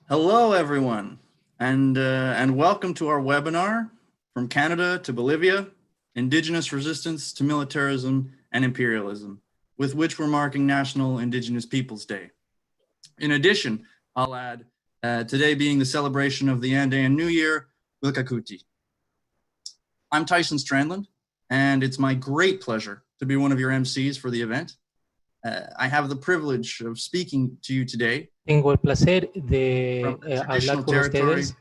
Hello, everyone, and welcome to our webinar, From Canada to Bolivia, Indigenous Resistance to Militarism and Imperialism, with which we're marking National Indigenous Peoples Day. In addition, I'll add, today being the celebration of the Andean New Year, Wilkakuti. I'm Tyson Strandland, and it's my great pleasure to be one of your MCs for the event. I have the privilege of speaking to you today. Tengo el placer de hablar con ustedes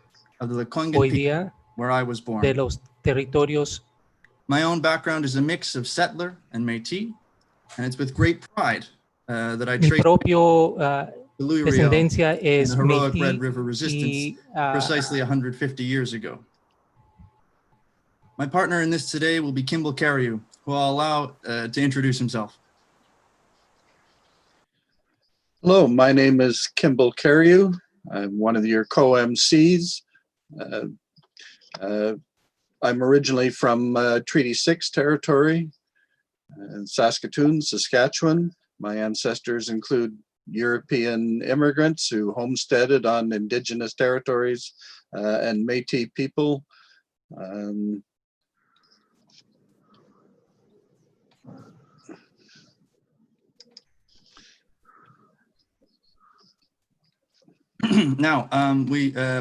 hoy día where I was born. De los territorios. My own background is a mix of settler and Métis, and it's with great pride that I trace Mi descendencia es the heroic Métis Red River resistance precisely 150 years ago. My partner in this today will be Kimball Cariou, who I'll allow to introduce himself. Hello, my name is Kimball Cariou. I'm one of your co-MCs. I'm originally from Treaty 6 territory in Saskatoon, Saskatchewan. My ancestors include European immigrants who homesteaded on Indigenous territories and Métis people. Now,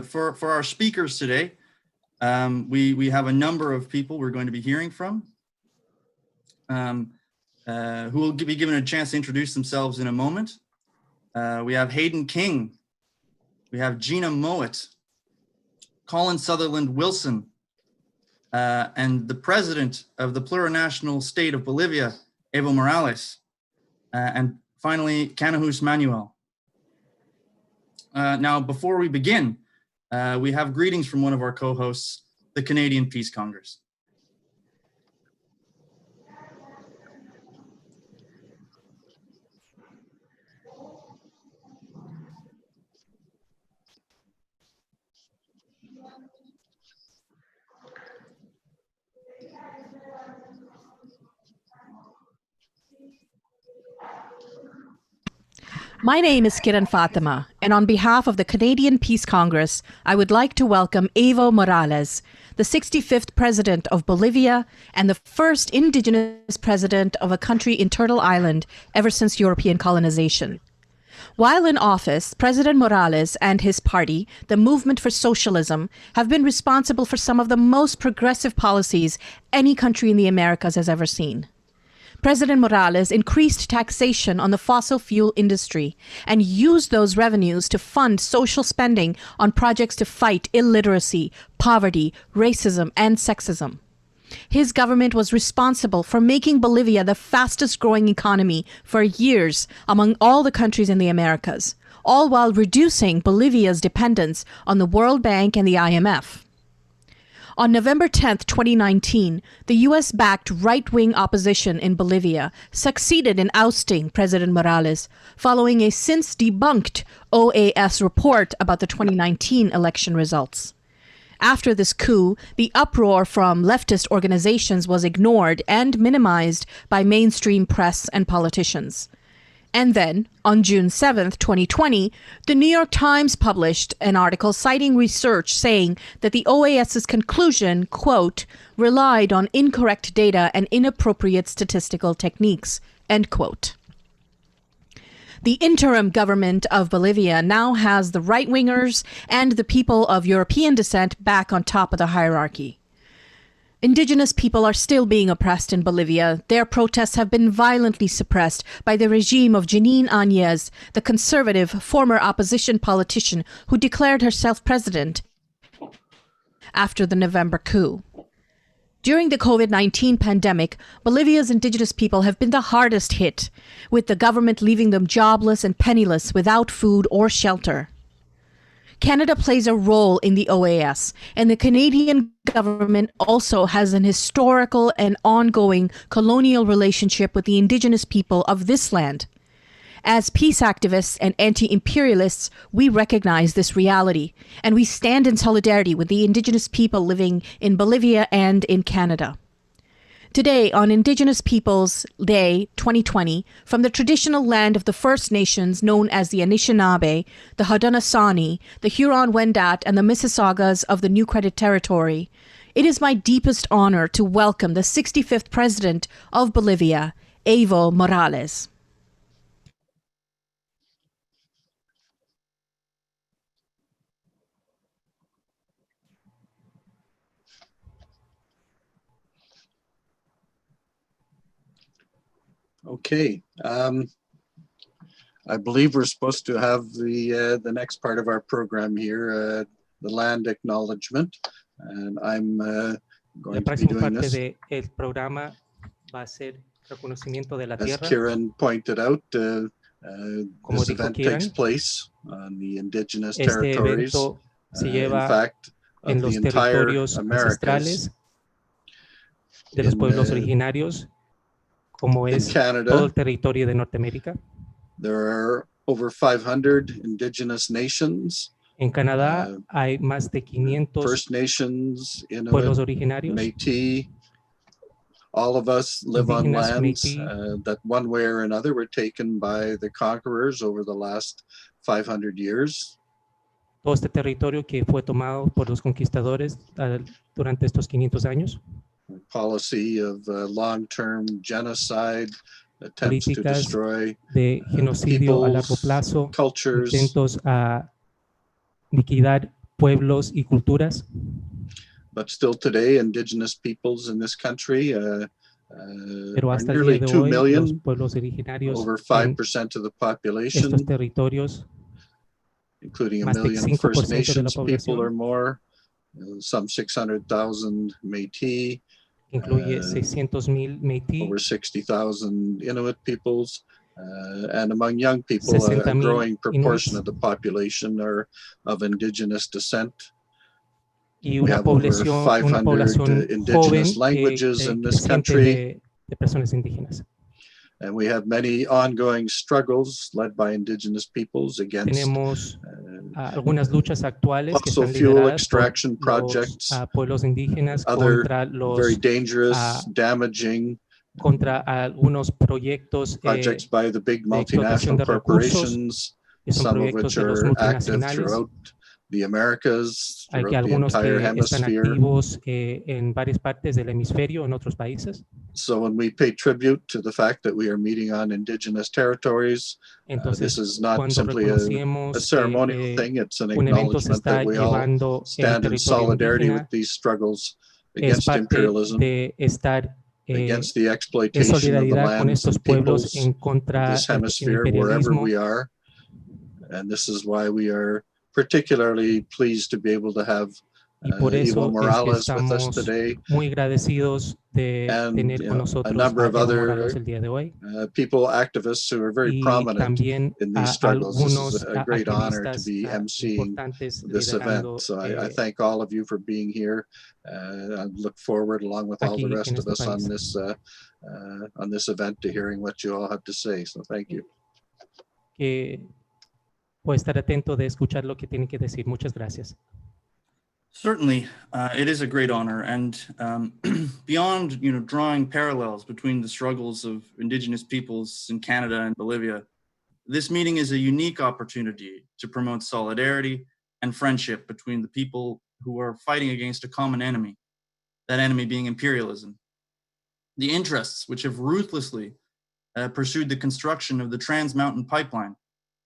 for our speakers today, we have a number of people we're going to be hearing from who will be given a chance to introduce themselves in a moment. We have Hayden King, we have Gina Mowat, Colin Sutherland Wilson, and the president of the Plurinational state of Bolivia, Evo Morales, and finally, Kanahus Manuel. Now, before we begin, we have greetings from one of our co-hosts, the Canadian Peace Congress. My name is Kiran Fatima, and on behalf of the Canadian Peace Congress, I would like to welcome Evo Morales, the 65th President of Bolivia and the first Indigenous President of a country in Turtle Island ever since European colonization. While in office, President Morales and his party, the Movement for Socialism, have been responsible for some of the most progressive policies any country in the Americas has ever seen. President Morales increased taxation on the fossil fuel industry and used those revenues to fund social spending on projects to fight illiteracy, poverty, racism, and sexism. His government was responsible for making Bolivia the fastest growing economy for years among all the countries in the Americas, all while reducing Bolivia's dependence on the World Bank and the IMF. On November 10, 2019, the U.S.-backed right-wing opposition in Bolivia succeeded in ousting President Morales following a since-debunked OAS report about the 2019 election results. After this coup, the uproar from leftist organizations was ignored and minimized by mainstream press and politicians. And then, on June 7th, 2020, the New York Times published an article citing research saying that the OAS's conclusion, quote, relied on incorrect data and inappropriate statistical techniques, end quote. The interim government of Bolivia now has the right-wingers and the people of European descent back on top of the hierarchy. Indigenous people are still being oppressed in Bolivia. Their protests have been violently suppressed by the regime of Jeanine Áñez, the conservative former opposition politician who declared herself president after the November coup. During the COVID-19 pandemic, Bolivia's indigenous people have been the hardest hit, with the government leaving them jobless and penniless without food or shelter. Canada plays a role in the OAS, and the Canadian government also has an historical and ongoing colonial relationship with the Indigenous people of this land. As peace activists and anti-imperialists, we recognize this reality, and we stand in solidarity with the Indigenous people living in Bolivia and in Canada. Today, on Indigenous Peoples Day 2020, from the traditional land of the First Nations known as the Anishinaabe, the Haudenosaunee, the Huron-Wendat, and the Mississaugas of the New Credit Territory, it is my deepest honor to welcome the 65th President of Bolivia, Evo Morales. Okay, I believe we're supposed to have the next part of our program here, the land acknowledgement, and I'm going to be doing this. Del programa va a ser reconocimiento de la As tierra. Kieran pointed out, this event takes Kieran, place on the indigenous este territories, evento se in lleva fact, en of los the entire territorios Americas. ancestrales de los pueblos originarios, como es todo el territorio de Norteamérica. There are over 500 indigenous nations. En Canadá hay más de 500 First Nations, pueblos Inuit, originarios. Métis. All of us live on Indígenas, lands Métis. that one way or another were taken by the conquerors over the last 500 years. Todo este territorio que fue tomado por los conquistadores durante estos 500 años. Policy of long-term genocide, attempts to Políticas destroy de genocidio a largo peoples, plazo, cultures. intentos a liquidar pueblos y culturas. But still today, indigenous peoples in this country Pero are hasta el nearly día de 2 hoy, los million, pueblos originarios over en 5% of the population, estos territorios, including a más de million First 5% de la Nations people or población, more, some 600,000 Métis, incluye 600,000 Métis, over 60,000 Inuit peoples, and among young people, a 60,000 growing proportion Inuits, of the population are of indigenous descent. y We una have over población 500 indigenous joven languages in this creciente country. de personas indígenas. And we have many ongoing struggles led by indigenous peoples against Tenemos algunas luchas actuales que fossil están fuel lideradas por extraction projects, los pueblos indígenas other contra very los dangerous, damaging contra algunos proyectos projects by the big de explotación multinational de recursos, corporations, que son some of proyectos which de los are active multinacionales. throughout the Americas, Hay que throughout the algunos entire que están hemisphere. activos en varias partes del hemisferio, en otros países. So when we pay tribute to the fact that we are meeting on indigenous territories, Entonces, this is not cuando simply a reconocemos ceremonial thing, it's an un evento se acknowledgement está that we all llevando en stand in territorio solidarity indígena, with these struggles es against parte imperialism, de estar against the en exploitation of the solidaridad con lands estos and pueblos peoples en of contra this del hemisphere, wherever imperialismo. we are. And this is why we are particularly pleased to be able to have Y por eso Evo Morales es que with us estamos today, muy agradecidos de and tener con a nosotros number a of Evo other Morales el día de hoy. people, activists who are very Y prominent también in these a struggles. This is algunos a great honor to activistas be emceeing importantes this event. liderando So I thank all of you for being here. I look forward, along with all the aquí rest en of este us, país. on this event, to hearing what you all have to say. So thank you. Que puede estar atento de escuchar lo que tienen que decir. Muchas gracias. Certainly, it is a great honor, and beyond drawing parallels between the struggles of Indigenous peoples in Canada and Bolivia, this meeting is a unique opportunity to promote solidarity and friendship between the people who are fighting against a common enemy, that enemy being imperialism. The interests which have ruthlessly pursued the construction of the Trans Mountain Pipeline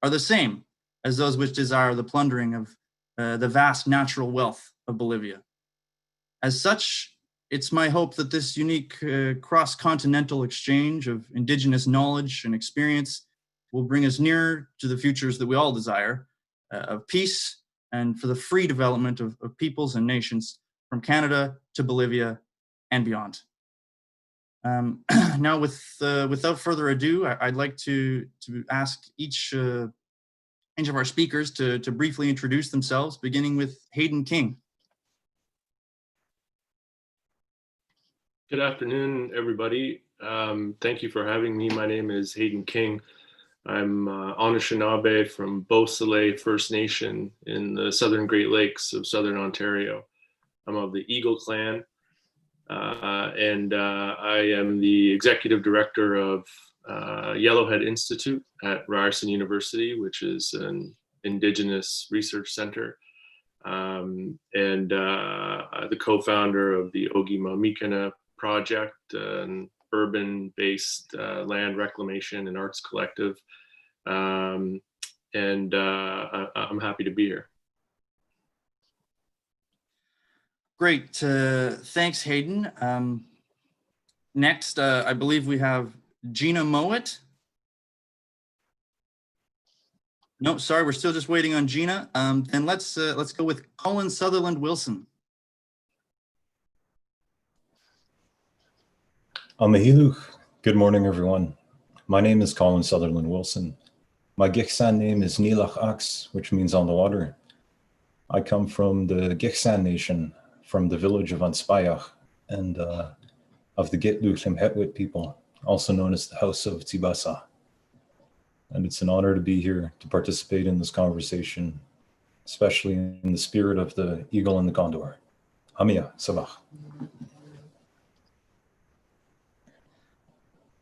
are the same as those which desire the plundering of the vast natural wealth of Bolivia. As such, it's my hope that this unique cross-continental exchange of indigenous knowledge and experience will bring us nearer to the futures that we all desire, of peace and for the free development of peoples and nations from Canada to Bolivia and beyond. Now, without further ado, I'd like to ask each of our speakers to briefly introduce themselves, beginning with Hayden King. Good afternoon, everybody. Thank you for having me. My name is Hayden King. I'm Anishinaabe from Beausoleil First Nation in the Southern Great Lakes of Southern Ontario. I'm of the Eagle clan, and I am the executive director of Yellowhead Institute at Ryerson University, which is an Indigenous research center, and the co-founder of the Ogimaa Mikana Project, an urban-based land reclamation and arts collective, and I'm happy to be here. Great. Thanks, Hayden. Next, I believe we have Gina Mowat. No, sorry, we're still just waiting on Gina. Then let's go with Colin Sutherland Wilson. Amahiluch. Good morning, everyone. My name is Colin Sutherland Wilson. My Gchi'mnissing name is Nilach Ax, which means on the water. I come from the Gchi'mnissing Nation, from the village of Anspayach, and of the Gchi'mnissing people, also known as the House of Tibasa. And it's an honor to be here to participate in this conversation, especially in the spirit of the eagle and the condor. Hamia, Sabach.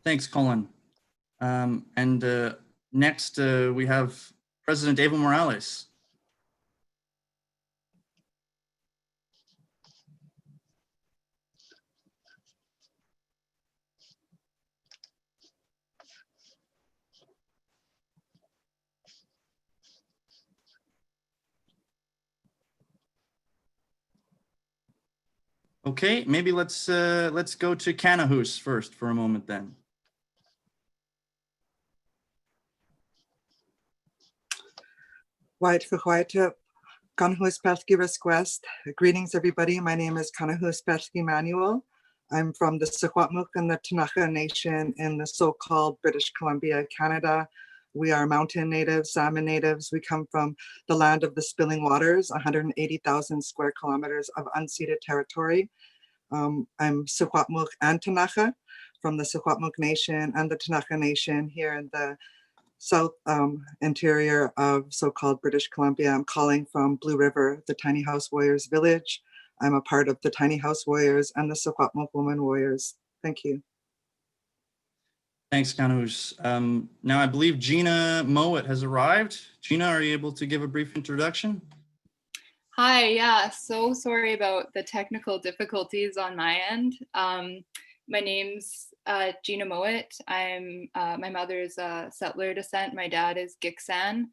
Thanks, Colin. Next, we have President Evo Morales. Okay, maybe let's go to Kanahus first for a moment then. White for white, Kanahus request. Greetings, everybody. My name is Kanahus Manuel. I'm from the Secwepemc and the Kanahus Nation in the so-called British Columbia, Canada. We are mountain natives, salmon natives. We come from the land of the spilling waters, 180,000 square kilometers of unceded territory. I'm Secwepemc and Kanahus from the Secwepemc Nation and the Kanahus Nation here in the south interior of so-called British Columbia. I'm calling from Blue River, the Tiny House Warriors village. I'm a part of the Tiny House Warriors and the Secwepemc Women Warriors. Thank you. Thanks, Kanahus. Now I believe Gina Mowat has arrived. Gina, are you able to give a brief introduction? Hi, yeah, so sorry about the technical difficulties on my end. My name's Gina Mowat. My mother is a settler descent. My dad is Gchi'mnissing.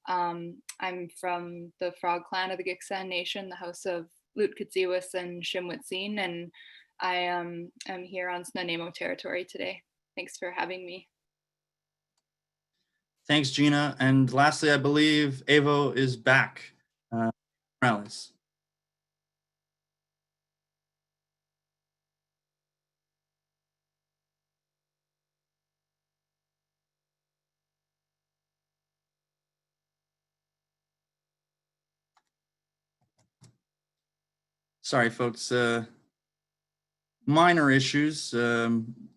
I'm from the Frog Clan of the Gchi'mnissing Nation, the House of Gchi'mnissing and Gchi'mnissing, and I am here on Nanaimo territory today. Thanks for having me. Thanks, Gina. And lastly, I believe Evo is back. Morales. Sorry, folks. Minor issues.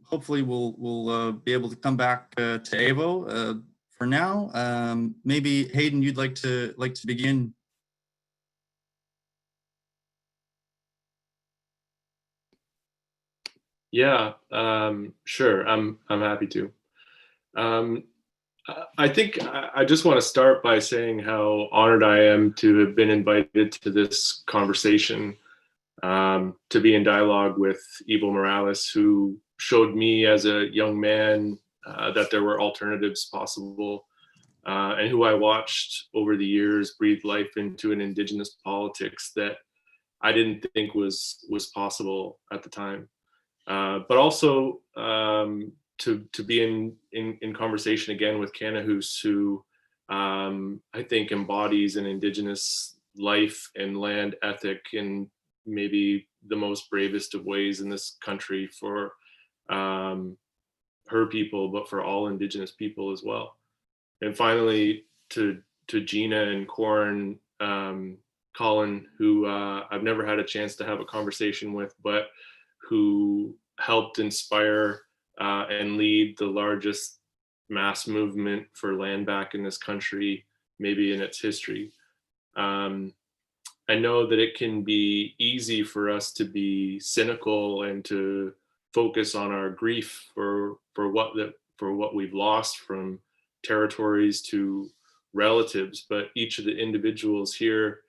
Hopefully, we'll be able to come back to Evo. For now, maybe Hayden, you'd like to begin. Yeah, sure. I'm happy to. I think I just want to start by saying how honored I am to have been invited to this conversation, to be in dialogue with Evo Morales, who showed me as a young man that there were alternatives possible, and who I watched over the years breathe life into an Indigenous politics that I didn't think was possible at the time. But also to be in conversation again with Kanahus, who I think embodies an Indigenous life and land ethic in maybe the most bravest of ways in this country for her people, but for all Indigenous people as well. And finally, to Gina and Corin, Colin, who I've never had a chance to have a conversation with, but who helped inspire and lead the largest mass movement for land back in this country, maybe in its history. I know that it can be easy for us to be cynical and to focus on our grief for what we've lost, from territories to relatives, but each of the individuals here,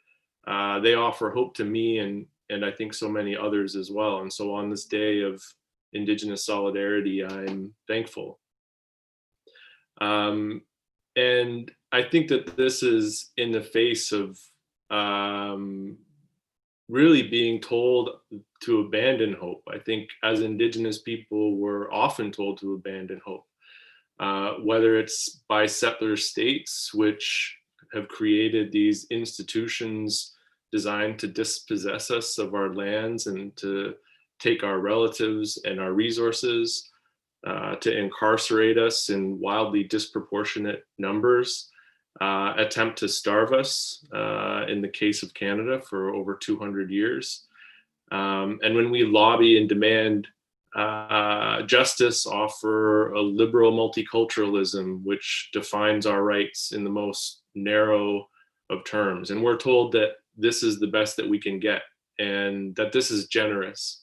they offer hope to me and I think so many others as well. And so on this day of Indigenous solidarity, I'm thankful. And I think that this is in the face of really being told to abandon hope. I think as Indigenous people, we're often told to abandon hope, whether it's by settler states, which have created these institutions designed to dispossess us of our lands and to take our relatives and our resources, to incarcerate us in wildly disproportionate numbers, attempt to starve us, in the case of Canada, for over 200 years. And when we lobby and demand justice, offer a liberal multiculturalism, which defines our rights in the most narrow of terms. And we're told that this is the best that we can get and that this is generous.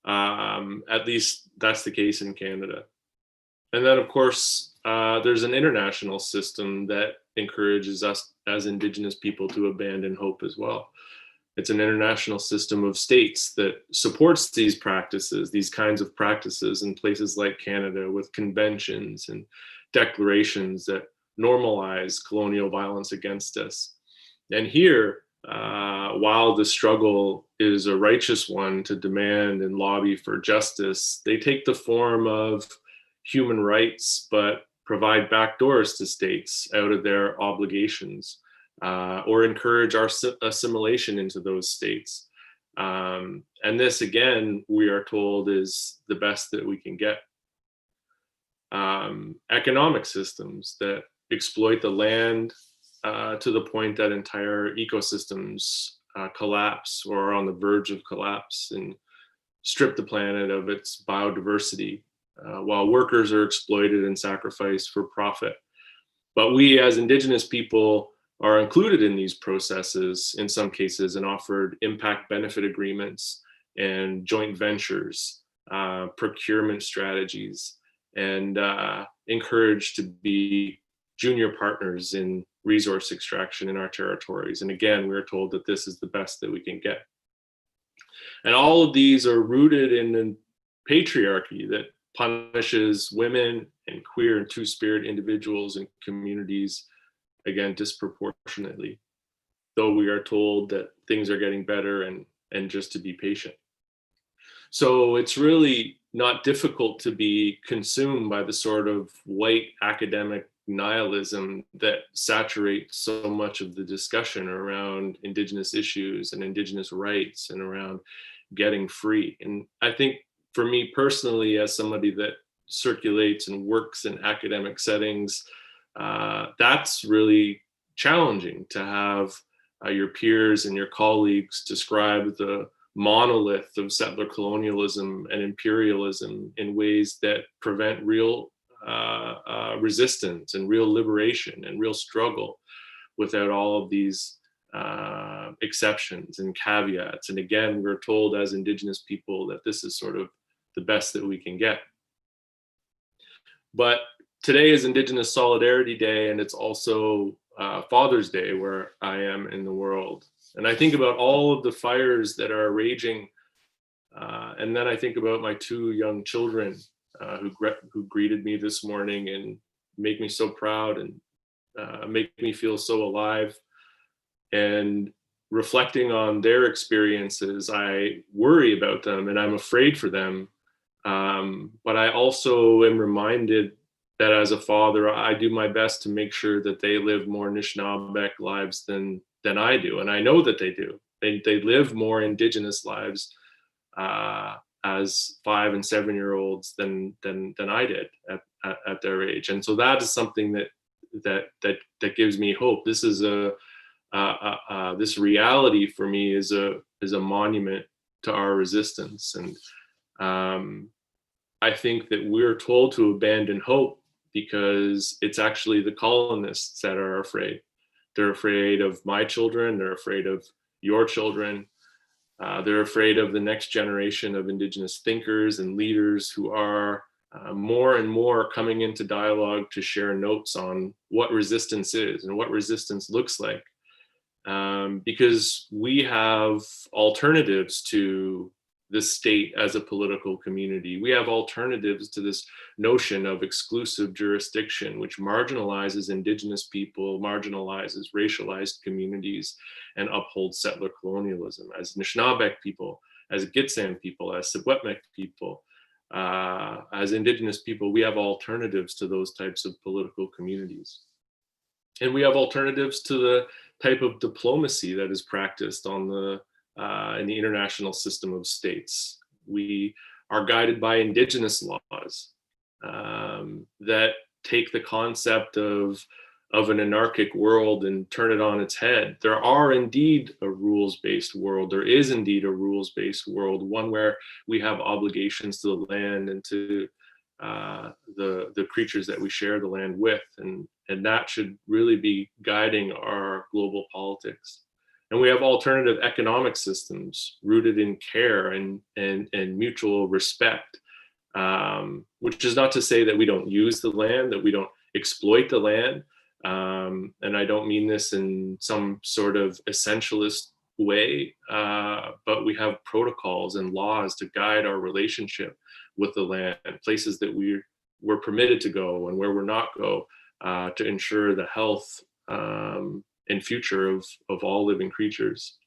At least that's the case in Canada. And then, of course, there's an international system that encourages us as Indigenous people to abandon hope as well. It's an international system of states that supports these practices, these kinds of practices in places like Canada, with conventions and declarations that normalize colonial violence against us. And here, while the struggle is a righteous one to demand and lobby for justice, they take the form of human rights, but provide backdoors to states out of their obligations, or encourage our assimilation into those states. And this, again, we are told is the best that we can get. Economic systems that exploit the land to the point that entire ecosystems collapse or are on the verge of collapse and strip the planet of its biodiversity, while workers are exploited and sacrificed for profit. But we as Indigenous people are included in these processes in some cases and offered impact benefit agreements and joint ventures, procurement strategies, and encouraged to be junior partners in resource extraction in our territories. And again, we're told that this is the best that we can get. And all of these are rooted in a patriarchy that punishes women and queer and two-spirit individuals and communities, again, disproportionately, though we are told that things are getting better and just to be patient. So it's really not difficult to be consumed by the sort of white academic nihilism that saturates so much of the discussion around Indigenous issues and Indigenous rights and around getting free. And I think for me personally, as somebody that circulates and works in academic settings, that's really challenging to have your peers and your colleagues describe the monolith of settler colonialism and imperialism in ways that prevent real resistance and real liberation and real struggle without all of these exceptions and caveats. And again, we're told as Indigenous people that this is sort of the best that we can get. But today is Indigenous Solidarity Day, and it's also Father's Day where I am in the world. And I think about all of the fires that are raging, and then I think about my two young children who greeted me this morning and make me so proud and make me feel so alive. And reflecting on their experiences, I worry about them and I'm afraid for them. But I also am reminded that as a father, I do my best to make sure that they live more Anishinaabe lives than I do. And I know that they do. They live more Indigenous lives as 5 and 7 year olds than I did at their age. And so that is something that gives me hope. This is this reality for me is a monument to our resistance. And I think that we're told to abandon hope because it's actually the colonists that are afraid. They're afraid of my children. They're afraid of your children. They're afraid of the next generation of Indigenous thinkers and leaders who are more and more coming into dialogue to share notes on what resistance is and what resistance looks like. Because we have alternatives to the state as a political community. We have alternatives to this notion of exclusive jurisdiction, which marginalizes Indigenous people, marginalizes racialized communities, and upholds settler colonialism. As Anishinaabe people, as Gchi'mnissing people, as Secwepemc people, as Indigenous people, we have alternatives to those types of political communities. And we have alternatives to the type of diplomacy that is practiced on in the international system of states. We are guided by Indigenous laws that take the concept of an anarchic world and turn it on its head. There are indeed a rules-based world. There is indeed a rules-based world, one where we have obligations to the land and to the creatures that we share the land with, and that should really be guiding our global politics. And we have alternative economic systems rooted in care and mutual respect, which is not to say that we don't use the land, that we don't exploit the land. And I don't mean this in some sort of essentialist way, but we have protocols and laws to guide our relationship with the land, places that we're permitted to go and where we're not go, to ensure the health and future of all living creatures.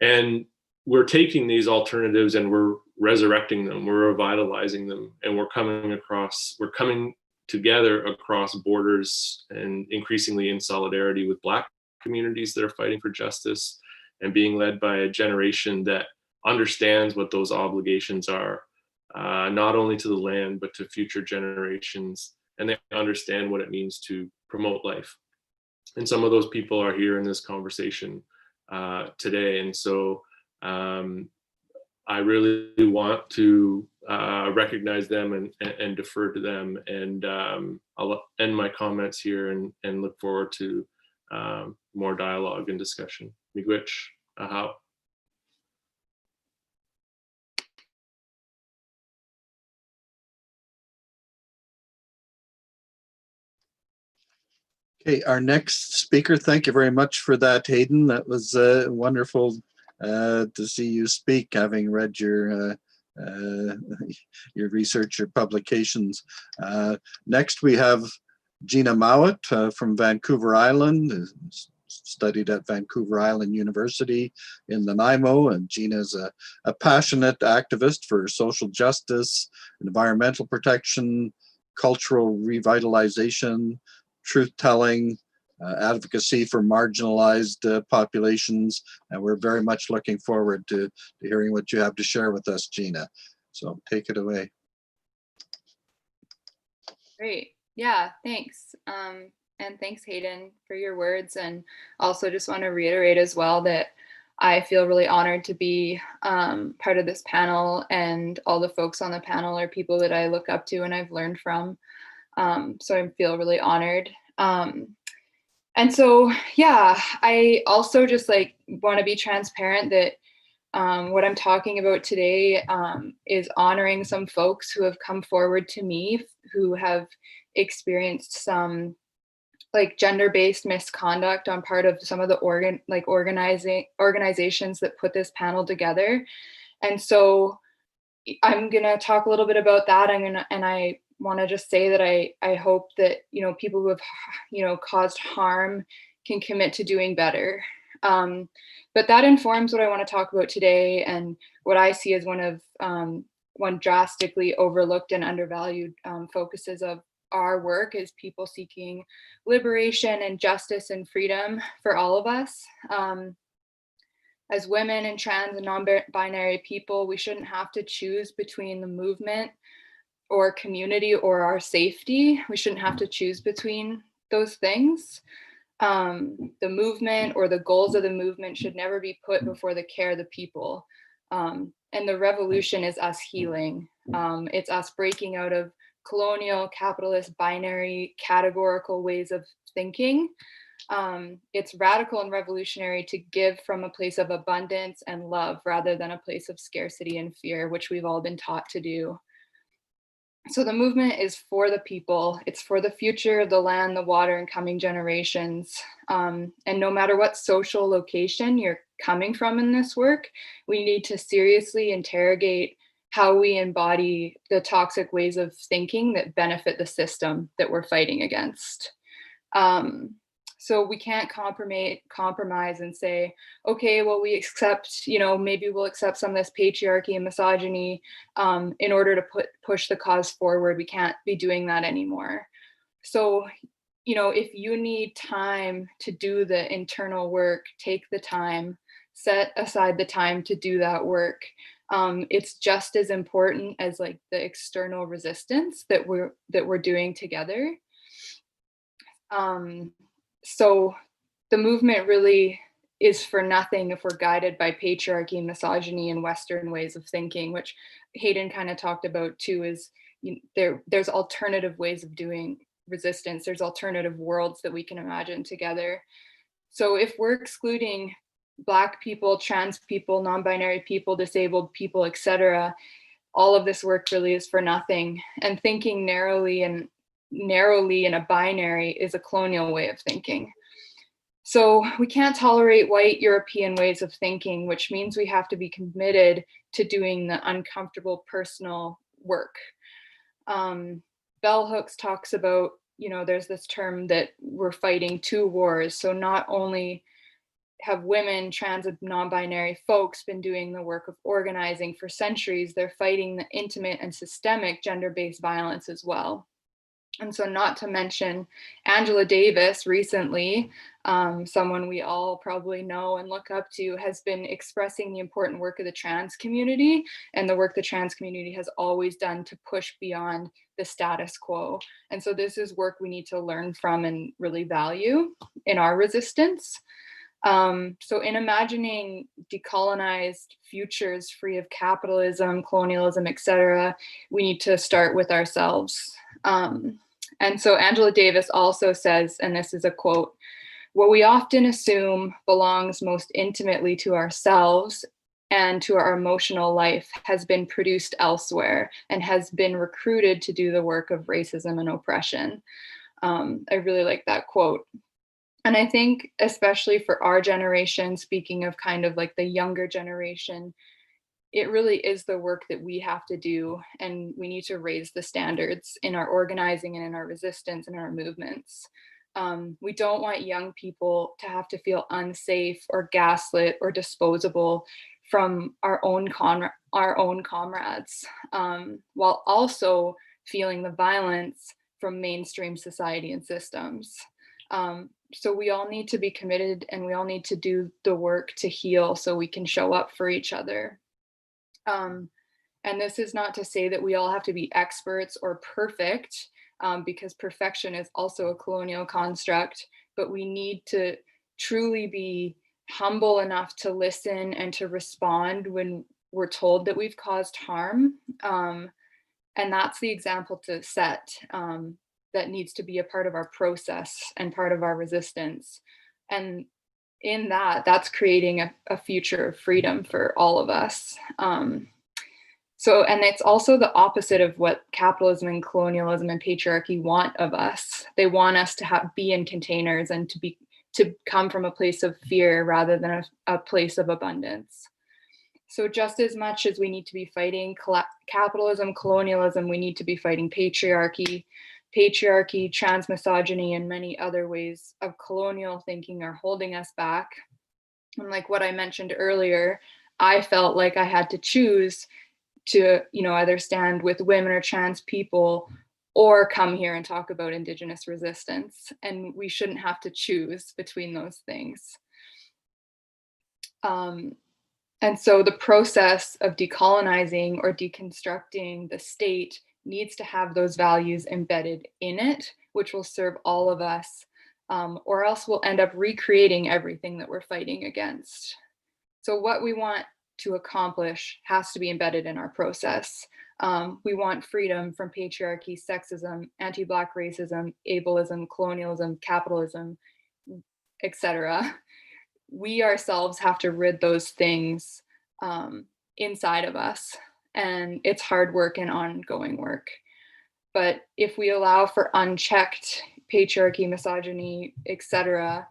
And we're taking these alternatives and we're resurrecting them, we're revitalizing them, and we're coming together across borders and increasingly in solidarity with Black communities that are fighting for justice, and being led by a generation that understands what those obligations are, not only to the land, but to future generations. And they understand what it means to promote life. And some of those people are here in this conversation today. And so I really want to recognize them and defer to them. And I'll end my comments here and look forward to more dialogue and discussion. Miigwech, ahau. Okay, our next speaker, thank you very much for that, Hayden. That was wonderful to see you speak, having read your research, your publications. Next, we have Gina Mowat from Vancouver Island, who studied at Vancouver Island University in Nanaimo, and Gina is a passionate activist for social justice, environmental protection, cultural revitalization, truth-telling, advocacy for marginalized populations, and we're very much looking forward to hearing what you have to share with us, Gina. So take it away. Great. Yeah, thanks. And thanks, Hayden, for your words. And also just want to reiterate as well that I feel really honored to be part of this panel, and all the folks on the panel are people that I look up to and I've learned from. So I feel really honored. And so, yeah, I also just want to be transparent that what I'm talking about today is honoring some folks who have come forward to me who have experienced some gender-based misconduct on part of some of the organizations that put this panel together. And so I'm gonna talk a little bit about that. I want to just say that I hope that people who have caused harm can commit to doing better. But that informs what I want to talk about today, and what I see as one drastically overlooked and undervalued focuses of our work is people seeking liberation and justice and freedom for all of us. As women and trans and non-binary people, we shouldn't have to choose between the movement or community or our safety. We shouldn't have to choose between those things. The movement or the goals of the movement should never be put before the care of the people. And the revolution is us healing. It's us breaking out of colonial, capitalist, binary, categorical ways of thinking, It's radical and revolutionary to give from a place of abundance and love rather than a place of scarcity and fear, which we've all been taught to do. So the movement is for the people. It's for the future of the land, the water, and coming generations. And no matter what social location you're coming from in this work, we need to seriously interrogate how we embody the toxic ways of thinking that benefit the system that we're fighting against. So we can't compromise and say, okay, well, we accept, maybe we'll accept some of this patriarchy and misogyny in order to push the cause forward. We can't be doing that anymore. So, if you need time to do the internal work, take the time, set aside the time to do that work. It's just as important as like the external resistance that we're doing together. So the movement really is for nothing if we're guided by patriarchy, misogyny, and Western ways of thinking, which Hayden kind of talked about too, is there's alternative ways of doing resistance. There's alternative worlds that we can imagine together. So if we're excluding Black people, trans people, non-binary people, disabled people, etc., all of this work really is for nothing. And thinking narrowly in a binary is a colonial way of thinking. So we can't tolerate white European ways of thinking, which means we have to be committed to doing the uncomfortable personal work. Bell Hooks talks about, there's this term that we're fighting two wars. So not only have women, trans and non-binary folks been doing the work of organizing for centuries, they're fighting the intimate and systemic gender-based violence as well. And so not to mention Angela Davis recently, someone we all probably know and look up to, has been expressing the important work of the trans community and the work the trans community has always done to push beyond the status quo. And so this is work we need to learn from and really value in our resistance. So in imagining decolonized futures free of capitalism, colonialism, etc., we need to start with ourselves. And so Angela Davis also says, and this is a quote, "What we often assume belongs most intimately to ourselves and to our emotional life has been produced elsewhere and has been recruited to do the work of racism and oppression." I really like that quote. And I think especially for our generation, speaking of kind of like the younger generation, it really is the work that we have to do, and we need to raise the standards in our organizing and in our resistance and our movements. We don't want young people to have to feel unsafe or gaslit or disposable from our own comrades, while also feeling the violence from mainstream society and systems. So we all need to be committed, and we all need to do the work to heal so we can show up for each other. And this is not to say that we all have to be experts or perfect, because perfection is also a colonial construct, but we need to truly be humble enough to listen and to respond when we're told that we've caused harm. And that's the example to set, that needs to be a part of our process and part of our resistance. And in that's creating a future of freedom for all of us. And it's also the opposite of what capitalism and colonialism and patriarchy want of us. They want us to be in containers and to come from a place of fear rather than a place of abundance. So just as much as we need to be fighting capitalism, colonialism, we need to be fighting patriarchy, trans misogyny, and many other ways of colonial thinking are holding us back. And like what I mentioned earlier, I felt like I had to choose to, either stand with women or trans people or come here and talk about Indigenous resistance. And we shouldn't have to choose between those things. And so the process of decolonizing or deconstructing the state needs to have those values embedded in it, which will serve all of us, or else we'll end up recreating everything that we're fighting against. So what we want to accomplish has to be embedded in our process. We want freedom from patriarchy, sexism, anti-Black racism, ableism, colonialism, capitalism. etc. We ourselves have to rid those things inside of us. And it's hard work and ongoing work. But if we allow for unchecked patriarchy, misogyny, etc.,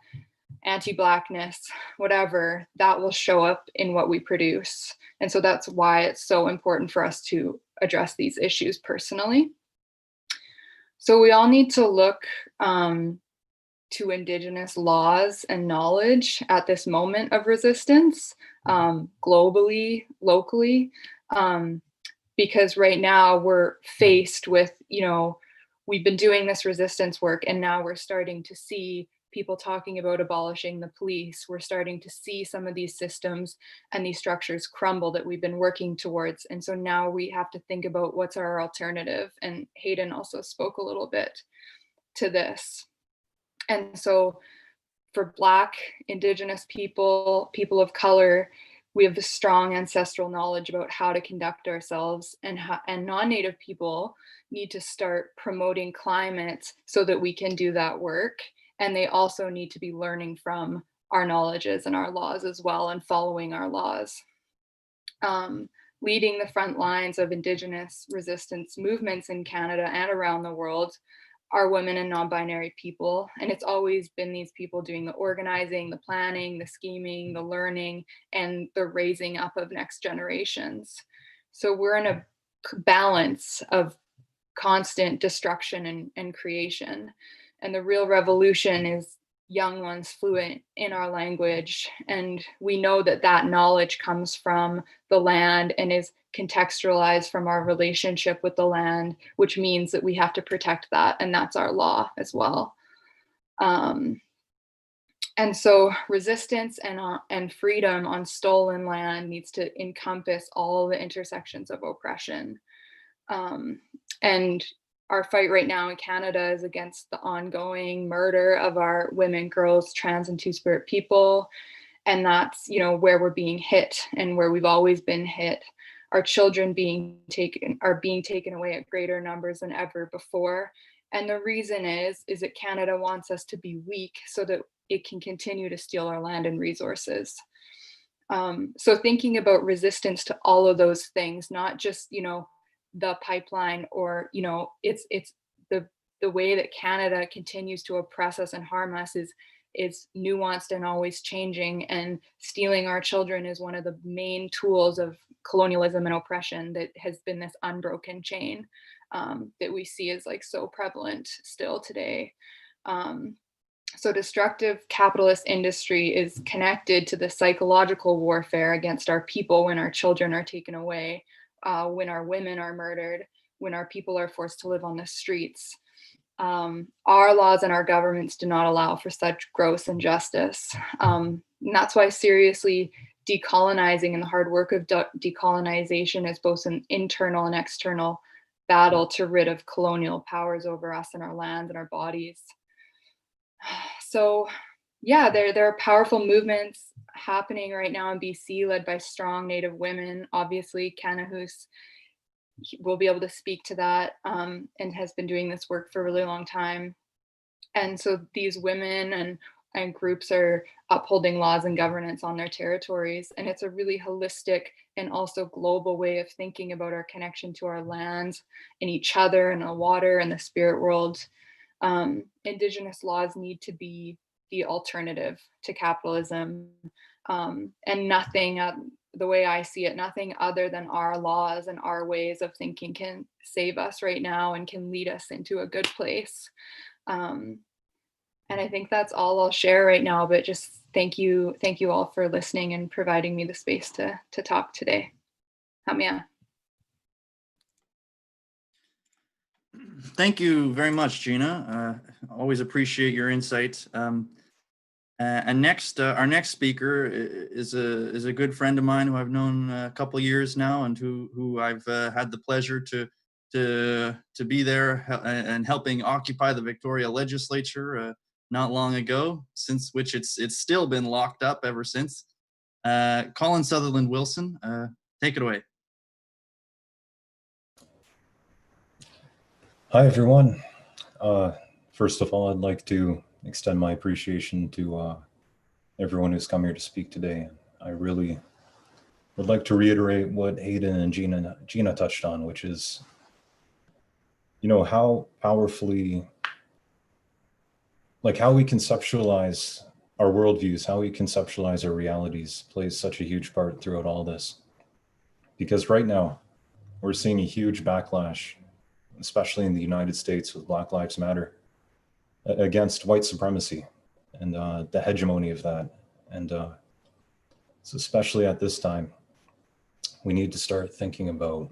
anti-Blackness, whatever, that will show up in what we produce. And so that's why it's so important for us to address these issues personally. So we all need to look to Indigenous laws and knowledge at this moment of resistance, globally, locally, because right now we're faced with, we've been doing this resistance work, and now we're starting to see people talking about abolishing the police. We're starting to see some of these systems and these structures crumble that we've been working towards. And so now we have to think about what's our alternative. And Hayden also spoke a little bit to this. And so for Black, Indigenous people, people of color, we have the strong ancestral knowledge about how to conduct ourselves, and non-Native people need to start promoting climate so that we can do that work. And they also need to be learning from our knowledges and our laws as well, and following our laws. Leading the front lines of Indigenous resistance movements in Canada and around the world are women and non-binary people. And it's always been these people doing the organizing, the planning, the scheming, the learning, and the raising up of next generations. So we're in a balance of constant destruction and creation. And the real revolution is young ones fluent in our language. And we know that that knowledge comes from the land and is contextualized from our relationship with the land, which means that we have to protect that. And that's our law as well. And so resistance and freedom on stolen land needs to encompass all the intersections of oppression. And our fight right now in Canada is against the ongoing murder of our women, girls, trans, and two-spirit people. And that's, where we're being hit and where we've always been hit. Our children are being taken away at greater numbers than ever before. And the reason is that Canada wants us to be weak so that it can continue to steal our land and resources. So thinking about resistance to all of those things, not just, the pipeline, or it's the way that Canada continues to oppress us and harm us is nuanced and always changing, and stealing our children is one of the main tools of colonialism and oppression that has been this unbroken chain that we see is like so prevalent still today. So destructive capitalist industry is connected to the psychological warfare against our people when our children are taken away, when our women are murdered, when our people are forced to live on the streets. Our laws and our governments do not allow for such gross injustice. And that's why seriously decolonizing and the hard work of decolonization is both an internal and external battle to rid of colonial powers over us and our lands and our bodies. So yeah, there are powerful movements happening right now in BC led by strong Native women. Obviously, Kanahus will be able to speak to that and has been doing this work for a really long time. And so these women and groups are upholding laws and governance on their territories. And it's a really holistic and also global way of thinking about our connection to our lands and each other and the water and the spirit world. Indigenous laws need to be the alternative to capitalism, and nothing, the way I see it, nothing other than our laws and our ways of thinking can save us right now and can lead us into a good place. And I think that's all I'll share right now, but just thank you all for listening and providing me the space to talk today. Hamia. Thank you very much, Gina. Always appreciate your insights. And next, our next speaker is a good friend of mine who I've known a couple of years now, and who I've had the pleasure to be there and helping occupy the Victoria Legislature not long ago, since which it's still been locked up ever since. Colin Sutherland Wilson, take it away. Hi, everyone. First of all, I'd like to extend my appreciation to everyone who's come here to speak today. I really would like to reiterate what Hayden and Gina touched on, which is, how powerfully, like how we conceptualize our worldviews, how we conceptualize our realities plays such a huge part throughout all this. Because right now, we're seeing a huge backlash, especially in the United States with Black Lives Matter, against white supremacy and the hegemony of that. And so especially at this time, we need to start thinking about,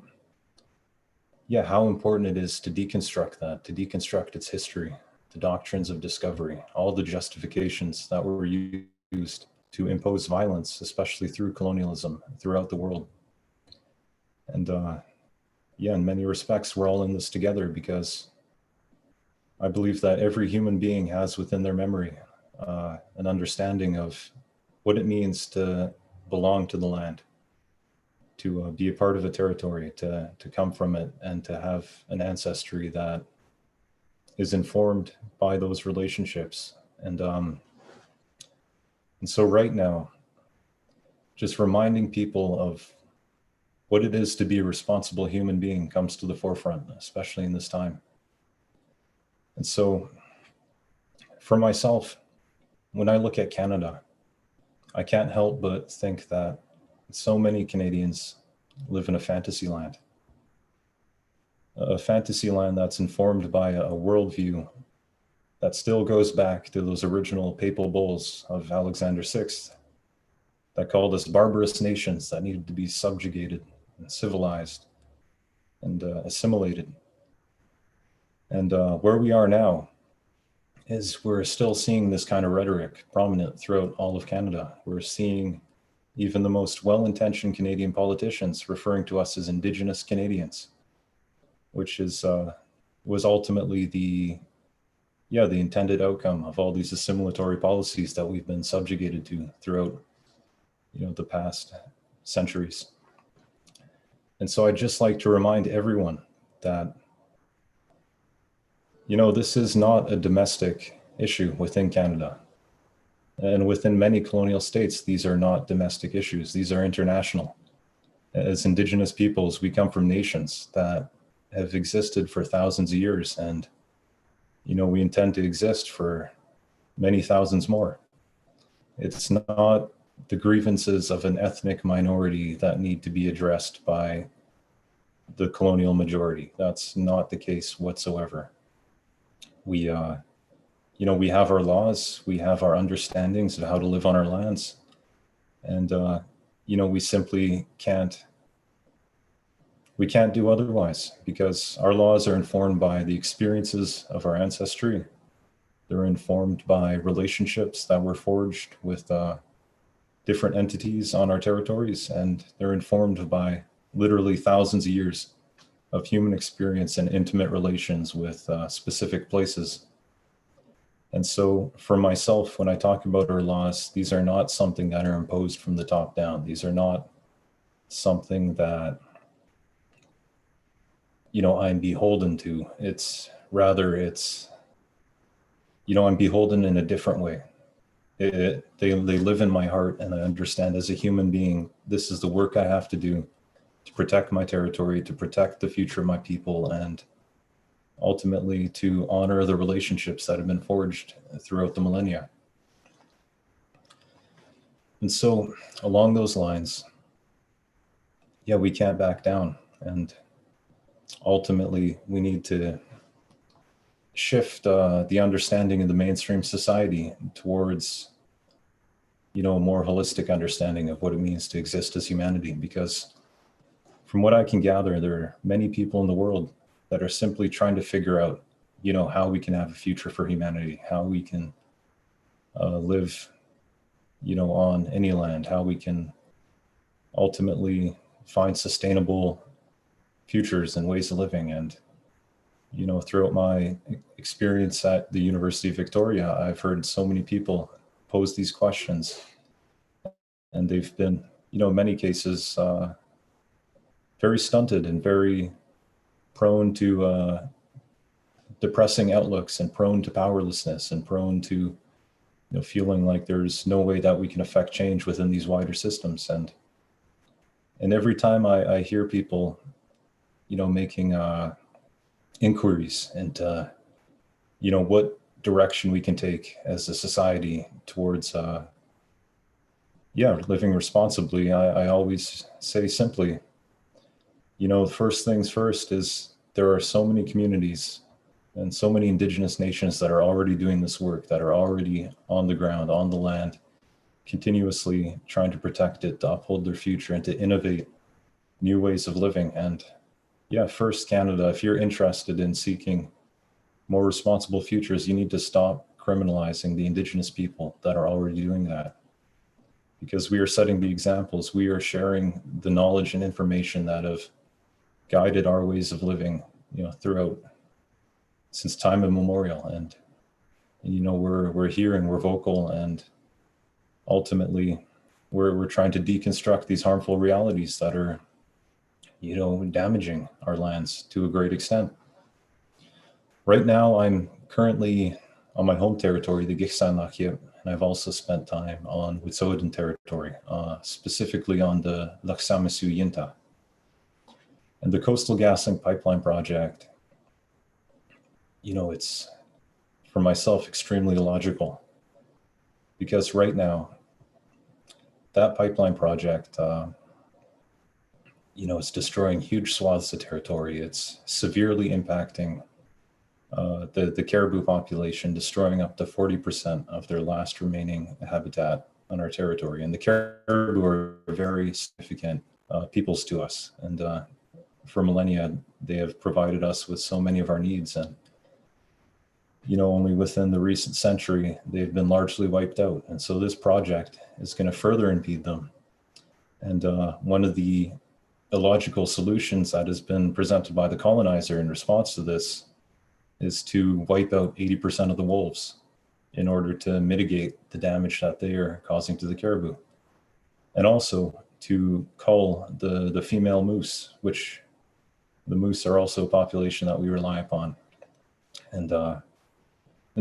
how important it is to deconstruct that, to deconstruct its history, the doctrines of discovery, all the justifications that were used to impose violence, especially through colonialism throughout the world. And in many respects, we're all in this together, because I believe that every human being has within their memory an understanding of what it means to belong to the land, to be a part of a territory, to come from it, and to have an ancestry that is informed by those relationships. And so right now, just reminding people of what it is to be a responsible human being comes to the forefront, especially in this time. And so for myself, when I look at Canada, I can't help but think that so many Canadians live in a fantasy land that's informed by a worldview that still goes back to those original papal bulls of Alexander VI that called us barbarous nations that needed to be subjugated and civilized and assimilated. And where we are now is we're still seeing this kind of rhetoric prominent throughout all of Canada. We're seeing even the most well-intentioned Canadian politicians referring to us as Indigenous Canadians, which is was ultimately the intended outcome of all these assimilatory policies that we've been subjugated to throughout the past centuries. And so I'd just like to remind everyone that this is not a domestic issue within Canada. And within many colonial states, these are not domestic issues. These are international. As Indigenous peoples, we come from nations that have existed for thousands of years, and we intend to exist for many thousands more. It's not the grievances of an ethnic minority that need to be addressed by the colonial majority. That's not the case whatsoever. We have our laws, we have our understandings of how to live on our lands, and we simply can't do otherwise, because our laws are informed by the experiences of our ancestry. They're informed by relationships that were forged with different entities on our territories, and they're informed by literally thousands of years of human experience and intimate relations with specific places. And so for myself, when I talk about our laws, these are not something that are imposed from the top down. These are not something that I'm beholden to. It's I'm beholden in a different way. They live in my heart, and I understand as a human being, this is the work I have to do to protect my territory, to protect the future of my people, and ultimately to honor the relationships that have been forged throughout the millennia. And so along those lines, we can't back down. And ultimately, we need to shift the understanding of the mainstream society towards, a more holistic understanding of what it means to exist as humanity. Because from what I can gather, there are many people in the world that are simply trying to figure out, how we can have a future for humanity, how we can live, on any land, how we can ultimately find sustainable futures and ways of living. And, throughout my experience at the University of Victoria, I've heard so many people pose these questions, and they've been, in many cases, very stunted and very prone to depressing outlooks and prone to powerlessness and prone to feeling like there's no way that we can affect change within these wider systems. And every time I hear people, making inquiries into, what direction we can take as a society towards, living responsibly, I always say simply, the first things first is there are so many communities and so many Indigenous nations that are already doing this work, that are already on the ground, on the land, continuously trying to protect it, to uphold their future, and to innovate new ways of living. And first, Canada, if you're interested in seeking more responsible futures, you need to stop criminalizing the Indigenous people that are already doing that. Because we are setting the examples, we are sharing the knowledge and information that have guided our ways of living, throughout, since time immemorial. And we're here and we're vocal, and ultimately we're trying to deconstruct these harmful realities that are, damaging our lands to a great extent. Right now, I'm currently on my home territory, the Gchi'mnissing, and I've also spent time on Wet'suwet'en territory, specifically on the Laksamisu Yinta. And the Coastal GasLink Pipeline Project, it's, for myself, extremely illogical. Because right now, that pipeline project, it's destroying huge swaths of territory. It's severely impacting the caribou population, destroying up to 40% of their last remaining habitat on our territory. And the caribou are very significant peoples to us. And for millennia, they have provided us with so many of our needs. And, only within the recent century, they've been largely wiped out. And so this project is going to further impede them. And one of the illogical solutions that has been presented by the colonizer in response to this is to wipe out 80% of the wolves in order to mitigate the damage that they are causing to the caribou. And also to cull the female moose, which the moose are also a population that we rely upon. And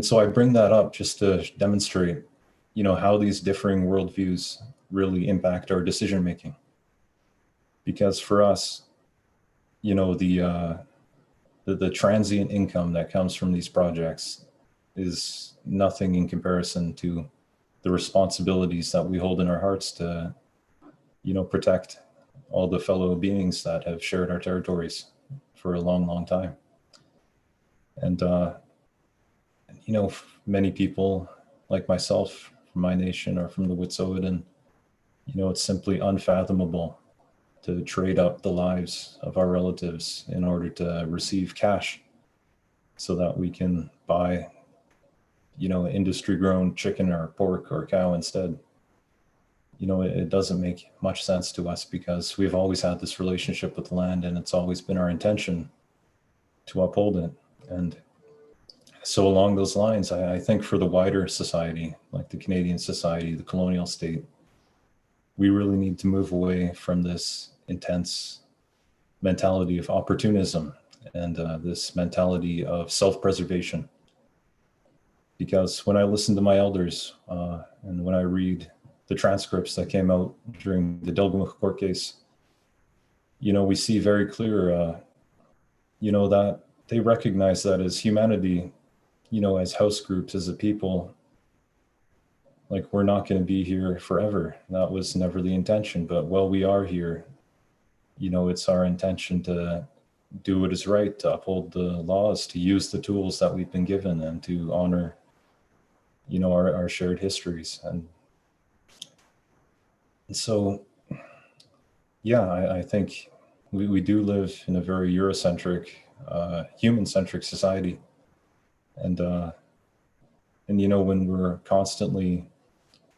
so I bring that up just to demonstrate, how these differing worldviews really impact our decision making. Because for us, the transient income that comes from these projects is nothing in comparison to the responsibilities that we hold in our hearts to, protect all the fellow beings that have shared our territories for a long, long time. And, many people like myself from my nation or from the Wet'suwet'en, it's simply unfathomable to trade up the lives of our relatives in order to receive cash so that we can buy, industry grown chicken or pork or cow instead. It doesn't make much sense to us because we've always had this relationship with the land, and it's always been our intention to uphold it. And so along those lines, I think for the wider society, like the Canadian society, the colonial state, we really need to move away from this intense mentality of opportunism and this mentality of self-preservation. Because when I listen to my elders and when I read the transcripts that came out during the Delgamuukw court case, we see very clear, that they recognize that as humanity, as house groups, as a people, like we're not going to be here forever. That was never the intention. But while we are here, it's our intention to do what is right, to uphold the laws, to use the tools that we've been given, and to honor, our shared histories. And so, I think we do live in a very Eurocentric, human-centric society. And when we're constantly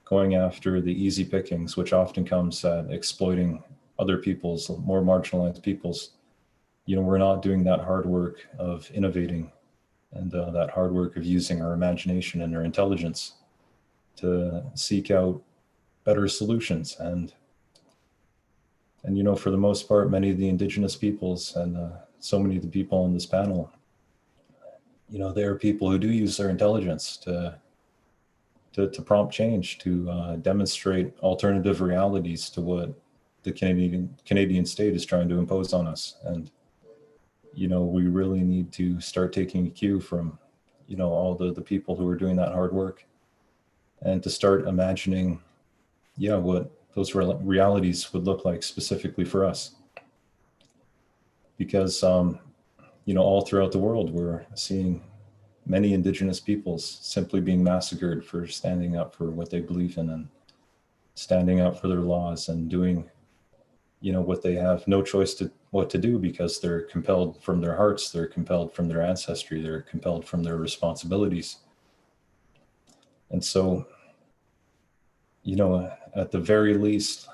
going after the easy pickings, which often comes at exploiting other people's, more marginalized peoples, we're not doing that hard work of innovating and that hard work of using our imagination and our intelligence to seek out better solutions. And for the most part, many of the Indigenous peoples and so many of the people on this panel, there are people who do use their intelligence to prompt change, to demonstrate alternative realities to what the Canadian state is trying to impose on us. And, we really need to start taking a cue from, all the people who are doing that hard work, and to start imagining, what those realities would look like specifically for us. Because, all throughout the world, we're seeing many Indigenous peoples simply being massacred for standing up for what they believe in and standing up for their laws and doing, what they have no choice what to do, because they're compelled from their hearts, they're compelled from their ancestry, they're compelled from their responsibilities. And so, at the very least,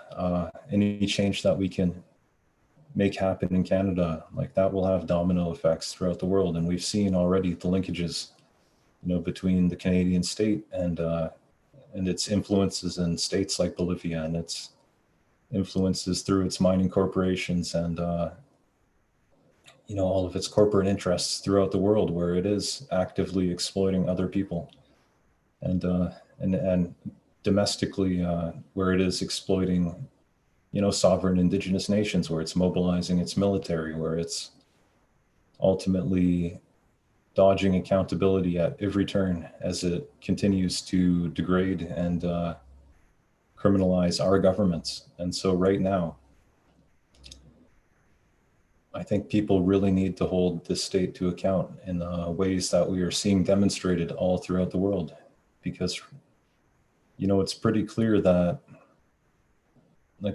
any change that we can make happen in Canada, like that will have domino effects throughout the world. And we've seen already the linkages, between the Canadian state and its influences in states like Bolivia, and its influences through its mining corporations and, all of its corporate interests throughout the world, where it is actively exploiting other people, and domestically, where it is exploiting, sovereign Indigenous nations, where it's mobilizing its military, where it's ultimately dodging accountability at every turn as it continues to degrade and criminalize our governments. And so right now, I think people really need to hold this state to account in ways that we are seeing demonstrated all throughout the world, because, it's pretty clear that,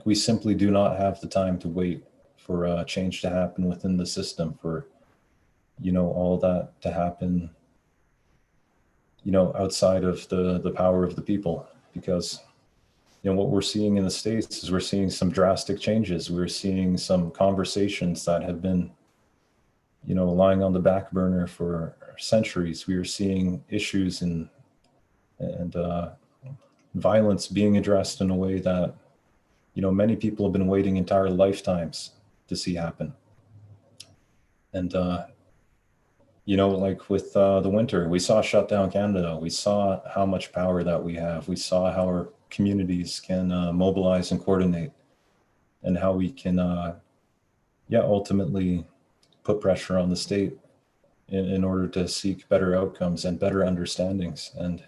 we simply do not have the time to wait for change to happen within the system, for, all that to happen, outside of the power of the people. Because, what we're seeing in the States is we're seeing some drastic changes. We're seeing some conversations that have been, lying on the back burner for centuries. We are seeing issues and violence being addressed in a way that, many people have been waiting entire lifetimes to see happen. And, like with the winter, we saw shut down Canada. We saw how much power that we have. We saw how our communities can mobilize and coordinate, and how we can, ultimately put pressure on the state in order to seek better outcomes and better understandings. And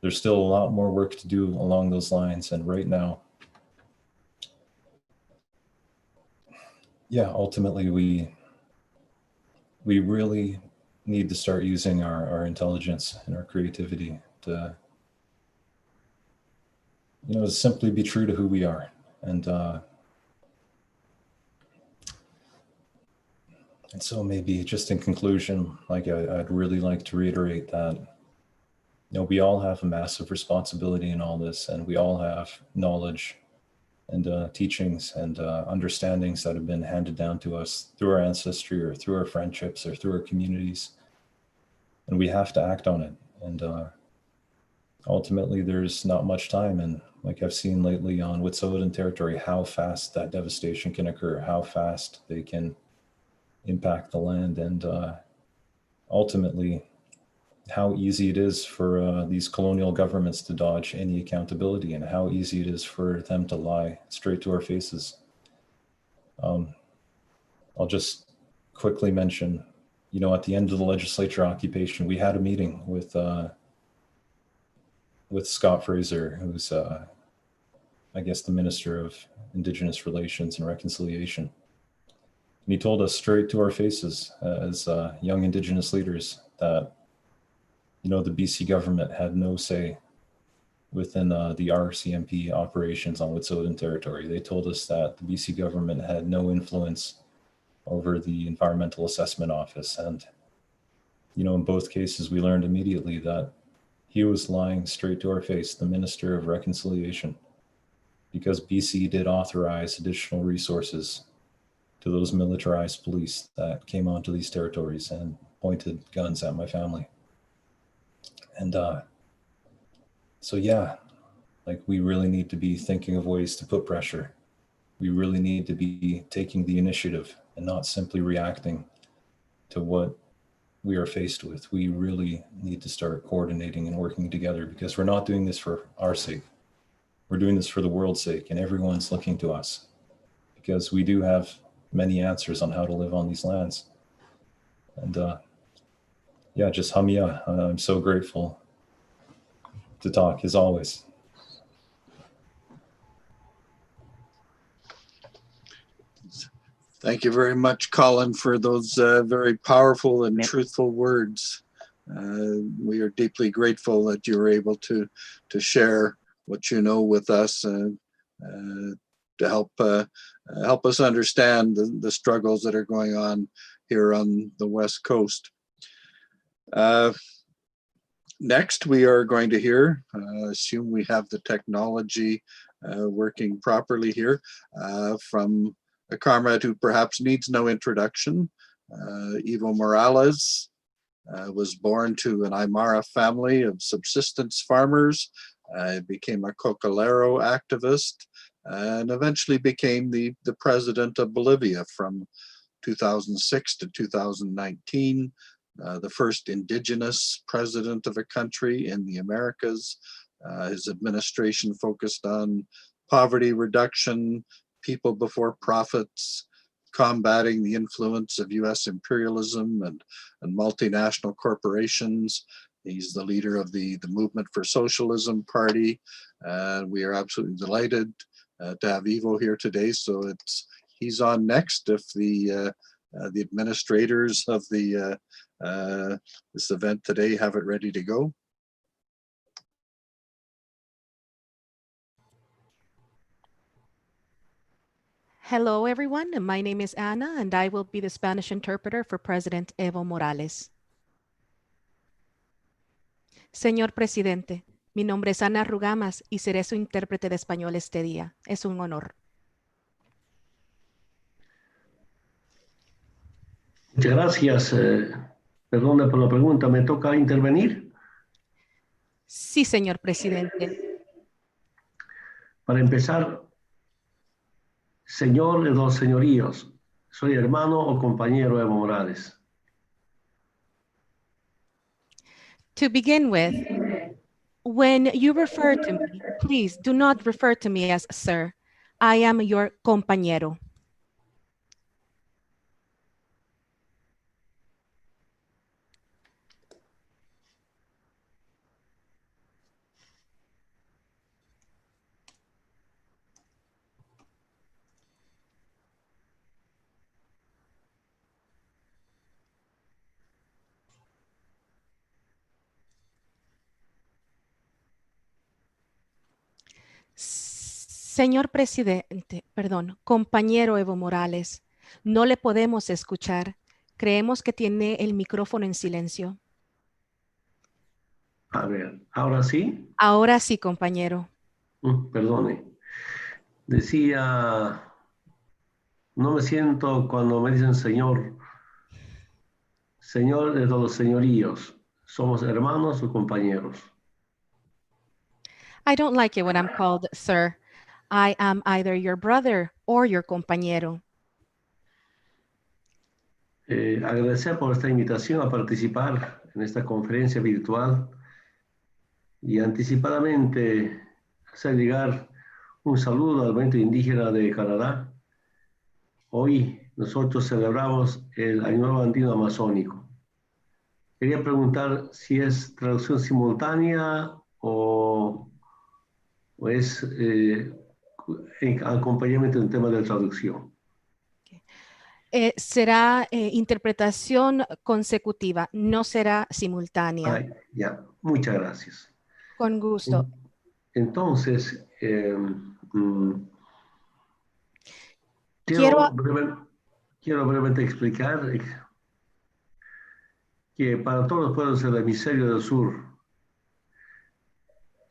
there's still a lot more work to do along those lines. And right now, ultimately, we really need to start using our intelligence and our creativity to, simply be true to who we are. And so maybe just in conclusion, I'd really like to reiterate that, we all have a massive responsibility in all this, and we all have knowledge and teachings and understandings that have been handed down to us through our ancestry or through our friendships or through our communities. And we have to act on it. And ultimately, there's not much time. And like I've seen lately on Wet'suwet'en territory, how fast that devastation can occur, how fast they can impact the land, and ultimately, how easy it is for these colonial governments to dodge any accountability, and how easy it is for them to lie straight to our faces. I'll just quickly mention, at the end of the legislature occupation, we had a meeting with Scott Fraser, who's, I guess, the Minister of Indigenous Relations and Reconciliation. And he told us straight to our faces as young Indigenous leaders that, the BC government had no say within the RCMP operations on Wet'suwet'en territory. They told us that the BC government had no influence over the Environmental Assessment Office. And, in both cases, we learned immediately that he was lying straight to our face, the Minister of Reconciliation, because BC did authorize additional resources to those militarized police that came onto these territories and pointed guns at my family. And so, we really need to be thinking of ways to put pressure. We really need to be taking the initiative and not simply reacting to what, we are faced with. We really need to start coordinating and working together, because we're not doing this for our sake. We're doing this for the world's sake, and everyone's looking to us, because we do have many answers on how to live on these lands. And yeah, just hamia. I'm so grateful to talk, as always. Thank you very much, Colin, for those very powerful and truthful words. We are deeply grateful that you were able to share what you know with us, to help us understand the struggles that are going on here on the West Coast. Next, we are going to hear, assume we have the technology working properly here, from a comrade who perhaps needs no introduction. Evo Morales was born to an Aymara family of subsistence farmers, became a Cocalero activist, and eventually became the president of Bolivia from 2006 to 2019, the first indigenous president of a country in the Americas. His administration focused on poverty reduction, people before profits, combating the influence of US imperialism and multinational corporations. He's the leader of the Movement for Socialism Party. We are absolutely delighted to have Evo here today. So he's on next if the administrators of this event today have it ready to go. Hello, everyone. My name is Ana, and I will be the Spanish interpreter for President Evo Morales. Señor Presidente, mi nombre es Ana Rugamas y seré su intérprete de español este día. Es un honor. Muchas gracias. Perdone por la pregunta. ¿Me toca intervenir? Sí, señor Presidente. Para empezar, señor de los señoríos, soy hermano o compañero Evo Morales. To begin with, when you refer to me, please do not refer to me as sir. I am your compañero. Señor Presidente, perdón, compañero Evo Morales, no le podemos escuchar. Creemos que tiene el micrófono en silencio. A ver, ¿ahora sí? Ahora sí, compañero. Perdone. Decía, no me siento cuando me dicen señor de los señoríos. ¿Somos hermanos o compañeros? I don't like it when I'm called sir. I am either your brother or your compañero. Agradecer por esta invitación a participar en esta conferencia virtual y anticipadamente hacer llegar un saludo al movimiento indígena de Canadá. Hoy nosotros celebramos el Año Nuevo Andino Amazónico. Quería preguntar si es traducción simultánea o es en acompañamiento de un tema de traducción. Será interpretación consecutiva, no será simultánea. Ay, ya, muchas gracias. Con gusto. Entonces, Quiero brevemente explicar que para todos los pueblos del hemisferio del sur,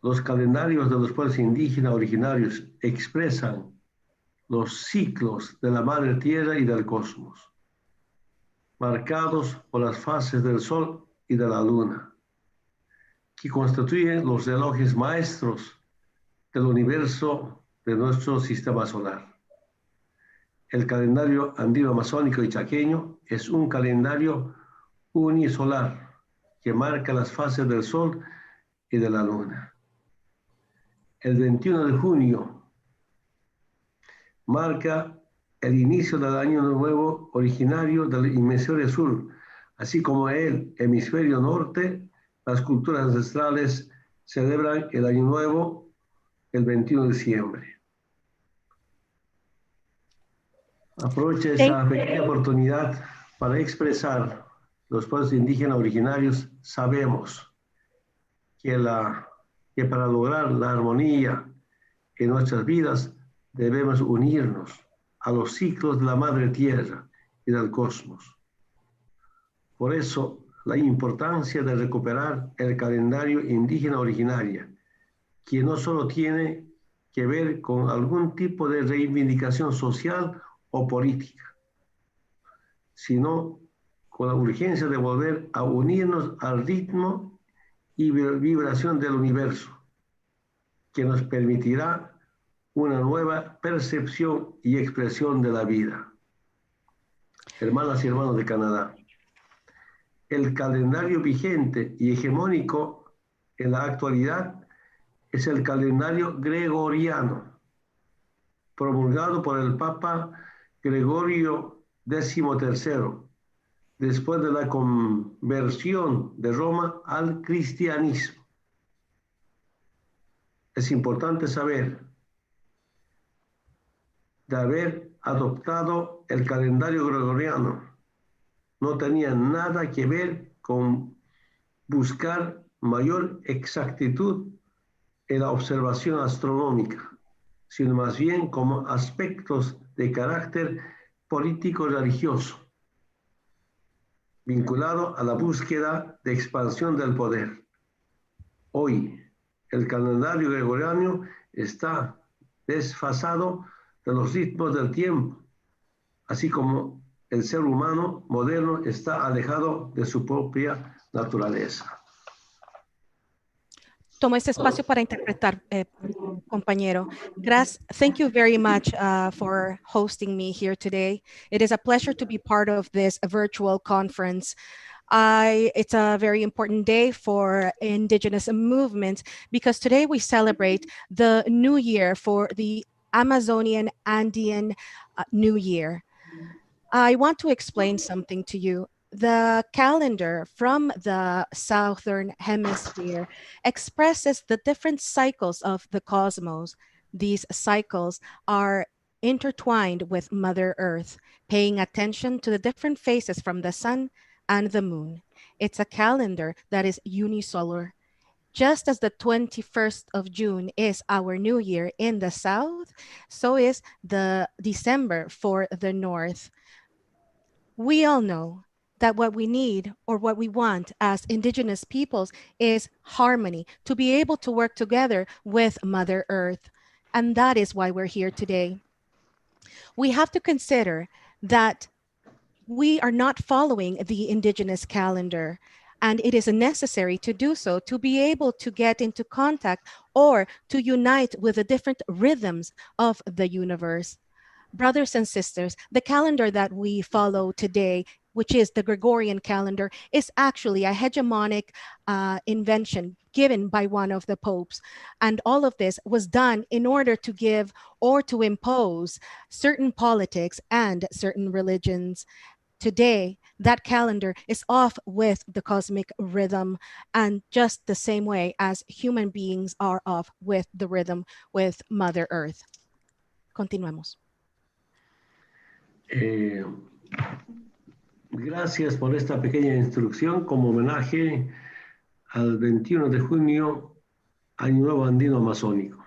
los calendarios de los pueblos indígenas originarios expresan los ciclos de la madre tierra y del cosmos, marcados por las fases del sol y de la luna, que constituyen los relojes maestros del universo de nuestro sistema solar. El calendario andino amazónico y chaqueño es un calendario unisolar que marca las fases del Sol y de la Luna. El 21 de junio marca el inicio del año nuevo originario del hemisferio sur, así como el hemisferio norte. Las culturas ancestrales celebran el año nuevo el 21 de diciembre. Aprovecho esta pequeña oportunidad para expresar: los pueblos indígenas originarios sabemos que para lograr la armonía en nuestras vidas debemos unirnos a los ciclos de la madre tierra y del cosmos. Por eso, la importancia de recuperar el calendario indígena originario, que no solo tiene que ver con algún tipo de reivindicación social o política, sino con la urgencia de volver a unirnos al ritmo y vibración del universo, que nos permitirá una nueva percepción y expresión de la vida. Hermanas y hermanos de Canadá, el calendario vigente y hegemónico en la actualidad es el calendario gregoriano, promulgado por el Papa Gregorio XIII, después de la conversión de Roma al cristianismo. Es importante saber de haber adoptado el calendario gregoriano. No tenía nada que ver con buscar mayor exactitud en la observación astronómica, sino más bien como aspectos de carácter político-religioso, vinculado a la búsqueda de expansión del poder. Hoy, el calendario gregoriano está desfasado de los ritmos del tiempo, así como el ser humano moderno está alejado de su propia naturaleza. Tomo este espacio para interpretar, compañero. Thank you very much for hosting me here today. It is a pleasure to be part of this virtual conference. It's a very important day for Indigenous movements because today we celebrate the new year for the Amazonian Andean New Year. I want to explain something to you. The calendar from the Southern Hemisphere expresses the different cycles of the cosmos. These cycles are intertwined with Mother Earth, paying attention to the different phases from the sun and the moon. It's a calendar that is unisolar. Just as the 21st of June is our new year in the South, so is the December for the North. We all know that what we need or what we want as Indigenous peoples is harmony, to be able to work together with Mother Earth. And that is why we're here today. We have to consider that we are not following the Indigenous calendar, and it is necessary to do so to be able to get into contact or to unite with the different rhythms of the universe. Brothers and sisters, the calendar that we follow today, which is the Gregorian calendar, is actually a hegemonic invention given by one of the popes. And all of this was done in order to give or to impose certain politics and certain religions. Today, that calendar is off with the cosmic rhythm, and just the same way as human beings are off with the rhythm with Mother Earth. Continuemos. Gracias por esta pequeña instrucción como homenaje al 21 de junio, Año Nuevo Andino Amazónico.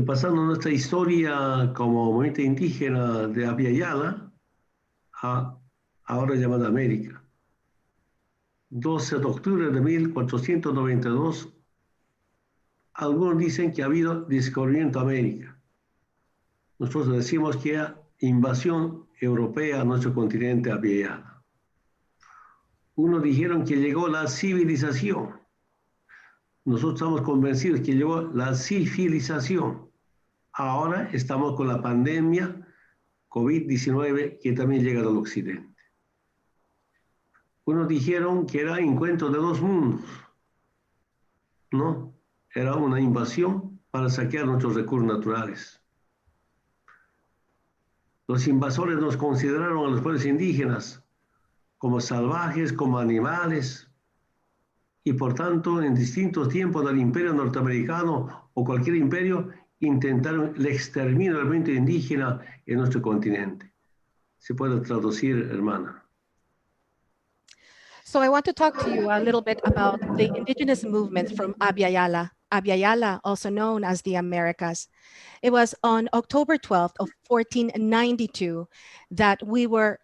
Pasando nuestra historia como movimiento indígena de Abya Yala a ahora llamada América. 12 de octubre de 1492, algunos dicen que ha habido descubrimiento de América. Nosotros decimos que hay invasión europea a nuestro continente Abya Yala. Unos dijeron que llegó la civilización. Nosotros estamos convencidos que llegó la civilización. Ahora estamos con la pandemia COVID-19 que también llega al occidente. Unos dijeron que era encuentro de dos mundos. No, era una invasión para saquear nuestros recursos naturales. Los invasores nos consideraron a los pueblos indígenas como salvajes, como animales, y por tanto, en distintos tiempos del imperio norteamericano o cualquier imperio, intentaron el exterminio del movimiento indígena en nuestro continente. Se puede traducir, hermana. So I want to talk to you a little bit about the indigenous movement from Abya, also known as the Americas. It was on October 12th of 1492 that we were,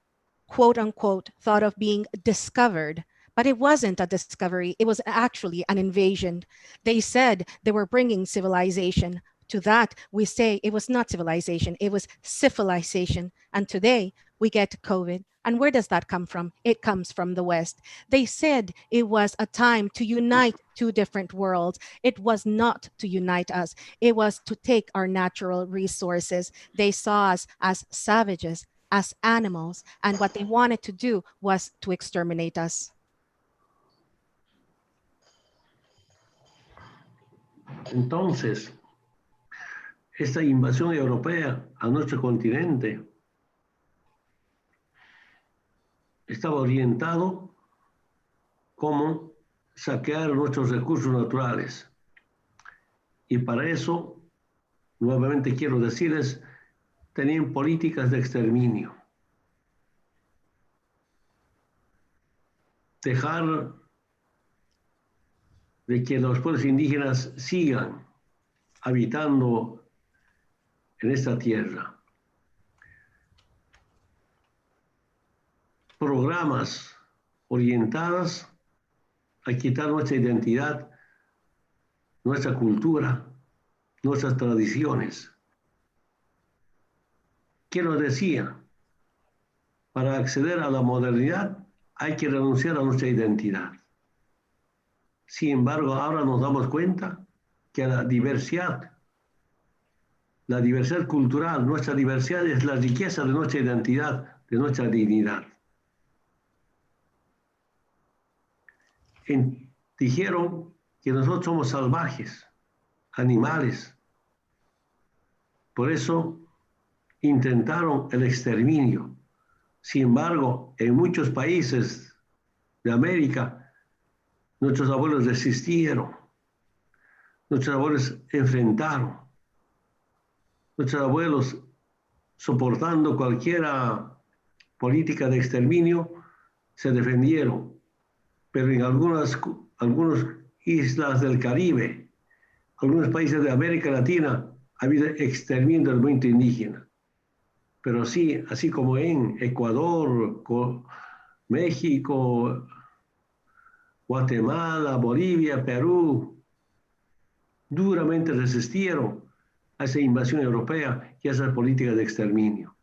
quote unquote, thought of being discovered, but it wasn't a discovery. It was actually an invasion. They said they were bringing civilization. To that, we say it was not civilization, it was civilization. And today we get COVID. And where does that come from? It comes from the West. They said it was a time to unite two different worlds. It was not to unite us. It was to take our natural resources. They saw us as savages, as animals, and what they wanted to do was to exterminate us. Entonces, esta invasión europea a nuestro continente estaba orientado como saquear nuestros recursos naturales. Y para eso, nuevamente quiero decirles, tenían políticas de exterminio. Dejar de que los pueblos indígenas sigan habitando en esta tierra. Programas orientadas a quitar nuestra identidad, nuestra cultura, nuestras tradiciones. ¿Quién nos decía? Para acceder a la modernidad hay que renunciar a nuestra identidad. Sin embargo, ahora nos damos cuenta que la diversidad cultural, nuestra diversidad es la riqueza de nuestra identidad, de nuestra dignidad. Dijeron que nosotros somos salvajes, animales. Por eso intentaron el exterminio. Sin embargo, en muchos países de América, nuestros abuelos resistieron, nuestros abuelos enfrentaron, nuestros abuelos soportando cualquier política de exterminio, se defendieron. Pero en algunas islas del Caribe, algunos países de América Latina, ha habido exterminio del movimiento indígena. Pero sí, así como en Ecuador, México, Guatemala, Bolivia, Perú, duramente resistieron a esa invasión europea y a esas políticas de exterminio.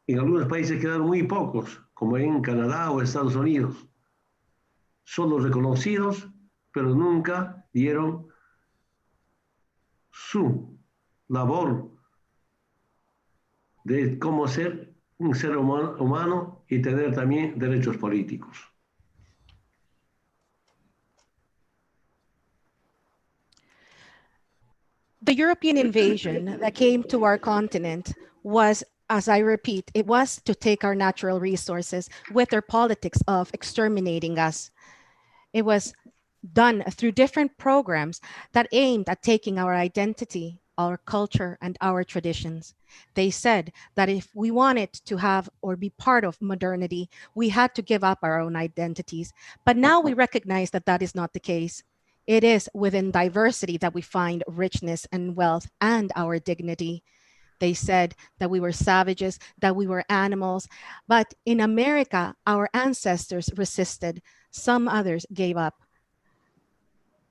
En algunos países quedaron muy pocos, como en Canadá o Estados Unidos. Son los reconocidos, pero nunca dieron su labor de cómo ser un ser humano y tener también derechos políticos. The European invasion that came to our continent was, as I repeat, it was to take our natural resources with their politics of exterminating us. It was done through different programs that aimed at taking our identity, our culture, and our traditions. They said that if we wanted to have or be part of modernity, we had to give up our own identities. But now we recognize that that is not the case. It is within diversity that we find richness and wealth and our dignity. They said that we were savages, that we were animals. But in America, our ancestors resisted. Some others gave up.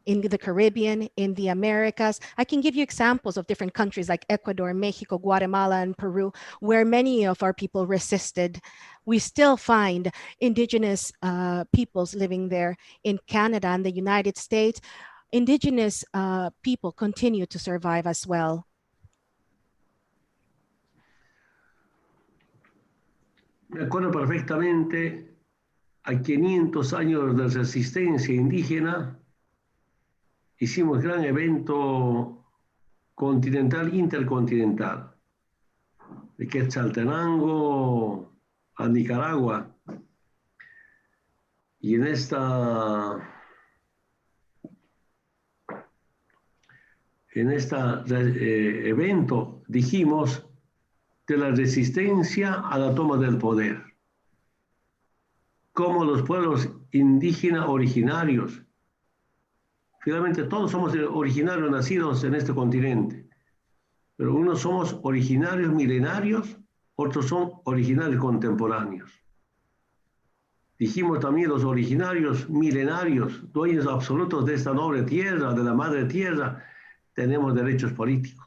In the Caribbean, in the Americas, I can give you examples of different countries like Ecuador, Mexico, Guatemala, and Peru, where many of our people resisted. We still find indigenous peoples living there. In Canada and the United States, indigenous people continue to survive as well. Me acuerdo perfectamente a 500 años de resistencia indígena, hicimos gran evento continental, intercontinental, de Quetzaltenango a Nicaragua. Y en este evento dijimos de la resistencia a la toma del poder, como los pueblos indígenas originarios, finalmente todos somos originarios nacidos en este continente, pero unos somos originarios milenarios, otros son originarios contemporáneos. Dijimos también los originarios milenarios, dueños absolutos de esta noble tierra, de la madre tierra, tenemos derechos políticos.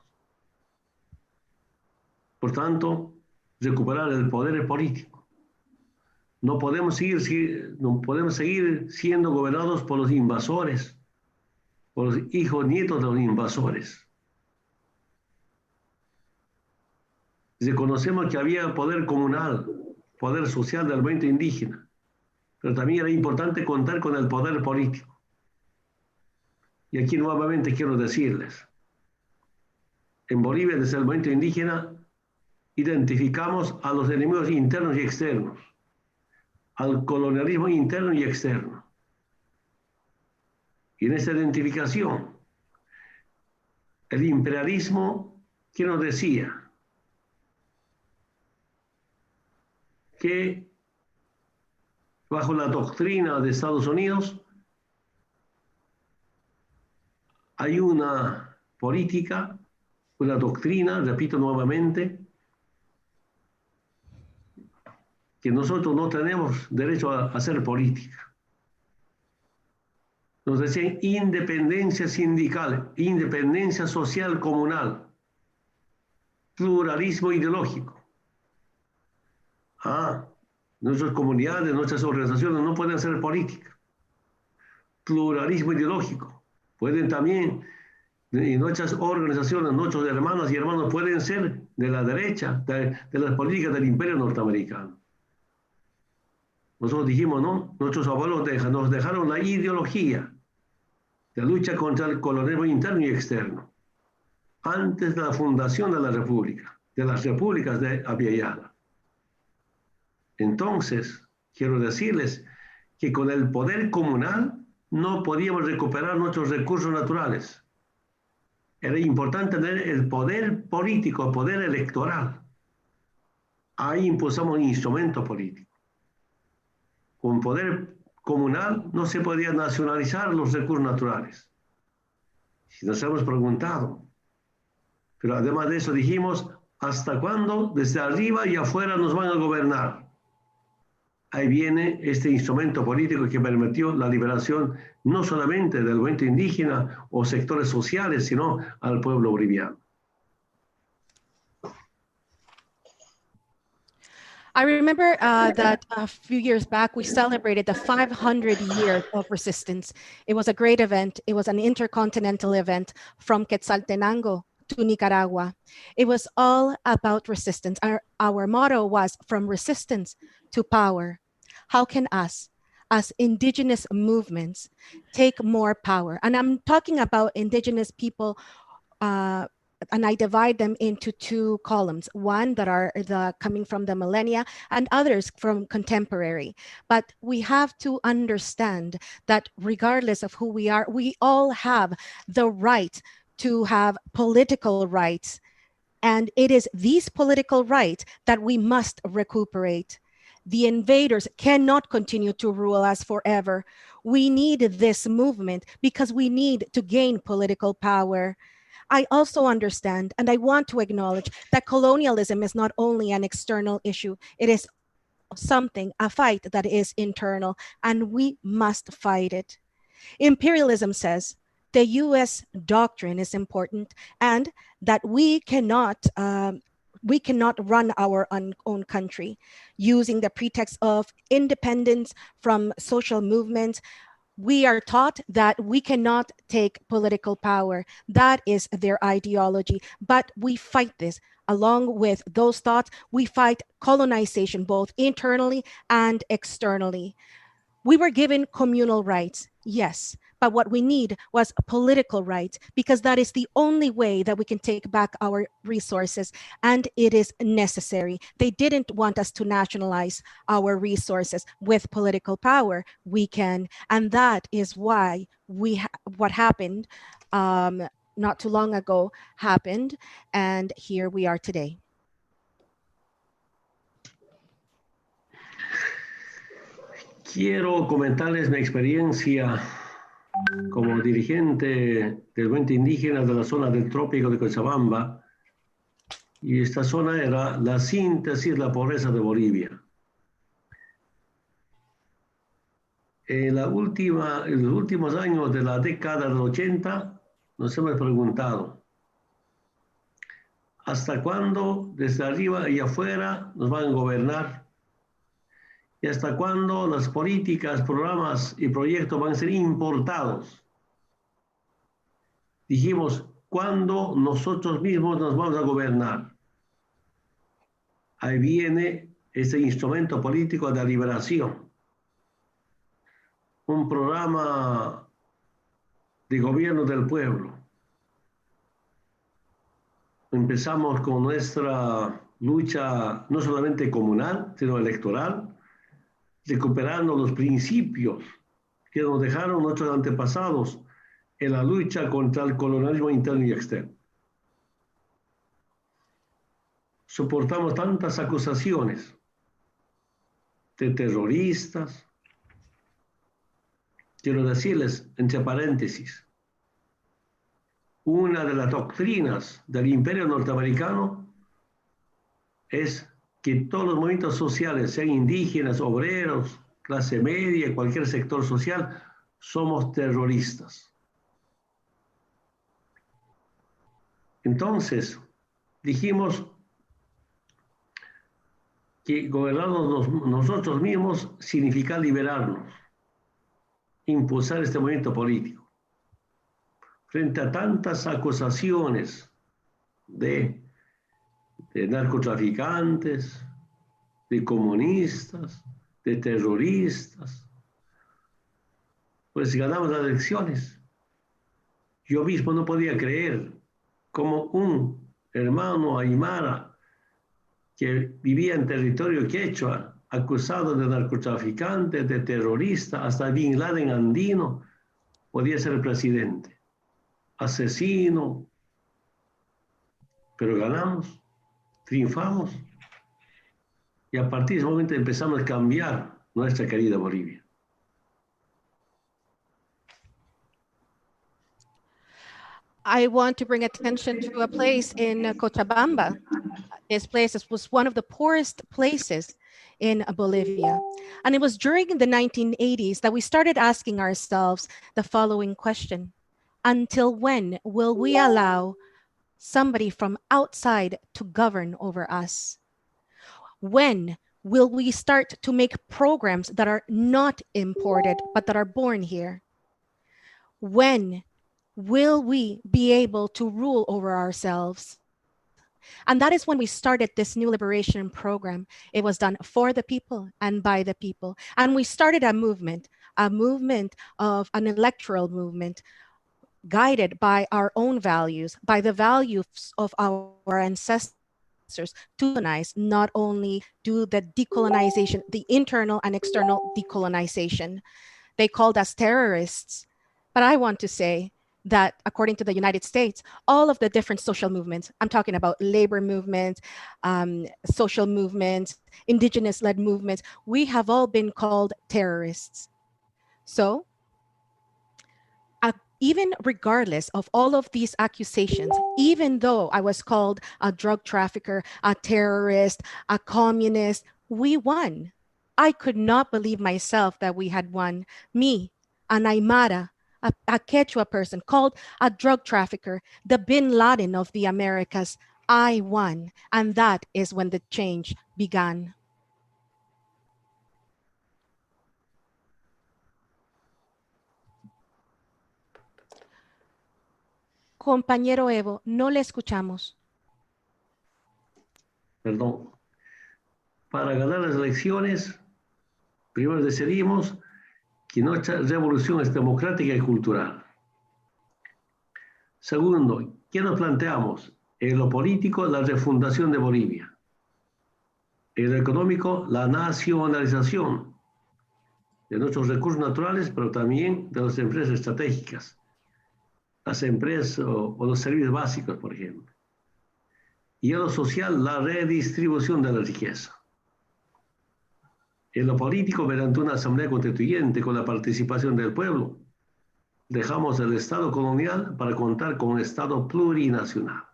Por tanto, recuperar el poder político. No podemos seguir siendo gobernados por los invasores, por los hijos nietos de los invasores. Reconocemos que había poder comunal, poder social del movimiento indígena, pero también era importante contar con el poder político. Y aquí nuevamente quiero decirles, en Bolivia, desde el movimiento indígena, identificamos a los enemigos internos y externos, al colonialismo interno y externo. Y en esta identificación, el imperialismo, ¿qué nos decía? Que bajo la doctrina de Estados Unidos hay una política, una doctrina, repito nuevamente, que nosotros no tenemos derecho a hacer política. Nos decían independencia sindical, independencia social comunal, pluralismo ideológico. Nuestras comunidades, nuestras organizaciones no pueden hacer política. Pluralismo ideológico. Pueden también, y nuestras organizaciones, nuestros hermanos y hermanos pueden ser de la derecha, de las políticas del imperio norteamericano. Nosotros dijimos, no, nuestros abuelos nos dejaron la ideología de lucha contra el colonialismo interno y externo, antes de la fundación de la República, de las repúblicas de Abiyala. Entonces, quiero decirles que con el poder comunal no podíamos recuperar nuestros recursos naturales. Era importante tener el poder político, el poder electoral. Ahí impulsamos un instrumento político. Con poder comunal no se podía nacionalizar los recursos naturales. Si nos hemos preguntado. Pero además de eso dijimos, ¿hasta cuándo desde arriba y afuera nos van a gobernar? Ahí viene este instrumento político que permitió la liberación no solamente del movimiento indígena o sectores sociales, sino al pueblo boliviano. I remember that a few years back, we celebrated the 500 years of resistance. It was a great event. It was an intercontinental event from Quetzaltenango to Nicaragua. It was all about resistance. Our motto was from resistance to power. How can us, as indigenous movements, take more power? And I'm talking about indigenous people, and I divide them into two columns, one that are coming from the millennia and others from contemporary. But we have to understand that regardless of who we are, we all have the right to have political rights. And it is these political rights that we must recuperate. The invaders cannot continue to rule us forever. We need this movement because we need to gain political power. I also understand, and I want to acknowledge that colonialism is not only an external issue, it is a fight that is internal, and we must fight it. Imperialism says the US doctrine is important and that we cannot run our own country using the pretext of independence from social movements. We are taught that we cannot take political power. That is their ideology. But we fight this. Along with those thoughts, we fight colonization, both internally and externally. We were given communal rights, yes, but what we need was political rights, because that is the only way that we can take back our resources, and it is necessary. They didn't want us to nationalize our resources with political power. We can, and that is why what happened not too long ago happened, and here we are today. Quiero comentarles mi experiencia como dirigente del movimiento indígena de la zona del trópico de Cochabamba, y esta zona era la síntesis de la pobreza de Bolivia. En los últimos años de la década del 80 nos hemos preguntado, ¿hasta cuándo desde arriba y afuera nos van a gobernar? ¿Y hasta cuándo las políticas, programas y proyectos van a ser importados? Dijimos, ¿cuándo nosotros mismos nos vamos a gobernar? Ahí viene ese instrumento político de liberación. Un programa de gobierno del pueblo. Empezamos con nuestra lucha no solamente comunal, sino electoral, recuperando los principios que nos dejaron nuestros antepasados en la lucha contra el colonialismo interno y externo. Soportamos tantas acusaciones de terroristas. Quiero decirles, entre paréntesis, una de las doctrinas del imperio norteamericano es que todos los movimientos sociales, sean indígenas, obreros, clase media, cualquier sector social, somos terroristas. Entonces, dijimos que gobernarnos nosotros mismos significa liberarnos, impulsar este movimiento político. Frente a tantas acusaciones de narcotraficantes, de comunistas, de terroristas, pues ganamos las elecciones. Yo mismo no podía creer cómo un hermano aymara que vivía en territorio quechua, acusado de narcotraficante, de terrorista, hasta Bin Laden andino, podía ser presidente. Asesino, pero ganamos, triunfamos, y a partir de ese momento empezamos a cambiar nuestra querida Bolivia. I want to bring attention to a place in Cochabamba. This place was one of the poorest places in Bolivia. And it was during the 1980s that we started asking ourselves the following question: until when will we allow somebody from outside to govern over us? When will we start to make programs that are not imported, but that are born here? When will we be able to rule over ourselves? And that is when we started this new liberation program. It was done for the people and by the people. And we started a movement of an electoral movement guided by our own values, by the values of our ancestors, to colonize, not only do the decolonization, the internal and external decolonization. They called us terrorists. But I want to say that according to the United States, all of the different social movements, I'm talking about labor movements, social movements, indigenous-led movements, we have all been called terrorists. So even regardless of all of these accusations, even though I was called a drug trafficker, a terrorist, a communist, we won. I could not believe myself that we had won. Me, an Aymara, a Quechua person called a drug trafficker, the Bin Laden of the Americas, I won. And that is when the change began. Compañero Evo, no le escuchamos. Perdón. Para ganar las elecciones, primero decidimos que nuestra revolución es democrática y cultural. Segundo, ¿qué nos planteamos? En lo político, la refundación de Bolivia. En lo económico, la nacionalización de nuestros recursos naturales, pero también de las empresas estratégicas, las empresas o los servicios básicos, por ejemplo. Y en lo social, la redistribución de la riqueza. En lo político, mediante una asamblea constituyente con la participación del pueblo, dejamos el Estado colonial para contar con un Estado plurinacional.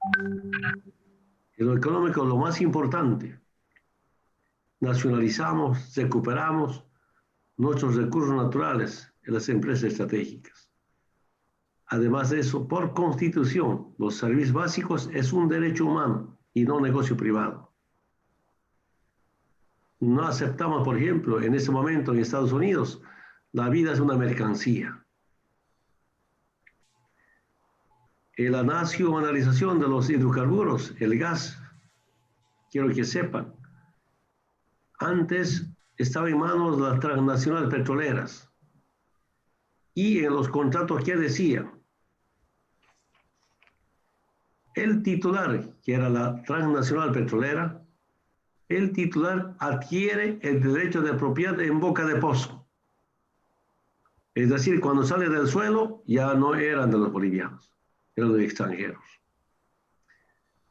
En lo económico, lo más importante, nacionalizamos, recuperamos nuestros recursos naturales en las empresas estratégicas. Además de eso, por constitución, los servicios básicos es un derecho humano y no negocio privado. No aceptamos, por ejemplo, en este momento en Estados Unidos, la vida es una mercancía. En la nacionalización de los hidrocarburos, el gas, quiero que sepan, antes estaba en manos de las transnacionales petroleras y en los contratos que decía, el titular, que era la transnacional petrolera, el titular adquiere el derecho de propiedad en boca de pozo. Es decir, cuando sale del suelo ya no eran de los bolivianos, eran de extranjeros.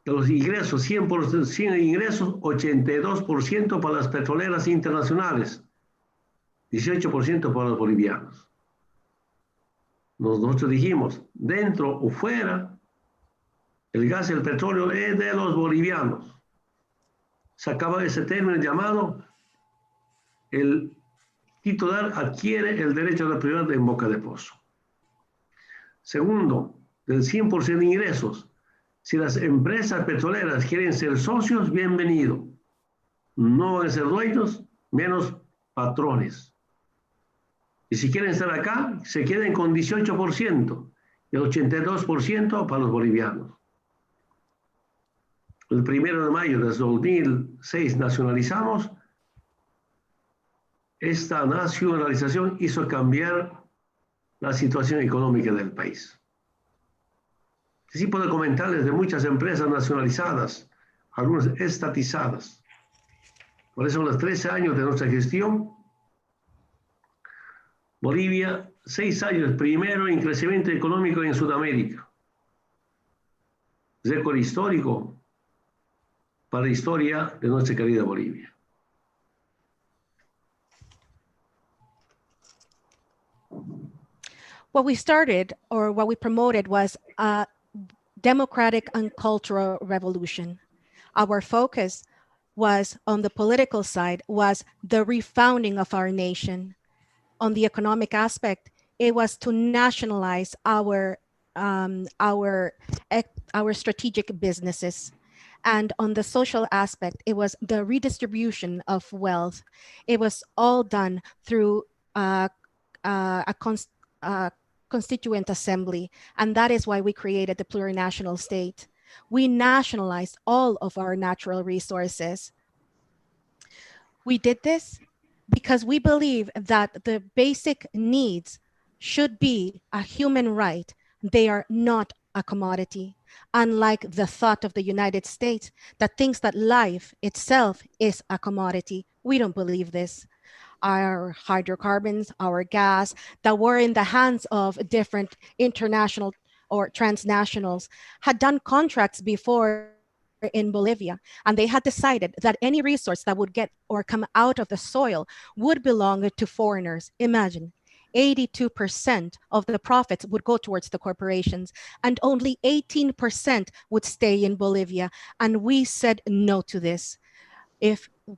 De los ingresos, 100% ingresos, 82% para las petroleras internacionales, 18% para los bolivianos. Nosotros dijimos, dentro o fuera, el gas y el petróleo es de los bolivianos. Se acaba ese término llamado, el titular adquiere el derecho de propiedad en boca de pozo. Segundo, del 100% de ingresos, si las empresas petroleras quieren ser socios, bienvenido. No van a ser dueños, menos patrones. Y si quieren estar acá, se queden con 18% y el 82% para los bolivianos. El 1 de mayo de 2006 nacionalizamos. Esta nacionalización hizo cambiar la situación económica del país. Sí puedo comentarles de muchas empresas nacionalizadas, algunas estatizadas. Por eso en los 13 años de nuestra gestión, Bolivia, 6 años primero en crecimiento económico en Sudamérica. Récord histórico para la historia de nuestra querida Bolivia. What we started, or what we promoted, was a democratic and cultural revolution. Our focus was on the political side, was the refounding of our nation. On the economic aspect, it was to nationalize our strategic businesses. And on the social aspect, it was the redistribution of wealth. It was all done through a constituent assembly. And that is why we created the plurinational state. We nationalized all of our natural resources. We did this because we believe that the basic needs should be a human right. They are not a commodity, unlike the thought of the United States that thinks that life itself is a commodity. We don't believe this. Our hydrocarbons, our gas that were in the hands of different international or transnationals had done contracts before in Bolivia, and they had decided that any resource that would get or come out of the soil would belong to foreigners. Imagine, 82% of the profits would go towards the corporations, and only 18% would stay in Bolivia. And we said no to this.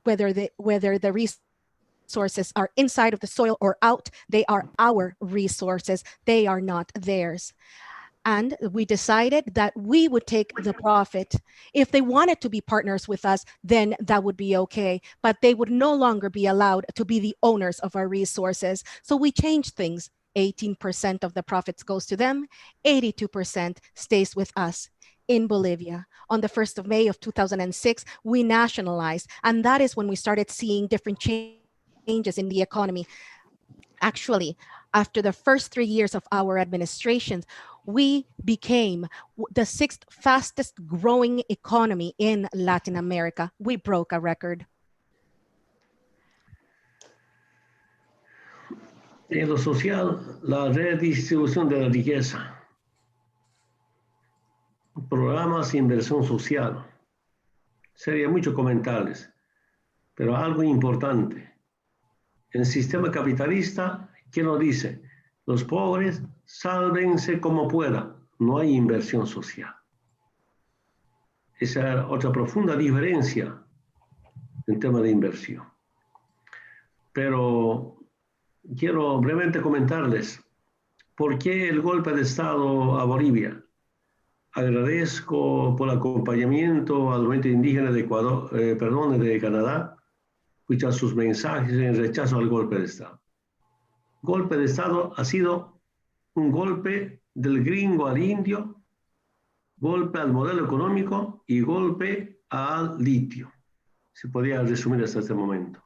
Whether the resources are inside of the soil or out, they are our resources. They are not theirs. And we decided that we would take the profit. If they wanted to be partners with us, then that would be okay. But they would no longer be allowed to be the owners of our resources. So we changed things. 18% of the profits goes to them, 82% stays with us in Bolivia. On the 1st of May of 2006, we nationalized. And that is when we started seeing different changes in the economy. Actually, after the first 3 years of our administration, we became the 6th fastest growing economy in Latin America. We broke a record. En lo social, la redistribución de la riqueza, programas de inversión social. Sería mucho comentarles, pero algo importante. En el sistema capitalista, ¿quién lo dice? Los pobres, sálvense como puedan. No hay inversión social. Esa es otra profunda diferencia en tema de inversión. Pero quiero brevemente comentarles por qué el golpe de Estado a Bolivia. Agradezco por el acompañamiento al movimiento indígena de Ecuador, de Canadá, escuchar sus mensajes en rechazo al golpe de Estado. Golpe de Estado ha sido un golpe del gringo al indio, golpe al modelo económico y golpe al litio. Se podría resumir hasta este momento.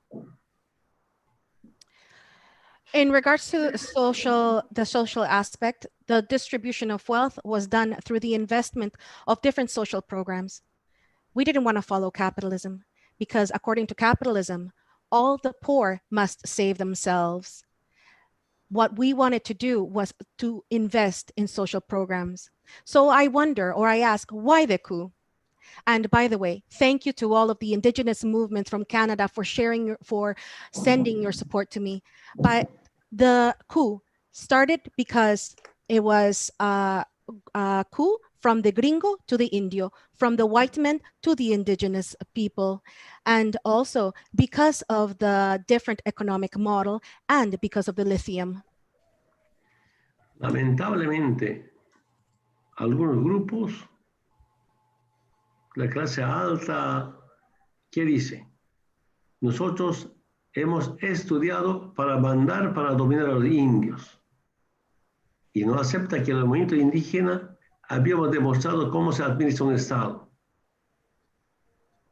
In regards to the social aspect, the distribution of wealth was done through the investment of different social programs. We didn't want to follow capitalism because according to capitalism, all the poor must save themselves. What we wanted to do was to invest in social programs. So I wonder, or I ask, why the coup? And by the way, thank you to all of the Indigenous movements from Canada for sending your support to me. But the coup started because it was a coup from the gringo to the indio, from the white men to the indigenous people, and also because of the different economic model and because of the lithium. Lamentablemente, algunos grupos, la clase alta, ¿qué dice? Nosotros hemos estudiado para mandar, para dominar a los indios. Y no acepta que en el movimiento indígena habíamos demostrado cómo se administra un Estado.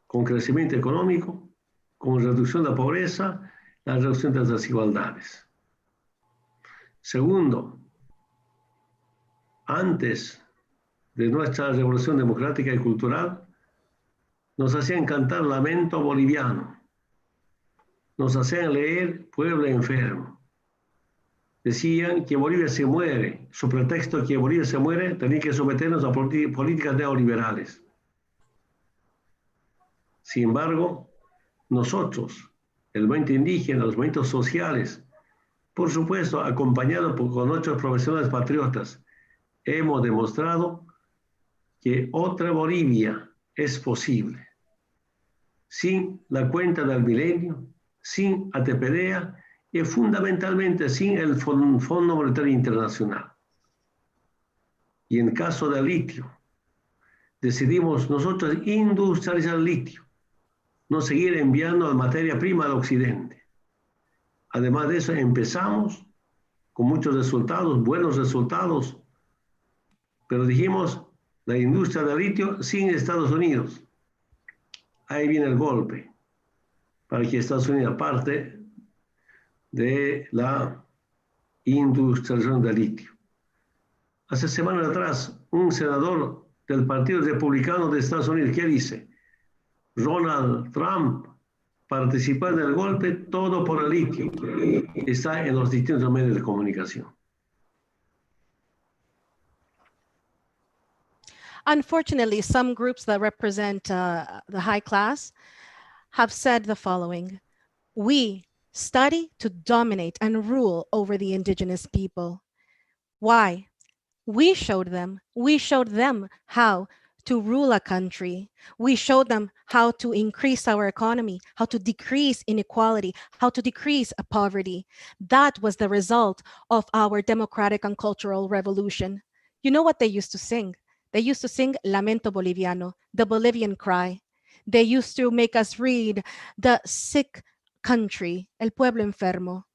Con crecimiento económico, con reducción de la pobreza, la reducción de las desigualdades. Segundo, antes de nuestra revolución democrática y cultural, nos hacían cantar lamento boliviano. Nos hacían leer Pueblo enfermo. Decían que Bolivia se muere. Su pretexto que Bolivia se muere, tenía que someternos a políticas neoliberales. Sin embargo, nosotros, el movimiento indígena, los movimientos sociales, por supuesto, acompañados con nuestros profesionales patriotas, hemos demostrado que otra Bolivia es posible. Sin la cuenta del milenio, sin ATPDA y fundamentalmente sin el Fondo Monetario Internacional. Y en caso del litio, decidimos nosotros industrializar el litio, no seguir enviando la materia prima al occidente. Además de eso, empezamos con muchos resultados, buenos resultados, pero dijimos, la industria del litio sin Estados Unidos. Ahí viene el golpe, para que Estados Unidos parte de la industrialización del litio. Hace semanas atrás, un senador del Partido Republicano de Estados Unidos, ¿qué dice? Donald Trump participó en el golpe, todo por el litio. Está en los distintos medios de comunicación. Unfortunately, some groups that represent the high class have said the following: we study to dominate and rule over the indigenous people. Why? We showed them how to rule a country. We showed them how to increase our economy, how to decrease inequality, how to decrease poverty. That was the result of our democratic and cultural revolution. You know what they used to sing? They used to sing Lamento Boliviano, the Bolivian cry. They used to make us read the sick country, El Pueblo Enfermo.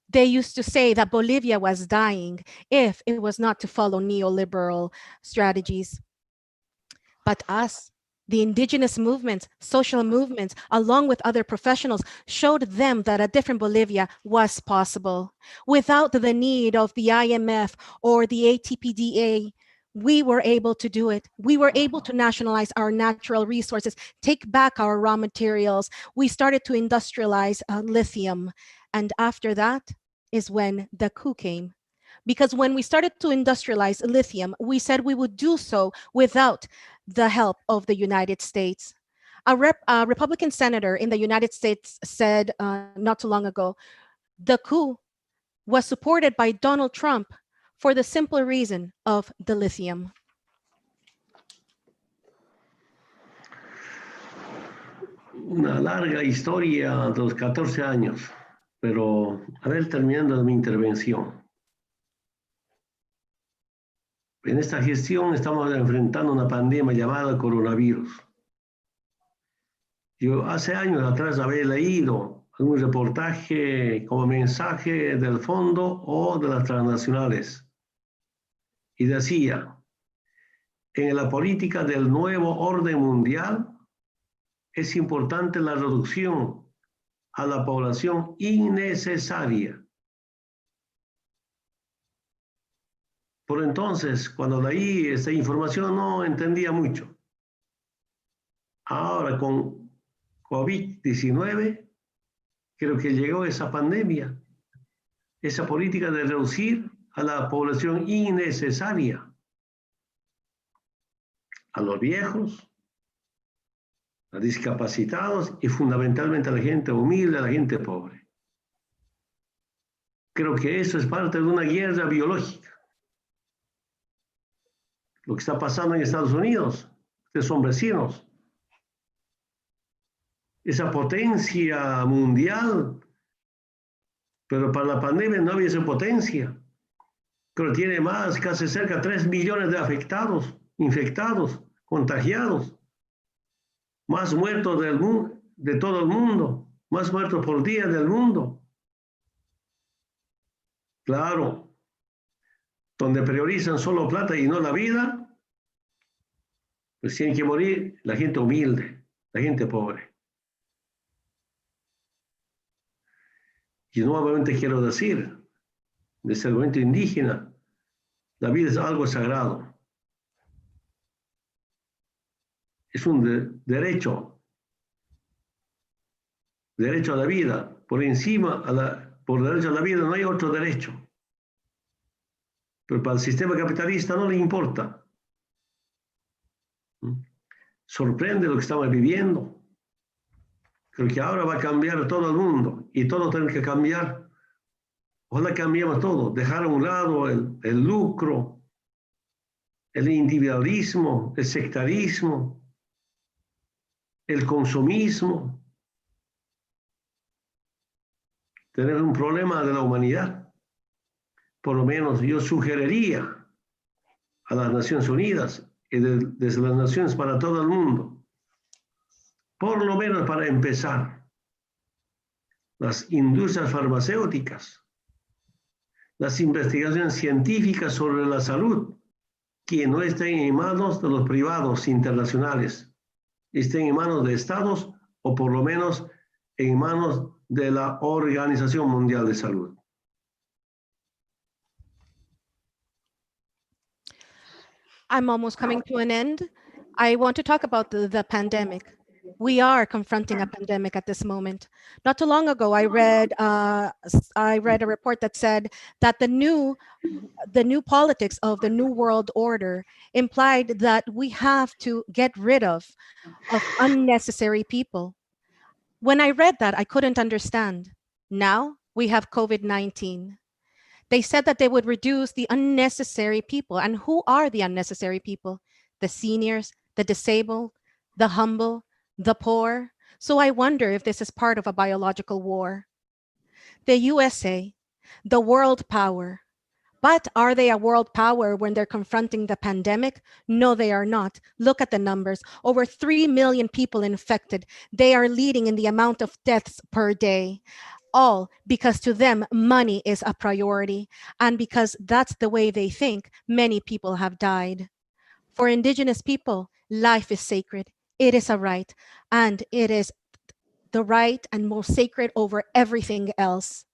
They used to say that Bolivia was dying if it was not to follow neoliberal strategies. But us, The indigenous movements, social movements, along with other professionals, showed them that a different Bolivia was possible. Without the need of the IMF or the ATPDA, we were able to do it. We were able to nationalize our natural resources, take back our raw materials. We started to industrialize lithium. And after that is when the coup came. Because when we started to industrialize lithium, we said we would do so without the help of the United States. A Republican senator in the United States said not too long ago, the coup was supported by Donald Trump for the simple reason of the lithium. Una larga historia de los 14 años, pero a ver, terminando mi intervención. En esta gestión estamos enfrentando una pandemia llamada coronavirus. Yo hace años atrás había leído algún reportaje como mensaje del fondo o de las transnacionales y decía, en la política del nuevo orden mundial es importante la reducción a la población innecesaria. Por entonces, cuando leí esta información no entendía mucho. Ahora con COVID-19, creo que llegó esa pandemia, esa política de reducir a la población innecesaria, a los viejos, a discapacitados y fundamentalmente a la gente humilde, a la gente pobre. Creo que eso es parte de una guerra biológica. Lo que está pasando en Estados Unidos, ustedes son vecinos. Esa potencia mundial, pero para la pandemia no había esa potencia. Pero tiene más, casi cerca de 3 millones de afectados, infectados, contagiados. Más muertos del mundo, de todo el mundo, más muertos por día del mundo. Claro, donde priorizan solo plata y no la vida, pues tiene que morir la gente humilde, la gente pobre. Y nuevamente quiero decir, desde el movimiento indígena, la vida es algo sagrado. Es un derecho a la vida. Por encima, por derecho a la vida no hay otro derecho. Pero para el sistema capitalista no le importa. Sorprende lo que estamos viviendo. Creo que ahora va a cambiar todo el mundo y todo tiene que cambiar. Ojalá cambiemos todo, dejar a un lado el lucro, el individualismo, el sectarismo, el consumismo. Tenemos un problema de la humanidad. Por lo menos yo sugeriría a las Naciones Unidas y desde las naciones para todo el mundo, por lo menos para empezar, las industrias farmacéuticas, las investigaciones científicas sobre la salud, que no estén en manos de los privados internacionales, estén en manos de estados o por lo menos en manos de la Organización Mundial de Salud. I'm almost coming to an end. I want to talk about the pandemic. We are confronting a pandemic at this moment. Not too long ago, I read a report that said that the new politics of the new world order implied that we have to get rid of unnecessary people. When I read that, I couldn't understand. Now we have COVID-19. They said that they would reduce the unnecessary people. And who are the unnecessary people? The seniors, the disabled, the humble, the poor. So I wonder if this is part of a biological war. The USA, the world power. But are they a world power when they're confronting the pandemic? No, they are not. Look at the numbers. Over 3 million people infected. They are leading in the amount of deaths per day. All because to them, money is a priority. And because that's the way they think, many people have died. For Indigenous people, life is sacred. It is a right, and it is the right and most sacred over everything else.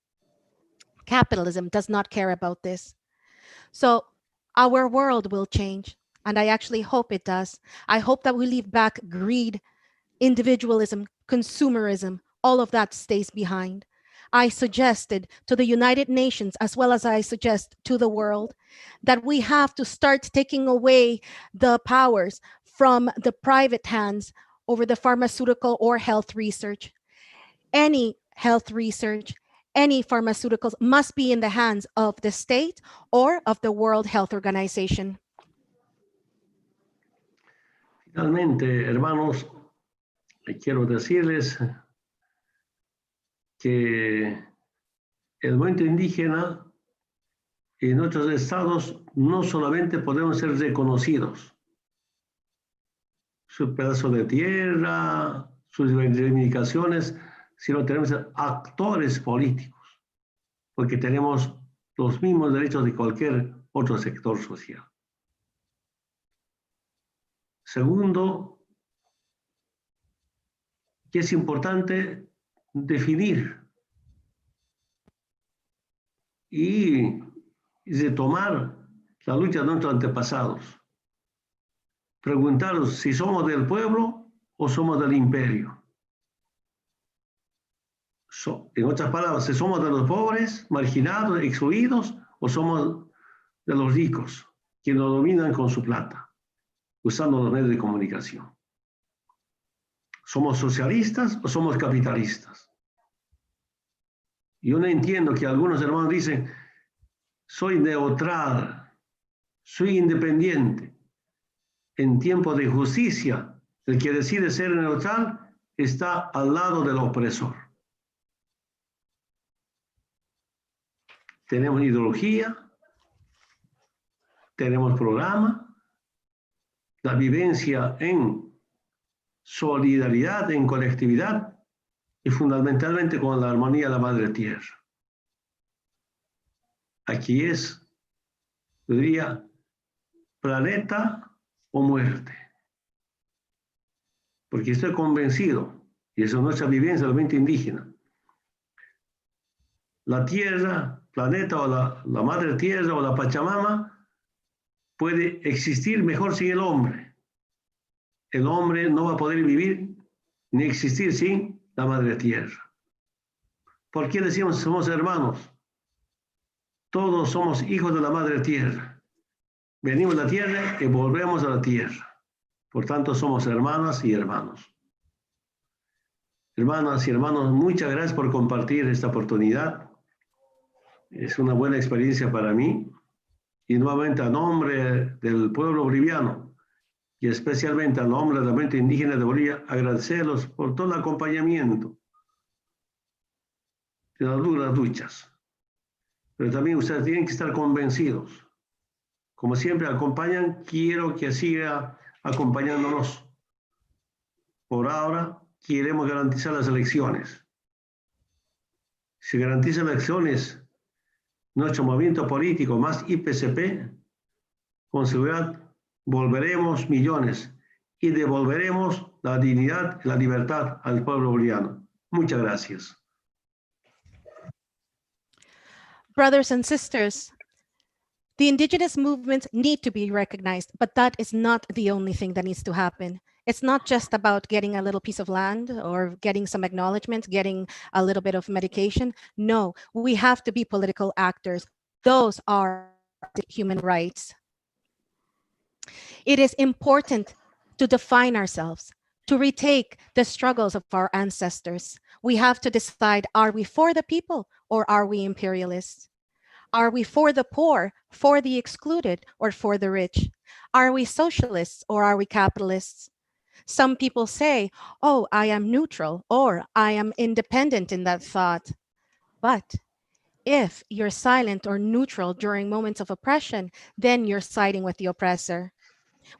Capitalism does not care about this. So our world will change, and I actually hope it does. I hope that we leave back greed, individualism, consumerism, all of that stays behind. I suggested to the United Nations, as well as I suggest to the world, that we have to start taking away the powers from the private hands over the pharmaceutical or health research. Any health research, any pharmaceuticals must be in the hands of the state or of the World Health Organization. Finalmente, hermanos, quiero decirles que el movimiento indígena en otros estados no solamente podemos ser reconocidos, su pedazo de tierra, sus reivindicaciones, sino tenemos actores políticos, porque tenemos los mismos derechos de cualquier otro sector social. Segundo, que es importante definir y retomar la lucha de nuestros antepasados. Preguntaros si somos del pueblo o somos del imperio. En otras palabras, si somos de los pobres, marginados, excluidos, o somos de los ricos, que nos dominan con su plata, usando los medios de comunicación. ¿Somos socialistas o somos capitalistas? Yo no entiendo que algunos hermanos dicen, soy neutral, soy independiente. En tiempo de justicia, el que decide ser neutral está al lado del opresor. Tenemos ideología, tenemos programa, la vivencia en solidaridad, en colectividad y fundamentalmente con la armonía de la Madre Tierra. Aquí es, yo diría, planeta o muerte. Porque estoy convencido, y eso es nuestra vivencia del movimiento indígena, la Tierra, planeta o la Madre Tierra o la Pachamama puede existir mejor sin el hombre. El hombre no va a poder vivir ni existir sin la Madre Tierra. ¿Por qué decimos somos hermanos? Todos somos hijos de la Madre Tierra. Venimos de la Tierra y volvemos a la Tierra. Por tanto, somos hermanas y hermanos. Hermanas y hermanos, muchas gracias por compartir esta oportunidad. Es una buena experiencia para mí. Y nuevamente a nombre del pueblo boliviano y especialmente a nombre del movimiento indígena de Bolivia, agradecerlos por todo el acompañamiento de las duras luchas. Pero también ustedes tienen que estar convencidos. Como siempre acompañan, quiero que siga acompañándonos. Por ahora, queremos garantizar las elecciones. Si garantiza elecciones, nuestro movimiento político más IPCP, con seguridad volveremos millones y devolveremos la dignidad y la libertad al pueblo boliviano. Muchas gracias. Brothers and sisters, the indigenous movements need to be recognized, but that is not the only thing that needs to happen. It's not just about getting a little piece of land or getting some acknowledgement, getting a little bit of medication. No, we have to be political actors. Those are human rights. It is important to define ourselves, to retake the struggles of our ancestors. We have to decide, are we for the people or are we imperialists? Are we for the poor, for the excluded, or for the rich? Are we socialists or are we capitalists? Some people say, oh, I am neutral or I am independent in that thought. But if you're silent or neutral during moments of oppression, then you're siding with the oppressor.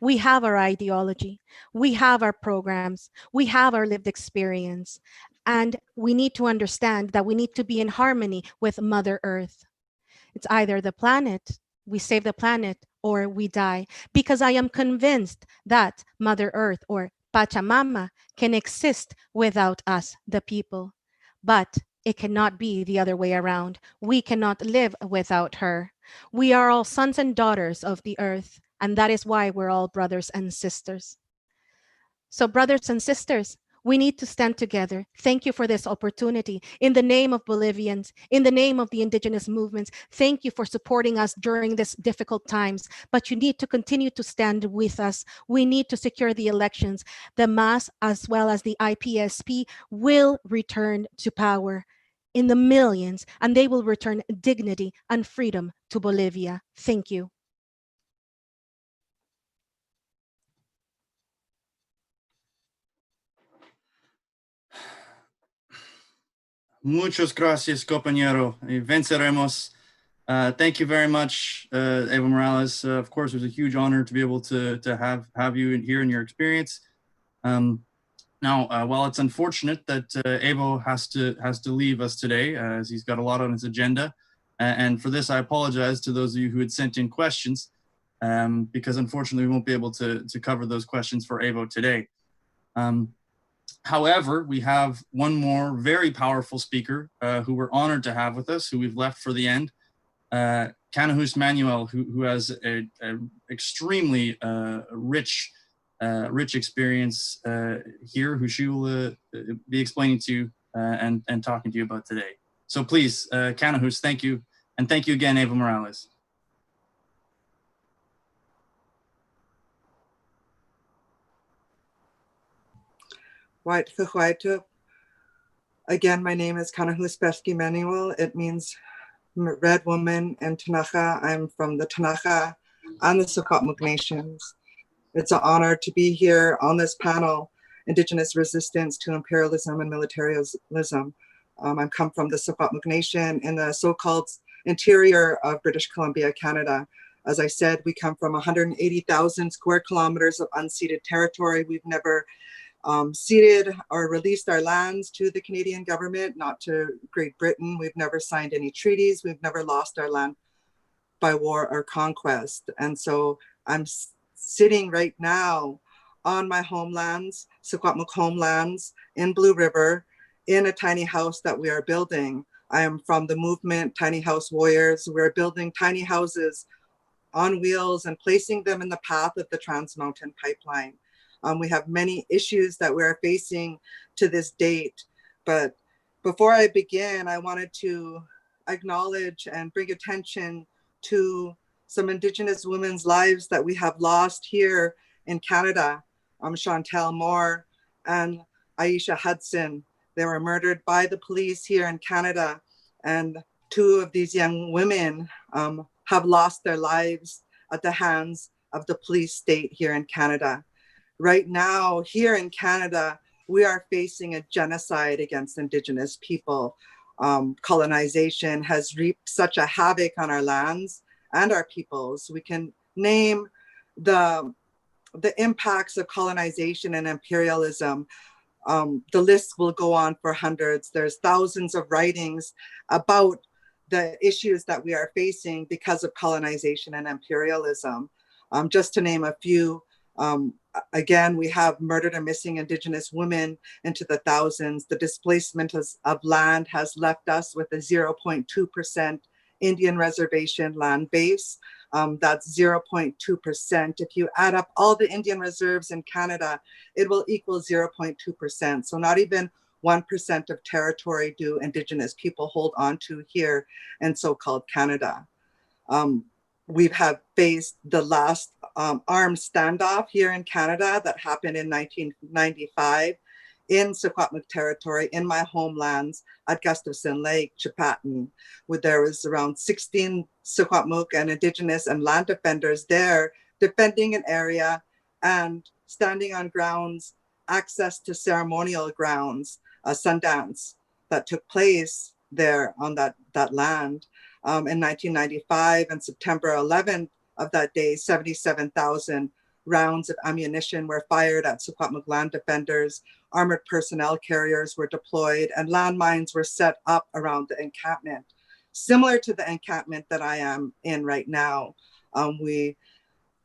We have our ideology, we have our programs, we have our lived experience, and we need to understand that we need to be in harmony with Mother Earth. It's either the planet, we save the planet, or we die, because I am convinced that Mother Earth or Pachamama can exist without us, the people. But it cannot be the other way around. We cannot live without her. We are all sons and daughters of the earth, and that is why we're all brothers and sisters. So, brothers and sisters, we need to stand together. Thank you for this opportunity. In the name of Bolivians, in the name of the indigenous movements, thank you for supporting us during these difficult times. But you need to continue to stand with us. We need to secure the elections. The MAS, as well as the IPSP, will return to power in the millions, and they will return dignity and freedom to Bolivia. Thank you. Muchas gracias, compañero. Venceremos. Thank you very much, Evo Morales. Of course, it was a huge honor to be able to have you here in your experience. Now, while it's unfortunate that Evo has to leave us today, as he's got a lot on his agenda, and for this I apologize to those of you who had sent in questions, because unfortunately we won't be able to cover those questions for Evo today. However, we have one more very powerful speaker who we're honored to have with us, who we've left for the end, Kanahus Manuel, who has a extremely rich experience here, who she will be explaining to you and talking to you about today. So please, Kanahus, thank you. And thank you again, Evo Morales. Again, my name is Kanahus Manuel. It means red woman in Tanaka. I'm from the Tanaka and the Secwepemc nations. It's an honor to be here on this panel, Indigenous Resistance to Imperialism and Militarism. I come from the Secwepemc nation in the so-called interior of British Columbia, Canada. As I said, we come from 180,000 square kilometers of unceded territory. We've never ceded or released our lands to the Canadian government, not to Great Britain. We've never signed any treaties. We've never lost our land by war or conquest. And so I'm sitting right now on my homelands, Secwepemc homelands in Blue River, in a tiny house that we are building. I am from the movement Tiny House Warriors. We're building tiny houses on wheels and placing them in the path of the Trans Mountain Pipeline. We have many issues that we're facing to this date. But before I begin, I wanted to acknowledge and bring attention to some Indigenous women's lives that we have lost here in Canada. Chantel Moore and Aisha Hudson. They were murdered by the police here in Canada. And two of these young women have lost their lives at the hands of the police state here in Canada. Right now, here in Canada, we are facing a genocide against Indigenous people. Colonization has wreaked such a havoc on our lands and our peoples. We can name the impacts of colonization and imperialism. The list will go on for hundreds. There's thousands of writings about the issues that we are facing because of colonization and imperialism. Just to name a few, again, we have murdered or missing Indigenous women into the thousands. The displacement of land has left us with a 0.2% Indian reservation land base. That's 0.2%. If you add up all the Indian reserves in Canada, it will equal 0.2%. So not even 1% of territory do Indigenous people hold on to here in so-called Canada. We have faced the last armed standoff here in Canada that happened in 1995 in Secwepemc territory, in my homelands at Gustafson Lake, Chipatan, where there was around 16 Secwepemc and Indigenous and land defenders there defending an area and standing on grounds, access to ceremonial grounds, a Sundance that took place there on that land. In 1995 and September 11th of that day, 77,000 rounds of ammunition were fired at Secwepemc land defenders. Armored personnel carriers were deployed and landmines were set up around the encampment. Similar to the encampment that I am in right now, we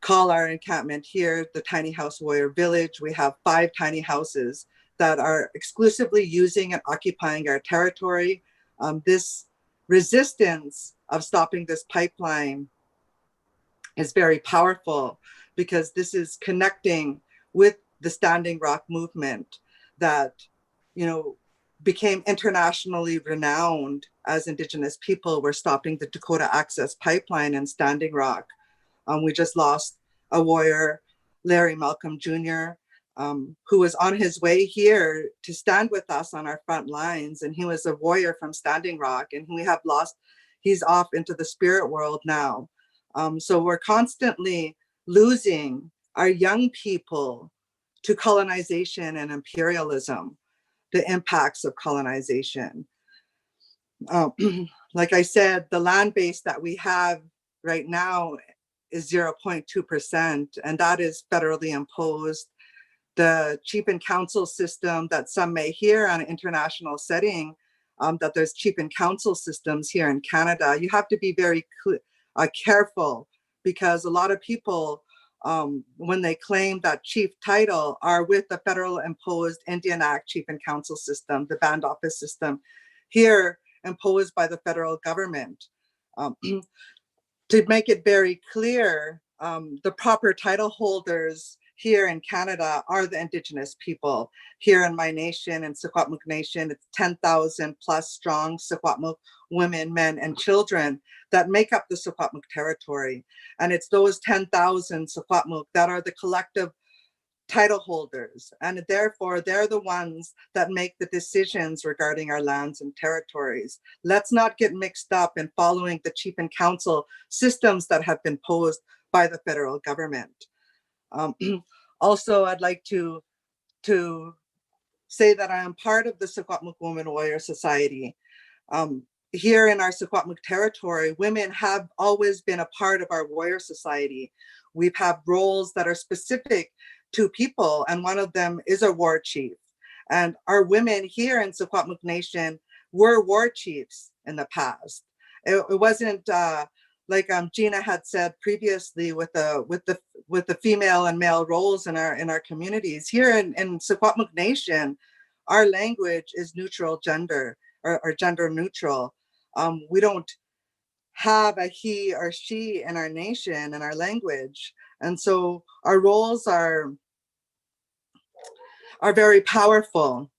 call our encampment here the Tiny House Warrior Village. We have 5 tiny houses that are exclusively using and occupying our territory. This resistance of stopping this pipeline is very powerful because this is connecting with the Standing Rock movement that, you know, became internationally renowned as Indigenous people were stopping the Dakota Access Pipeline in Standing Rock. We just lost a warrior, Larry Malcolm Jr., who was on his way here to stand with us on our front lines. And he was a warrior from Standing Rock, and we have lost, he's off into the spirit world now. So we're constantly losing our young people to colonization and imperialism, the impacts of colonization. Like I said, the land base that we have right now is 0.2%, and that is federally imposed. The chief and council system that some may hear on an international setting, that there's chief and council systems here in Canada, you have to be very careful, because a lot of people, when they claim that chief title, are with the federal imposed Indian Act chief and council system, the band office system here imposed by the federal government. To make it very clear, the proper title holders here in Canada are the Indigenous people. Here in my nation, in Secwepemc Nation, it's 10,000 plus strong Secwepemc women, men, and children that make up the Secwepemc territory. And it's those 10,000 Secwepemc that are the collective title holders. And therefore, they're the ones that make the decisions regarding our lands and territories. Let's not get mixed up in following the chief and council systems that have been posed by the federal government. Also, I'd like to say that I am part of the Secwepemc Women Warrior Society. Here in our Secwepemc territory, women have always been a part of our warrior society. We've had roles that are specific to people, and one of them is a war chief. And our women here in Secwepemc Nation were war chiefs in the past. It wasn't like Gina had said previously with the female and male roles in our communities. Here in Secwepemc Nation, our language is neutral gender, or gender neutral. We don't have a he or she in our nation and our language. And so our roles are very powerful,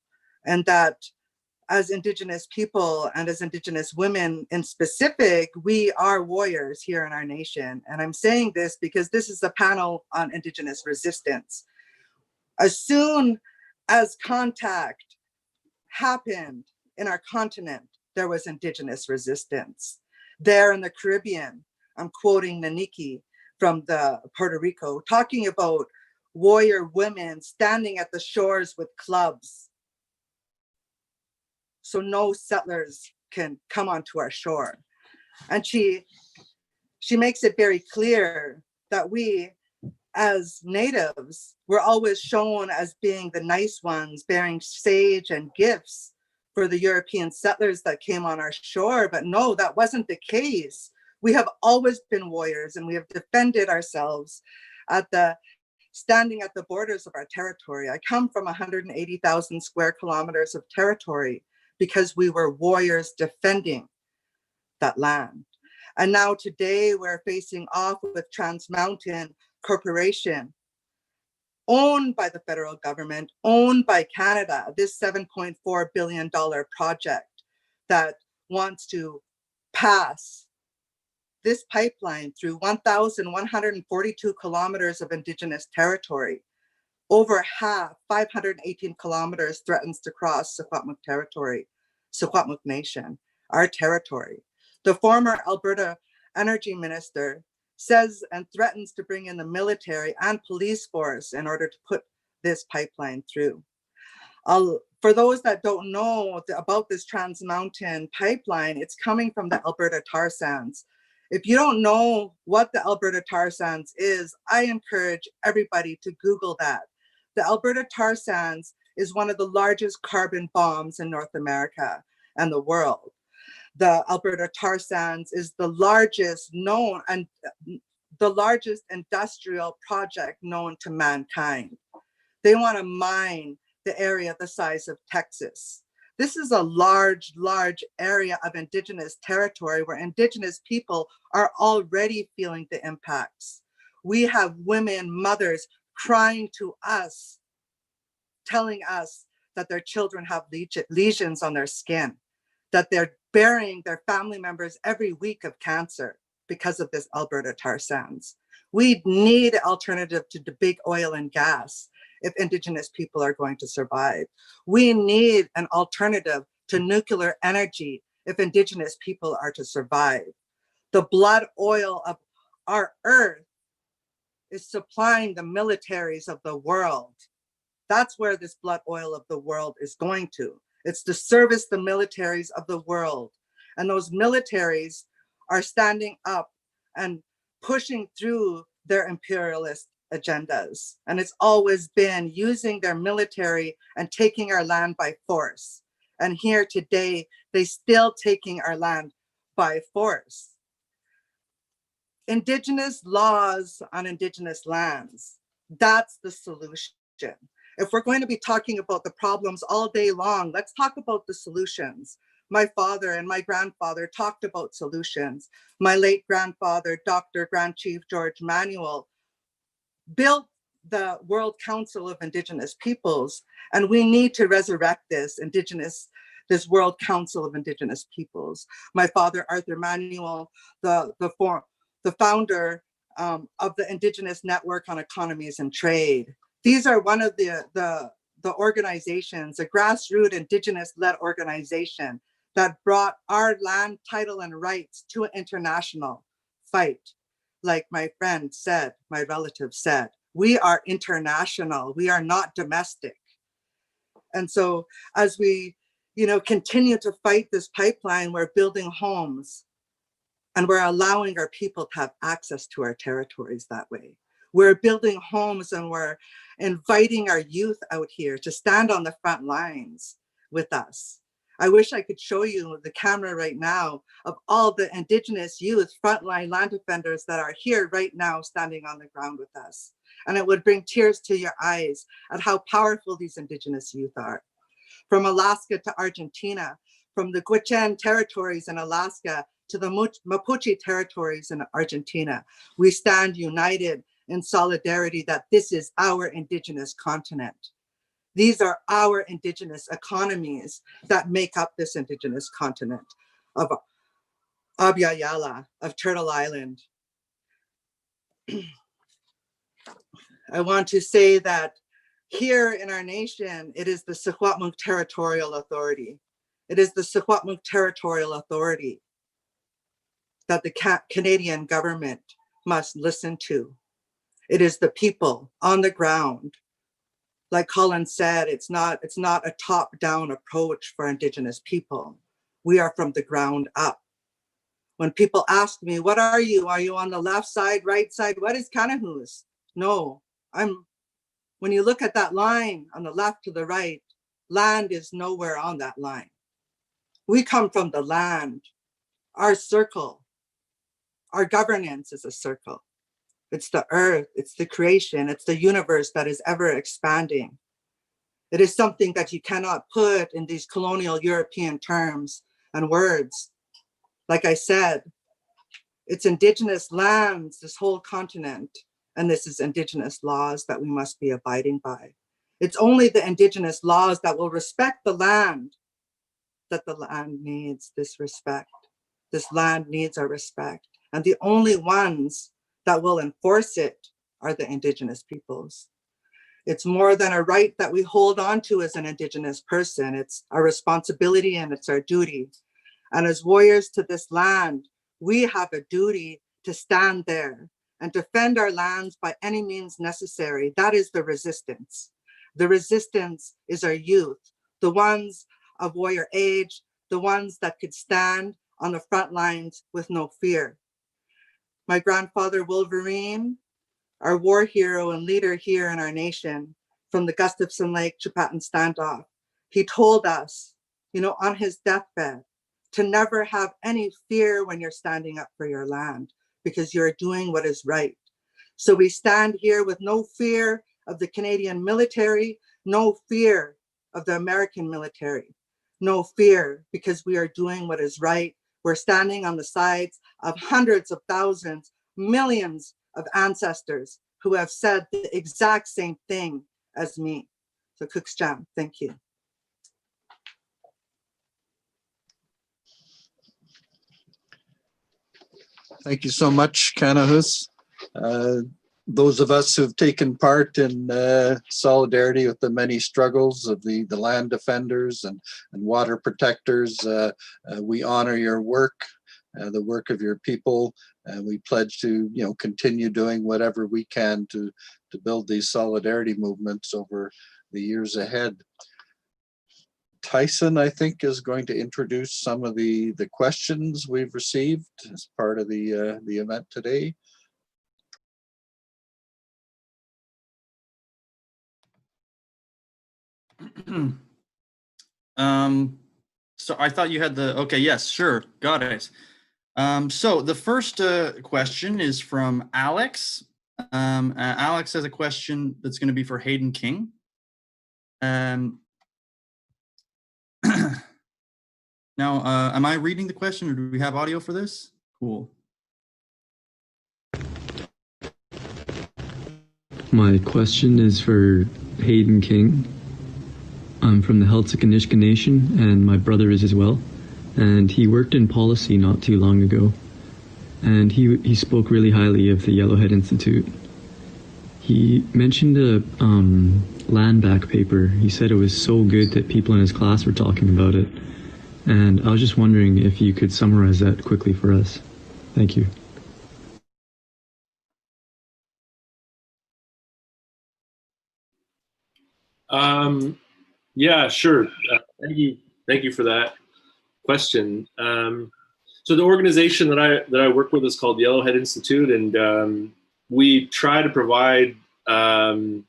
and that as Indigenous people and as Indigenous women in specific, we are warriors here in our nation. And I'm saying this because this is a panel on Indigenous resistance. As soon as contact happened in our continent, there was Indigenous resistance. There in the Caribbean, I'm quoting Naniki from the Puerto Rico, talking about warrior women standing at the shores with clubs, so no settlers can come onto our shore. And she makes it very clear that we as natives were always shown as being the nice ones, bearing sage and gifts for the European settlers that came on our shore. But no, that wasn't the case. We have always been warriors, and we have defended ourselves standing at the borders of our territory. I come from 180,000 square kilometers of territory because we were warriors defending that land. And now today we're facing off with Trans Mountain Corporation, owned by the federal government, owned by Canada, this $7.4 billion project that wants to pass this pipeline through 1,142 kilometers of Indigenous territory. Over half, 518 kilometers, threatens to cross Secwepemc territory, Secwepemc Nation, our territory. The former Alberta Energy Minister says and threatens to bring in the military and police force in order to put this pipeline through. For those that don't know about this Trans Mountain pipeline, it's coming from the Alberta Tar Sands. If you don't know what the Alberta Tar Sands is, I encourage everybody to Google that. The Alberta Tar Sands is one of the largest carbon bombs in North America and the world. The Alberta Tar Sands is the largest known, and the largest industrial project known to mankind. They want to mine the area the size of Texas. This is a large, large area of Indigenous territory where Indigenous people are already feeling the impacts. We have women, mothers crying to us, telling us that their children have lesions on their skin, that they're burying their family members every week of cancer because of this Alberta tar sands. We need an alternative to the big oil and gas if Indigenous people are going to survive. We need an alternative to nuclear energy if Indigenous people are to survive. The blood oil of our earth is supplying the militaries of the world. That's where this blood oil of the world is going to. It's to service the militaries of the world. And those militaries are standing up and pushing through their imperialist agendas. And it's always been using their military and taking our land by force. And here today, they still taking our land by force. Indigenous laws on Indigenous lands, that's the solution. If we're going to be talking about the problems all day long, let's talk about the solutions. My father and my grandfather talked about solutions. My late grandfather, Dr. Grand Chief George Manuel, built the World Council of Indigenous Peoples, and we need to resurrect this World Council of Indigenous Peoples. My father, Arthur Manuel, the founder of the Indigenous Network on Economies and Trade. These are one of the organizations, a grassroots Indigenous-led organization that brought our land, title, and rights to an international fight. Like my friend said, my relative said, we are international, we are not domestic. And so as we, continue to fight this pipeline, we're building homes and we're allowing our people to have access to our territories that way. We're building homes and we're inviting our youth out here to stand on the front lines with us. I wish I could show you the camera right now of all the Indigenous youth, frontline land defenders that are here right now standing on the ground with us. And it would bring tears to your eyes at how powerful these Indigenous youth are. From Alaska to Argentina, from the Gwich'in territories in Alaska to the Mapuche territories in Argentina, we stand united in solidarity that this is our Indigenous continent. These are our Indigenous economies that make up this Indigenous continent of Abya of Turtle Island. I want to say that here in our nation, it is the Secwepemc Territorial Authority. It is the Secwepemc Territorial Authority that the Canadian government must listen to. It is the people on the ground. Like Colin said, it's not a top-down approach for Indigenous people. We are from the ground up. When people ask me, what are you? Are you on the left side, right side? What is Kanahus? No, when you look at that line on the left to the right, land is nowhere on that line. We come from the land. Our circle, our governance is a circle. It's the earth, it's the creation, it's the universe that is ever expanding. It is something that you cannot put in these colonial European terms and words. Like I said, it's Indigenous lands, this whole continent, and this is Indigenous laws that we must be abiding by. It's only the Indigenous laws that will respect the land that the land needs this respect. This land needs our respect. And the only ones that will enforce it are the Indigenous peoples. It's more than a right that we hold on to as an Indigenous person. It's our responsibility and it's our duty. And as warriors to this land, we have a duty to stand there and defend our lands by any means necessary. That is the resistance. The resistance is our youth, the ones of warrior age, the ones that could stand on the front lines with no fear. My grandfather Wolverine, our war hero and leader here in our nation, from the Gustafson Lake Chupatan standoff, he told us, on his deathbed, to never have any fear when you're standing up for your land. because you're doing what is right. So we stand here with no fear of the Canadian military, no fear of the American military, no fear, because we are doing what is right. We're standing on the sides of hundreds of thousands, millions of ancestors who have said the exact same thing as me. So Cooksjam, thank you. Thank you so much, Kanahus. Those of us who've taken part in solidarity with the many struggles of the land defenders and water protectors, we honor your work, the work of your people, and we pledge to continue doing whatever we can to build these solidarity movements over the years ahead. Tyson, I think, is going to introduce some of the questions we've received as part of the event today. So I thought you had okay, yes, sure, got it. So the first question is from Alex. Alex has a question that's going to be for Hayden King. Now, am I reading the question, or do we have audio for this? Cool. My question is for Hayden King. I'm from the Gchi'mnissing Nation, and my brother is as well. And he worked in policy not too long ago. And he spoke really highly of the Yellowhead Institute. He mentioned a land back paper. He said it was so good that people in his class were talking about it. And I was just wondering if you could summarize that quickly for us. Thank you. Yeah, sure. Thank you for that question. So the organization that I work with is called Yellowhead Institute, and we try to provide some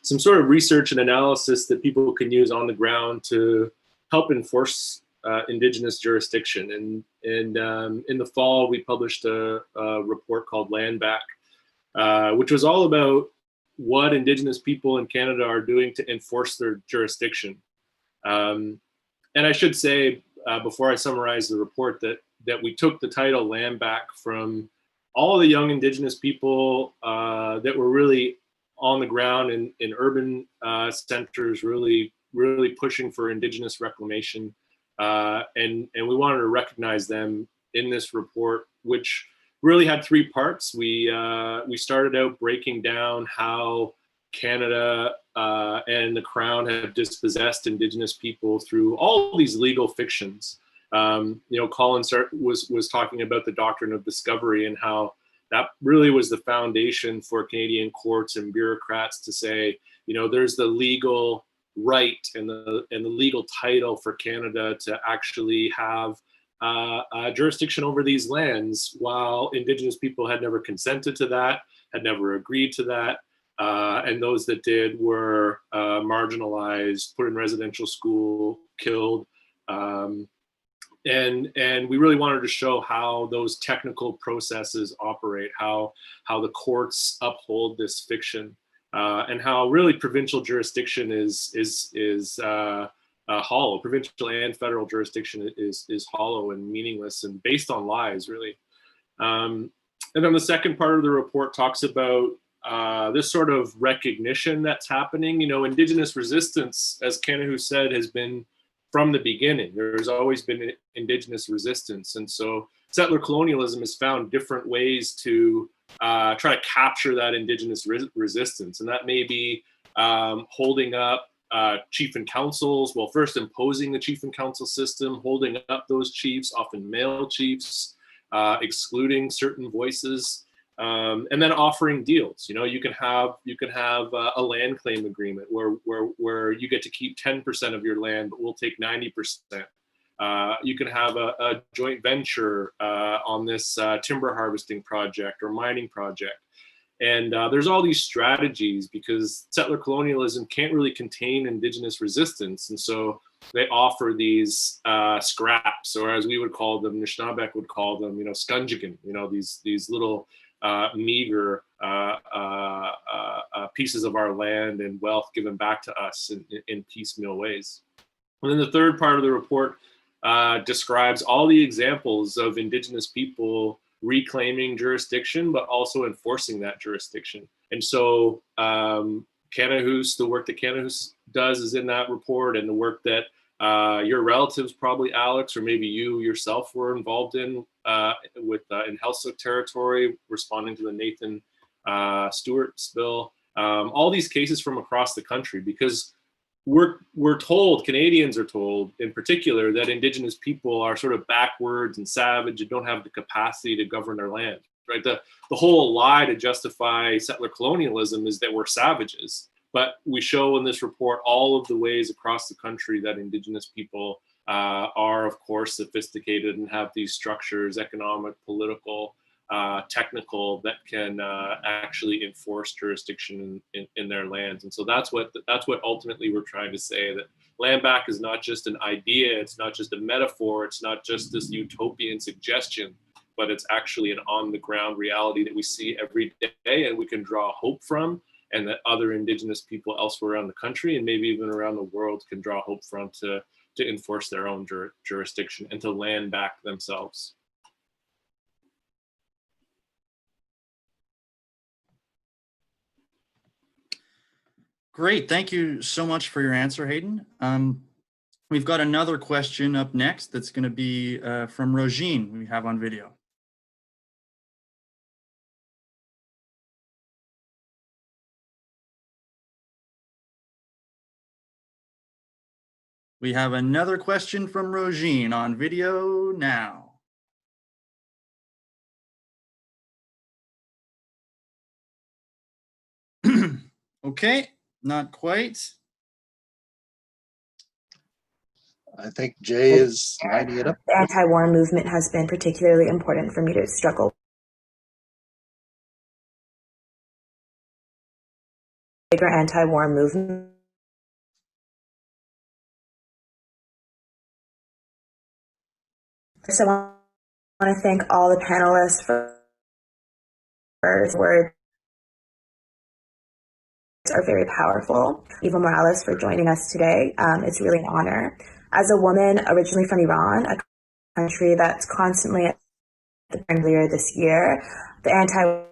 sort of research and analysis that people can use on the ground to help enforce Indigenous jurisdiction. And in the fall, we published a report called Land Back, which was all about what Indigenous people in Canada are doing to enforce their jurisdiction. And I should say, before I summarize the report, that we took the title Land Back from all the young Indigenous people that were really on the ground in urban centers, really pushing for Indigenous reclamation. And we wanted to recognize them in this report, which really had three parts. We started out breaking down how Canada and the Crown have dispossessed Indigenous people through all these legal fictions. Colin was talking about the doctrine of discovery and how that really was the foundation for Canadian courts and bureaucrats to say, there's the legal right and the legal title for Canada to actually have jurisdiction over these lands, while Indigenous people had never consented to that, had never agreed to that. And those that did were marginalized, put in residential school, killed. And we really wanted to show how those technical processes operate, how the courts uphold this fiction, and how really provincial jurisdiction is hollow. Provincial and federal jurisdiction is hollow and meaningless and based on lies, really. And then the second part of the report talks about this sort of recognition that's happening. Indigenous resistance, as Kanahus said, has been from the beginning. There's always been Indigenous resistance. And so settler colonialism has found different ways to try to capture that Indigenous resistance. And that may be holding up chief and councils, well, first imposing the chief and council system, holding up those chiefs, often male chiefs, excluding certain voices, and then offering deals. You can have a land claim agreement where you get to keep 10% of your land, but we'll take 90%. You can have a joint venture on this timber harvesting project or mining project. And there's all these strategies because settler colonialism can't really contain Indigenous resistance. And so they offer these scraps, or as we would call them, Anishinaabe would call them, scunjigan, these little meager pieces of our land and wealth given back to us in piecemeal ways. And then the third part of the report describes all the examples of Indigenous people reclaiming jurisdiction, but also enforcing that jurisdiction. And so Kanahus, the work that Kanahus does is in that report, and the work that your relatives, probably Alex, or maybe you yourself were involved in in Heiltsuk territory, responding to the Nathan Stewart spill. All these cases from across the country, because we're told, Canadians are told in particular, that Indigenous people are sort of backwards and savage and don't have the capacity to govern their land, right? The whole lie to justify settler colonialism is that we're savages. But we show in this report all of the ways across the country that Indigenous people are, of course, sophisticated and have these structures, economic, political, technical, that can actually enforce jurisdiction in their lands. And so that's what ultimately we're trying to say, that land back is not just an idea, it's not just a metaphor, it's not just this utopian suggestion, but it's actually an on-the-ground reality that we see every day and we can draw hope from, and that other Indigenous people elsewhere around the country and maybe even around the world can draw hope from to enforce their own jurisdiction and to land back themselves. Great, thank you so much for your answer, Hayden. We've got another question up next that's going to be from Rogine, we have on video. We have another question from Rogine on video now. Okay, not quite. I think Jay is lining it up. The anti-war movement has been particularly important for me to struggle. Bigger anti-war movement. So I want to thank all the panelists for their words are very powerful. Evo Morales for joining us today. It's really an honor. As a woman originally from Iran, a country that's constantly at the earlier this year, the anti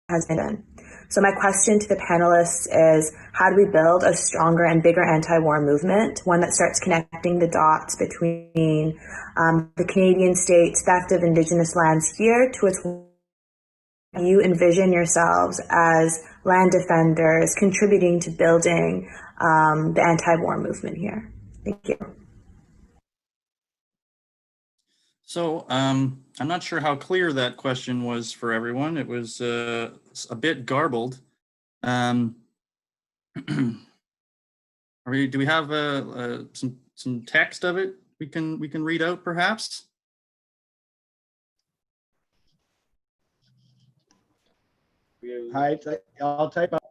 has been done. So my question to the panelists is, how do we build a stronger and bigger anti-war movement, one that starts connecting the dots between the Canadian state's theft of Indigenous lands here to its you envision yourselves as land defenders contributing to building the anti-war movement here? Thank you. So I'm not sure how clear that question was for everyone. It was a bit garbled. Do we have some text of it we can read out perhaps? Hi, I'll type up.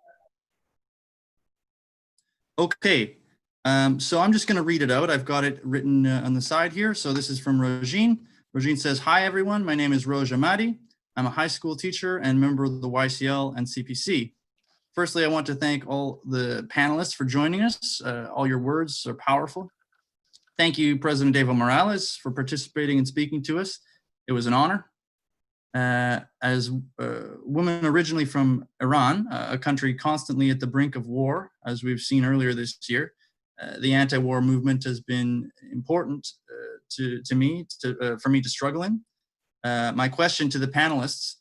Okay, so I'm just going to read it out. I've got it written on the side here. So this is from Rogine. Rogine says, "Hi everyone, my name is Roja Madi. I'm a high school teacher and member of the YCL and CPC. Firstly, I want to thank all the panelists for joining us. All your words are powerful. Thank you, President Evo Morales, for participating and speaking to us. It was an honor. As a woman originally from Iran, a country constantly at the brink of war, as we've seen earlier this year, the anti-war movement has been important for me to struggle in. My question to the panelists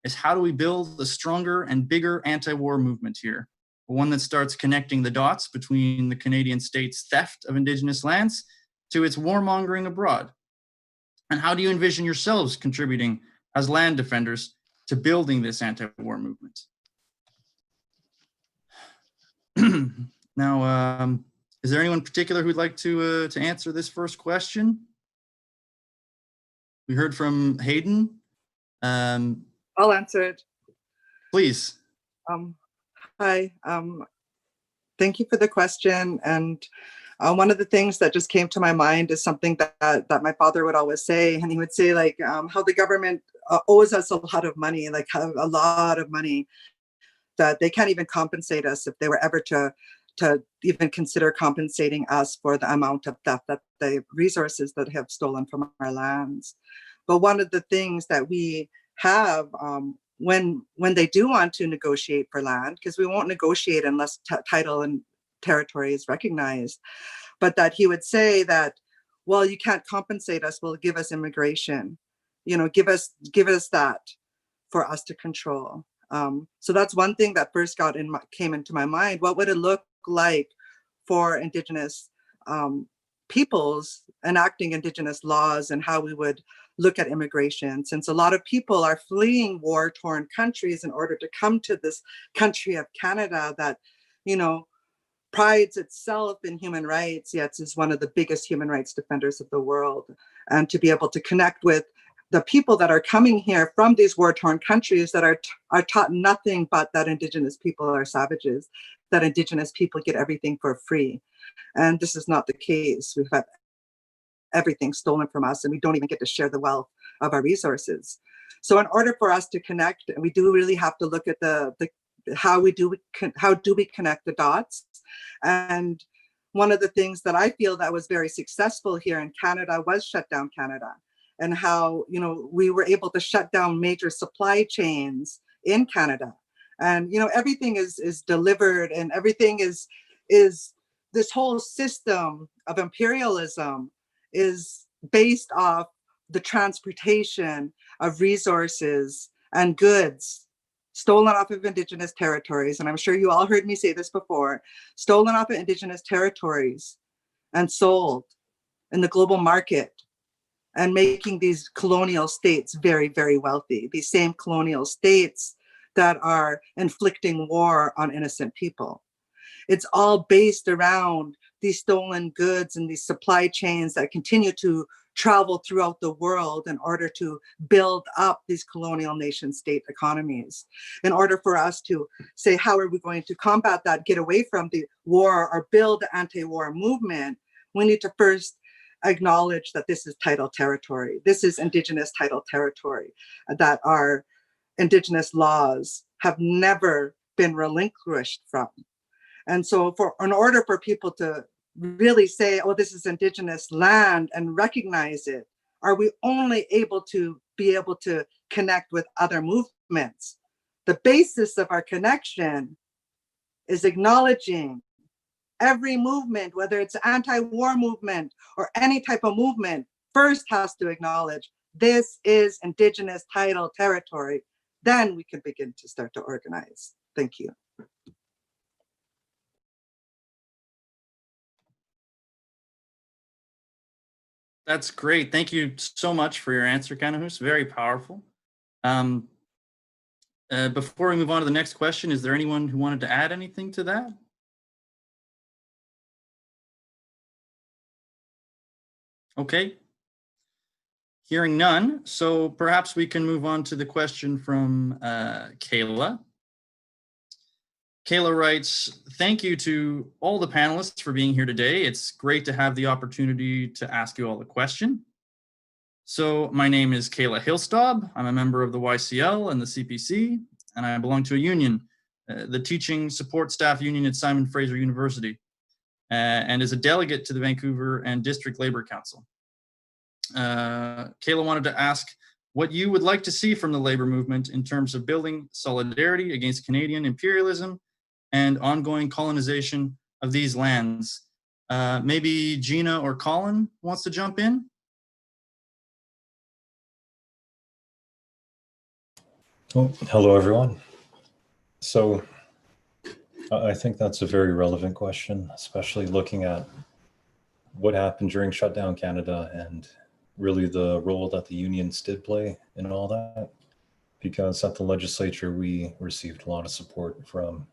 is, how do we build a stronger and bigger anti-war movement here? One that starts connecting the dots between the Canadian state's theft of Indigenous lands to its warmongering abroad? And how do you envision yourselves contributing as land defenders to building this anti-war movement? Now, is there anyone in particular who'd like to answer this first question? We heard from Hayden. I'll answer it. Please. Hi, thank you for the question. And one of the things that just came to my mind is something that my father would always say, and he would say like how the government owes us a lot of money, like a lot of money, that they can't even compensate us if they were ever to even consider compensating us for the amount of theft, that the resources that have stolen from our lands. But one of the things that we have when they do want to negotiate for land, because we won't negotiate unless title and territory is recognized, but that he would say that, well, you can't compensate us, well, give us immigration, you know, give us that for us to control. So that's one thing that first came into my mind. What would it look like for Indigenous peoples enacting Indigenous laws, and how we would look at immigration, since a lot of people are fleeing war-torn countries in order to come to this country of Canada that, you know, prides itself in human rights, yet is one of the biggest human rights defenders of the world. And to be able to connect with the people that are coming here from these war-torn countries that are taught nothing but that Indigenous people are savages, that Indigenous people get everything for free. And this is not the case. We've had everything stolen from us, and we don't even get to share the wealth of our resources. So in order for us to connect, we do really have to look at how do we connect the dots. And one of the things that I feel that was very successful here in Canada was Shut Down Canada, and how, you know, we were able to shut down major supply chains in Canada. And, you know, everything is delivered, and everything is this whole system of imperialism is based off the transportation of resources and goods stolen off of Indigenous territories. And I'm sure you all heard me say this before, stolen off of Indigenous territories and sold in the global market, and making these colonial states very, very wealthy. These same colonial states that are inflicting war on innocent people. It's all based around these stolen goods and these supply chains that continue to travel throughout the world in order to build up these colonial nation state economies. In order for us to say, how are we going to combat that, get away from the war, or build the anti-war movement, we need to first acknowledge that this is tidal territory. This is Indigenous tidal territory, that our Indigenous laws have never been relinquished from. And so in order for people to really say, oh, this is Indigenous land, and recognize it, are we only able to connect with other movements? The basis of our connection is acknowledging every movement, whether it's an anti-war movement or any type of movement, first has to acknowledge this is Indigenous tidal territory. Then we can begin to start to organize. Thank you. That's great. Thank you so much for your answer, Kanahus. Very powerful. Before we move on to the next question, is there anyone who wanted to add anything to that? Okay. Hearing none, so perhaps we can move on to the question from Kayla. Kayla writes, thank you to all the panelists for being here today. It's great to have the opportunity to ask you all a question. So my name is Kayla Hillstaub. I'm a member of the YCL and the CPC, and I belong to a union, the Teaching Support Staff Union at Simon Fraser University, and is a delegate to the Vancouver and District Labor Council. Kayla wanted to ask what you would like to see from the labor movement in terms of building solidarity against Canadian imperialism and ongoing colonization of these lands. Maybe Gina or Colin wants to jump in? Oh, hello, everyone. So I think that's a very relevant question, especially looking at what happened during Shutdown Canada and really the role that the unions did play in all that. Because at the legislature, we received a lot of support from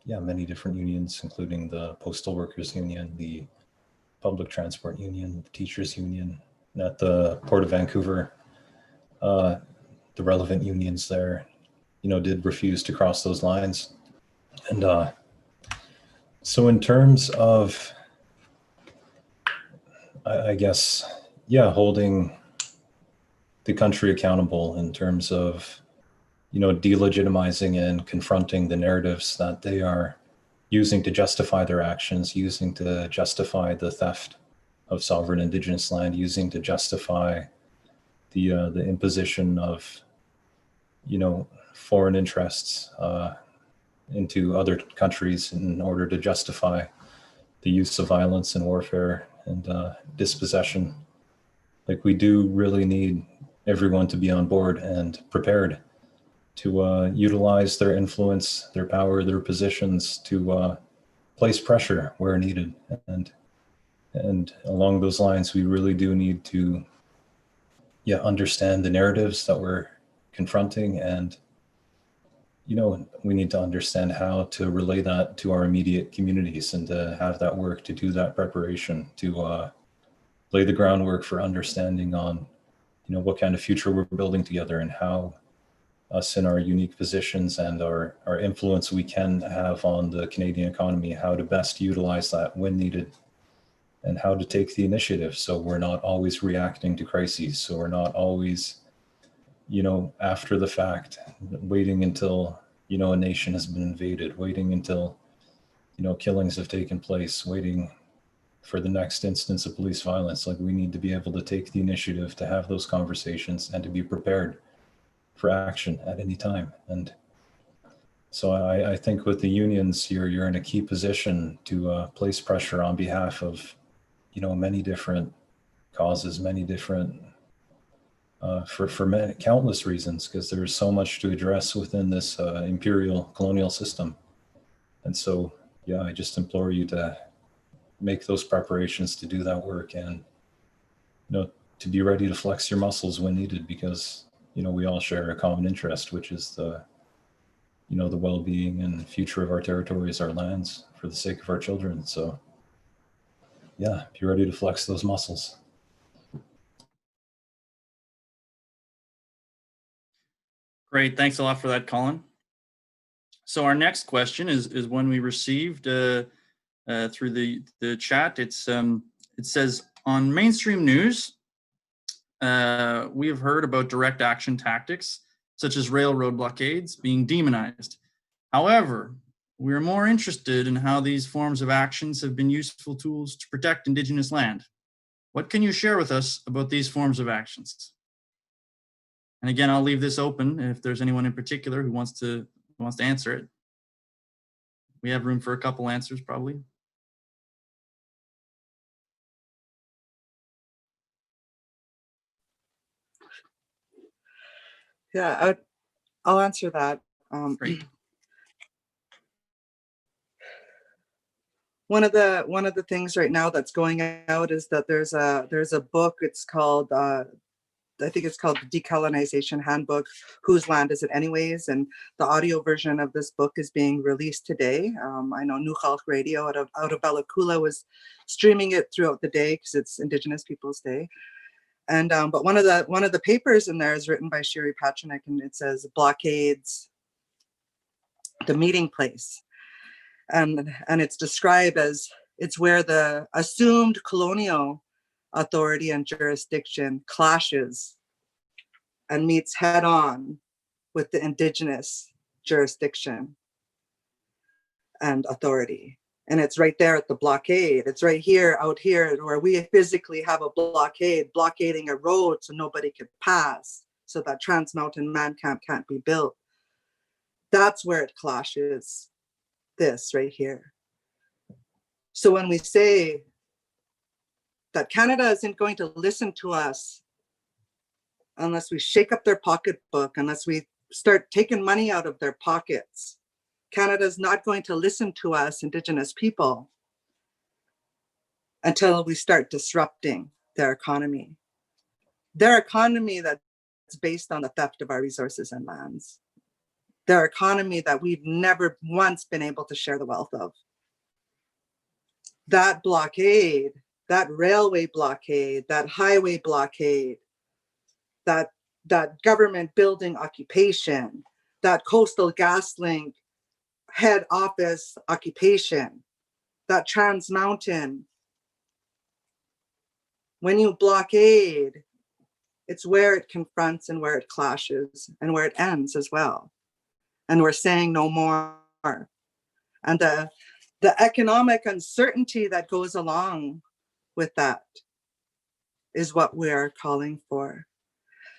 many different unions, including the Postal Workers Union, the Public Transport Union, the Teachers Union, and at the Port of Vancouver, the relevant unions there did refuse to cross those lines. And so in terms of, I guess, holding the country accountable in terms of, delegitimizing and confronting the narratives that they are using to justify their actions, using to justify the theft of sovereign Indigenous land, using to justify the imposition of, foreign interests into other countries in order to justify the use of violence and warfare and dispossession. Like, we do really need everyone to be on board and prepared to utilize their influence, their power, their positions to place pressure where needed. And along those lines, we really do need to understand the narratives that we're confronting, and we need to understand how to relay that to our immediate communities and to have that work, to do that preparation, to lay the groundwork for understanding on what kind of future we're building together, and how us in our unique positions and our influence we can have on the Canadian economy, how to best utilize that when needed, and how to take the initiative so we're not always reacting to crises, so we're not always after the fact, waiting until a nation has been invaded, waiting until killings have taken place, waiting for the next instance of police violence. Like, we need to be able to take the initiative to have those conversations and to be prepared for action at any time. And so I think with the unions, you're in a key position to place pressure on behalf of many different causes, many different for many, countless reasons, because there's so much to address within this imperial colonial system. And so, I just implore you to make those preparations to do that work, and to be ready to flex your muscles when needed, because we all share a common interest, which is the the well-being and future of our territories, our lands, for the sake of our children. So be ready to flex those muscles. Great, thanks a lot for that, Colin. So our next question is one we received through the chat. It says, on mainstream news, we have heard about direct action tactics such as railroad blockades being demonized. However, we are more interested in how these forms of actions have been useful tools to protect Indigenous land. What can you share with us about these forms of actions? And again, I'll leave this open if there's anyone in particular who wants to answer it. We have room for a couple answers, probably. Yeah, I'll answer that. Great. One of the things right now that's going out is that there's a book. It's called I think it's called the Decolonization Handbook. Whose land is it anyways? And the audio version of this book is being released today. I know Nukhalk Radio out of Bella Coola was streaming it throughout the day because it's Indigenous Peoples Day. And but one of the papers in there is written by Sherry Patrick, and it says blockades, the meeting place. And it's described as it's where the assumed colonial authority and jurisdiction clashes and meets head on with the Indigenous jurisdiction and authority. And it's right there at the blockade. It's right here, out here, where we physically have a blockade, blockading a road so nobody could pass, so that Trans Mountain Man Camp can't be built. That's where it clashes, this right here. So when we say that Canada isn't going to listen to us unless we shake up their pocketbook, unless we start taking money out of their pockets, Canada's not going to listen to us, Indigenous people, until we start disrupting their economy. Their economy that's based on the theft of our resources and lands. Their economy that we've never once been able to share the wealth of. That blockade, that railway blockade, that highway blockade, that government building occupation that Coastal GasLink head office occupation, that Trans Mountain. When you blockade, it's where it confronts and where it clashes and where it ends as well. And we're saying no more. And the economic uncertainty that goes along with that is what we are calling for.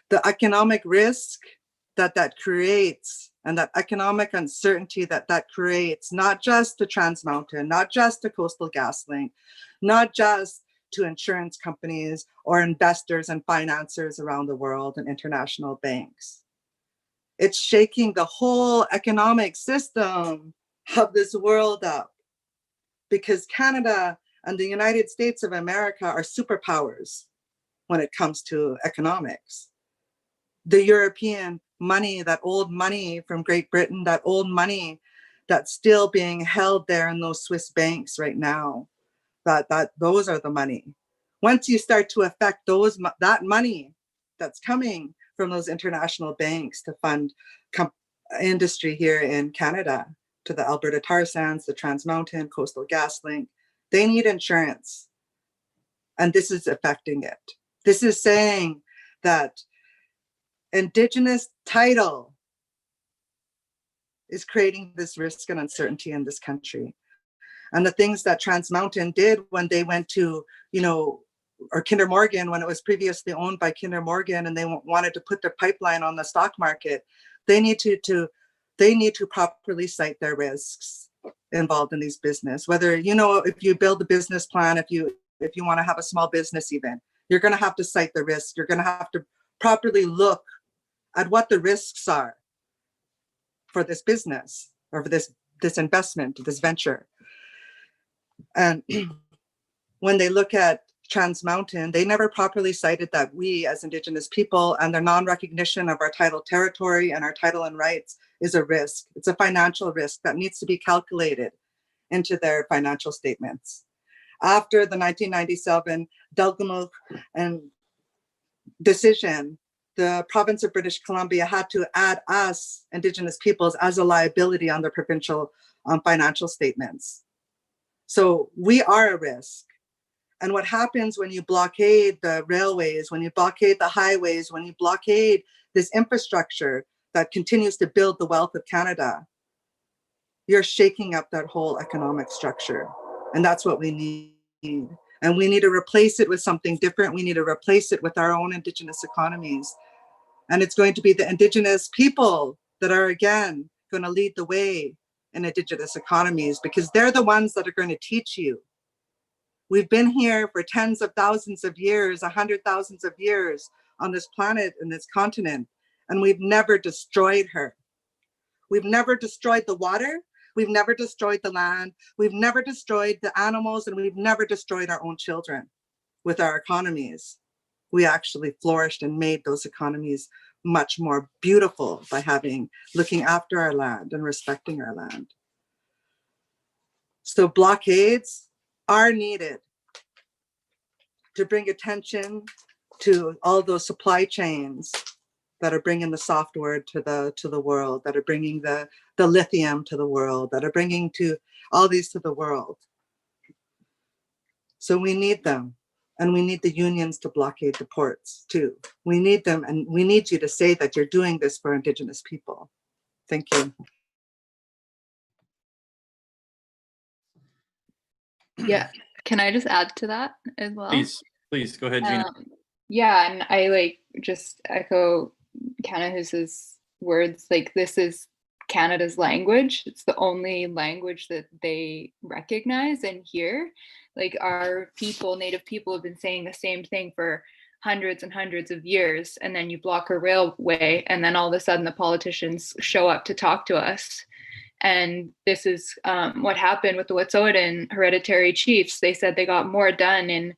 The economic risk that creates, and that economic uncertainty that creates, not just to Trans Mountain, not just to Coastal GasLink, not just to insurance companies or investors and financiers around the world and international banks. It's shaking the whole economic system of this world up, because Canada and the United States of America are superpowers when it comes to economics. The European money, that old money from Great Britain, that old money that's still being held there in those Swiss banks right now, those are the money. Once you start to affect that money that's coming from those international banks to fund industry here in Canada, to the Alberta Tar Sands, the Trans Mountain, Coastal GasLink, they need insurance. And this is affecting it. This is saying that Indigenous title is creating this risk and uncertainty in this country. And the things that Trans Mountain did when they went to, or Kinder Morgan, when it was previously owned by Kinder Morgan, and they wanted to put their pipeline on the stock market, they need to properly cite their risks involved in these business. Whether, if you build a business plan, if you want to have a small business even, you're going to have to cite the risk. You're going to have to properly look at what the risks are for this business or for this investment, this venture. And when they look at Trans Mountain, they never properly cited that we as Indigenous people and their non-recognition of our tidal territory and our title and rights is a risk. It's a financial risk that needs to be calculated into their financial statements. After the 1997 Delgamuukw and decision, the province of British Columbia had to add us, Indigenous peoples, as a liability on their provincial financial statements. So we are a risk. And what happens when you blockade the railways, when you blockade the highways, when you blockade this infrastructure that continues to build the wealth of Canada, you're shaking up that whole economic structure. And that's what we need. And we need to replace it with something different. We need to replace it with our own Indigenous economies. And it's going to be the Indigenous people that are, again, going to lead the way in Indigenous economies, because they're the ones that are going to teach you. We've been here for tens of thousands of years, 100,000 of years on this planet, in this continent, and we've never destroyed her. We've never destroyed the water. We've never destroyed the land. We've never destroyed the animals, and we've never destroyed our own children with our economies. We actually flourished and made those economies much more beautiful by looking after our land and respecting our land. So blockades are needed to bring attention to all those supply chains that are bringing the software to the world, that are bringing the lithium to the world, that are bringing to all these to the world. So we need them, and we need the unions to blockade the ports too. We need them, and we need you to say that you're doing this for Indigenous people. Thank you. Yeah, can I just add to that as well? Please go ahead, Gina. Yeah, and I just echo Kanahus's words. This is Canada's language. It's the only language that they recognize and hear. Our people, Native people, have been saying the same thing for hundreds and hundreds of years, and then you block a railway, and then all of a sudden the politicians show up to talk to us. And this is what happened with the Wet'suwet'en hereditary chiefs. They said they got more done in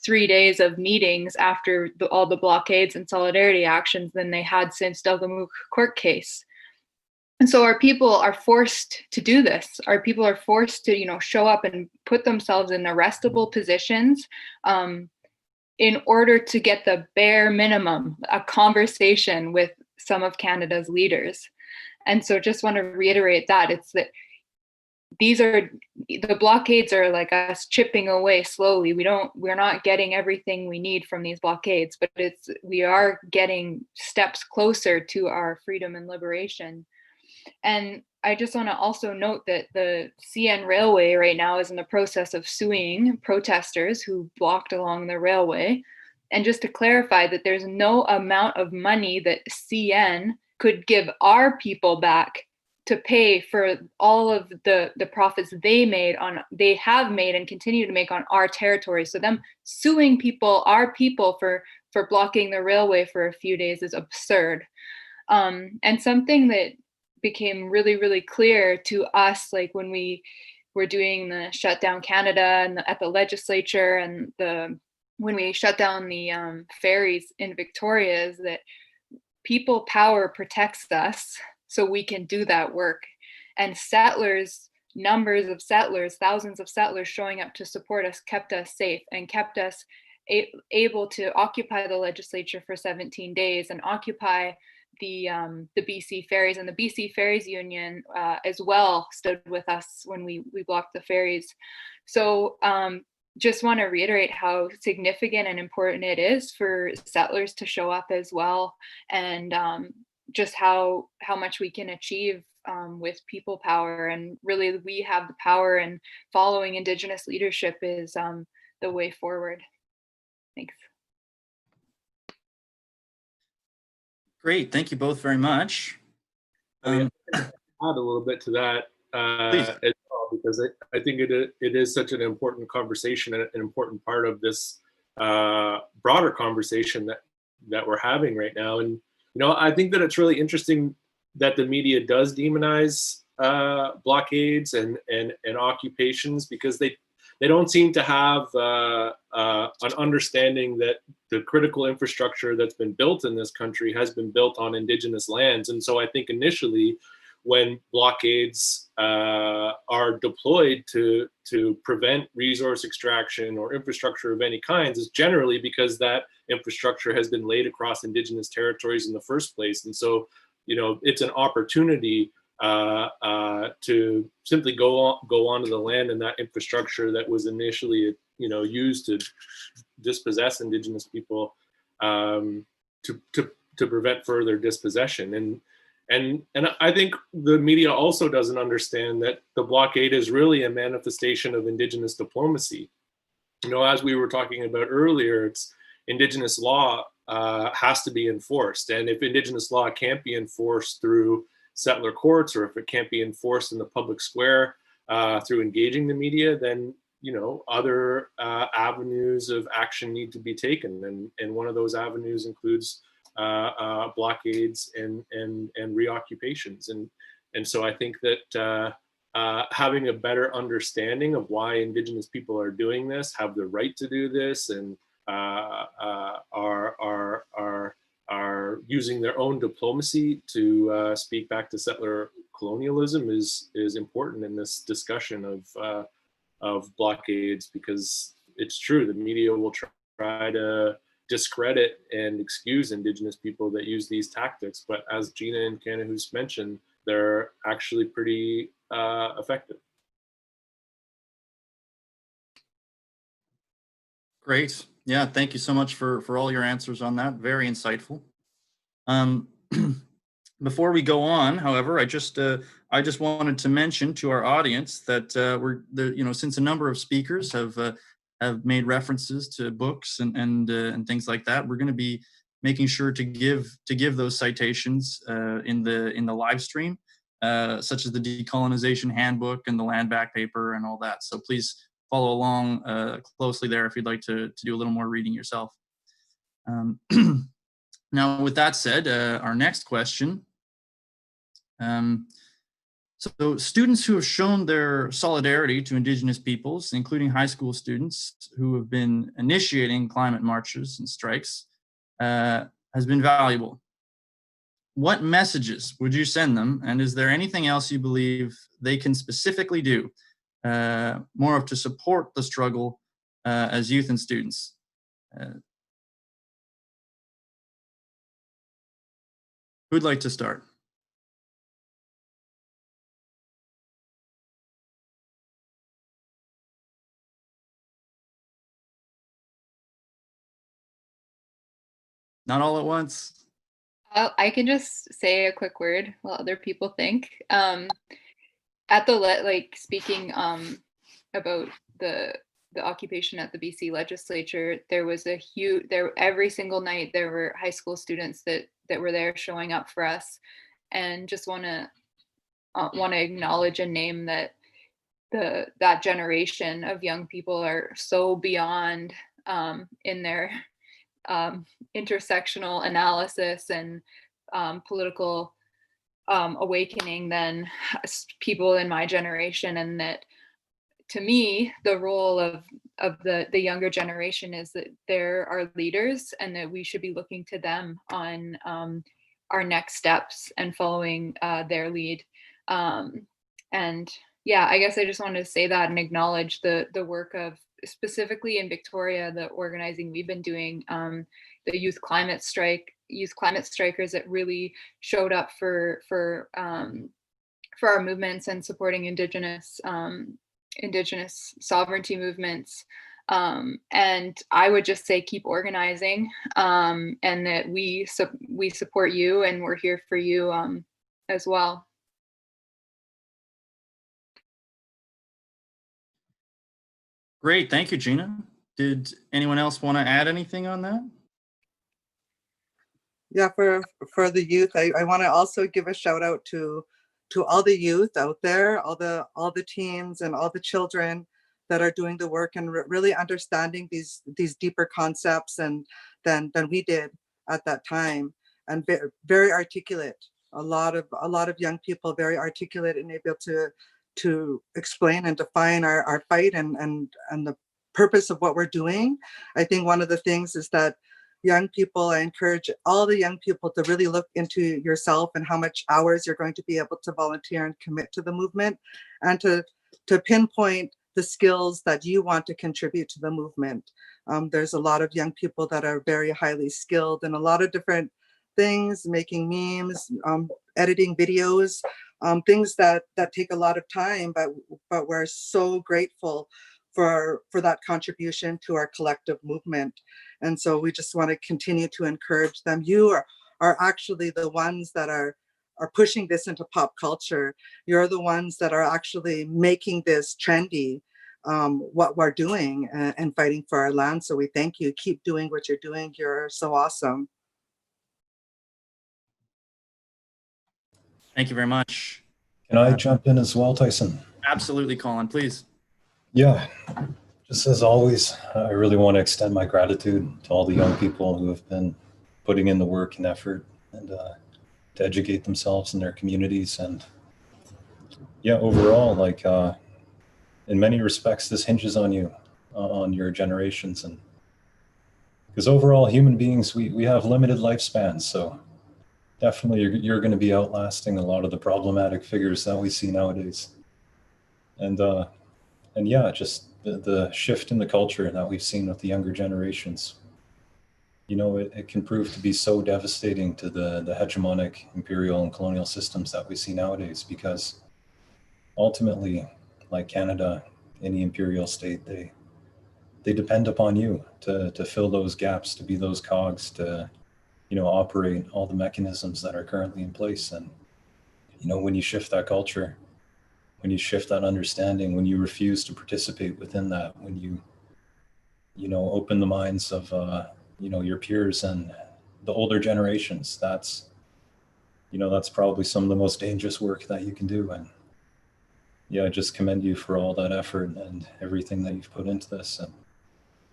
3 days of meetings after all the blockades and solidarity actions than they had since Delgamuukw court case. And so our people are forced to do this. Our people are forced to, show up and put themselves in arrestable positions in order to get the bare minimum, a conversation with some of Canada's leaders. And so just want to reiterate that it's that the blockades are like us chipping away slowly. We're not getting everything we need from these blockades, but we are getting steps closer to our freedom and liberation. And I just want to also note that the CN Railway right now is in the process of suing protesters who blocked along the railway. And just to clarify that there's no amount of money that CN could give our people back to pay for all of the profits they have made and continue to make on our territory. So them suing our people for blocking the railway for a few days is absurd. And something that became really, really clear to us, like when we were doing the Shutdown Canada and at the legislature and when we shut down the ferries in Victoria, is that people power protects us so we can do that work. And numbers of settlers, thousands of settlers showing up to support us kept us safe and kept us able to occupy the legislature for 17 days and occupy the BC Ferries. And the BC Ferries Union as well stood with us when we blocked the ferries. So just want to reiterate how significant and important it is for settlers to show up as well, and just how much we can achieve with people power. And really we have the power, and following Indigenous leadership is the way forward. Thanks. Great, thank you both very much. Add a little bit to that as well, because I think it is such an important conversation and an important part of this broader conversation that we're having right now. And I think that it's really interesting that the media does demonize blockades and occupations, because they don't seem to have an understanding that the critical infrastructure that's been built in this country has been built on Indigenous lands. And so I think initially when blockades are deployed to prevent resource extraction or infrastructure of any kinds, is generally because that infrastructure has been laid across Indigenous territories in the first place. And so, it's an opportunity to simply go onto the land and that infrastructure that was initially, used to dispossess Indigenous people, to prevent further dispossession. And I think the media also doesn't understand that the blockade is really a manifestation of Indigenous diplomacy. As we were talking about earlier, it's Indigenous law has to be enforced. And if Indigenous law can't be enforced through settler courts, or if it can't be enforced in the public square through engaging the media, then other avenues of action need to be taken. And one of those avenues includes blockades and reoccupations. And so I think that having a better understanding of why Indigenous people are doing this, have the right to do this, and are using their own diplomacy to speak back to settler colonialism is important in this discussion of blockades, because it's true, the media will try to discredit and excuse Indigenous people that use these tactics, but as Gina and Kanahus mentioned, they're actually pretty effective. Great. Yeah, thank you so much for all your answers on that. Very insightful. Before we go on, however, I just wanted to mention to our audience that since a number of speakers have made references to books and things like that, we're going to be making sure to give those citations in the live stream, such as the Decolonization Handbook and the Land Back Paper and all that. So please follow along closely there if you'd like to do a little more reading yourself. Now, with that said, our next question. So students who have shown their solidarity to Indigenous peoples, including high school students who have been initiating climate marches and strikes, has been valuable. What messages would you send them? And is there anything else you believe they can specifically do more of to support the struggle as youth and students? Who'd like to start? Not all at once. I can just say a quick word while other people think. At the speaking about the occupation at the BC legislature, there was a huge every single night there were high school students that were there showing up for us, and just want to acknowledge and name that that generation of young people are so beyond in their intersectional analysis and political awakening than people in my generation, and that to me the role of the younger generation is that they're our leaders and that we should be looking to them on our next steps and following their lead. And yeah, I guess I just wanted to say that and acknowledge the work of, specifically in Victoria, the organizing we've been doing, the youth climate strikers that really showed up for our movements and supporting Indigenous sovereignty movements. And I would just say keep organizing, and that we support you and we're here for you as well. Great, thank you, Gina. Did anyone else want to add anything on that? Yeah, for the youth, I want to also give a shout out to all the youth out there, all the teens and all the children that are doing the work and really understanding these deeper concepts than we did at that time, and very articulate. A lot of young people very articulate and able to explain and define our fight and the purpose of what we're doing. I think one of the things is that young people, I encourage all the young people to really look into yourself and how much hours you're going to be able to volunteer and commit to the movement, and to pinpoint the skills that you want to contribute to the movement. There's a lot of young people that are very highly skilled in a lot of different things, making memes, editing videos, things that take a lot of time, but we're so grateful for that contribution to our collective movement. And so we just want to continue to encourage them. You are actually the ones that are pushing this into pop culture. You're the ones that are actually making this trendy, what we're doing and fighting for our land. So we thank you. Keep doing what you're doing. You're so awesome. Thank you very much. Can I jump in as well, Tyson? Absolutely, Colin, please. Yeah, just as always, I really want to extend my gratitude to all the young people who have been putting in the work and effort and to educate themselves in their communities. And yeah, overall, like in many respects, this hinges on you, on your generations. And because overall human beings, we have limited lifespans. So definitely you're going to be outlasting a lot of the problematic figures that we see nowadays. And yeah, just the shift in the culture that we've seen with the younger generations, you know, it can prove to be so devastating to the hegemonic imperial and colonial systems that we see nowadays, because ultimately, like Canada, any imperial state, they depend upon you to fill those gaps, to be those cogs, to, you know, operate all the mechanisms that are currently in place. And, you know, when you shift that culture, when you shift that understanding, when you refuse to participate within that, when you know, open the minds of, you know, your peers and the older generations, that's, you know, that's probably some of the most dangerous work that you can do. And yeah, I just commend you for all that effort and everything that you've put into this. And,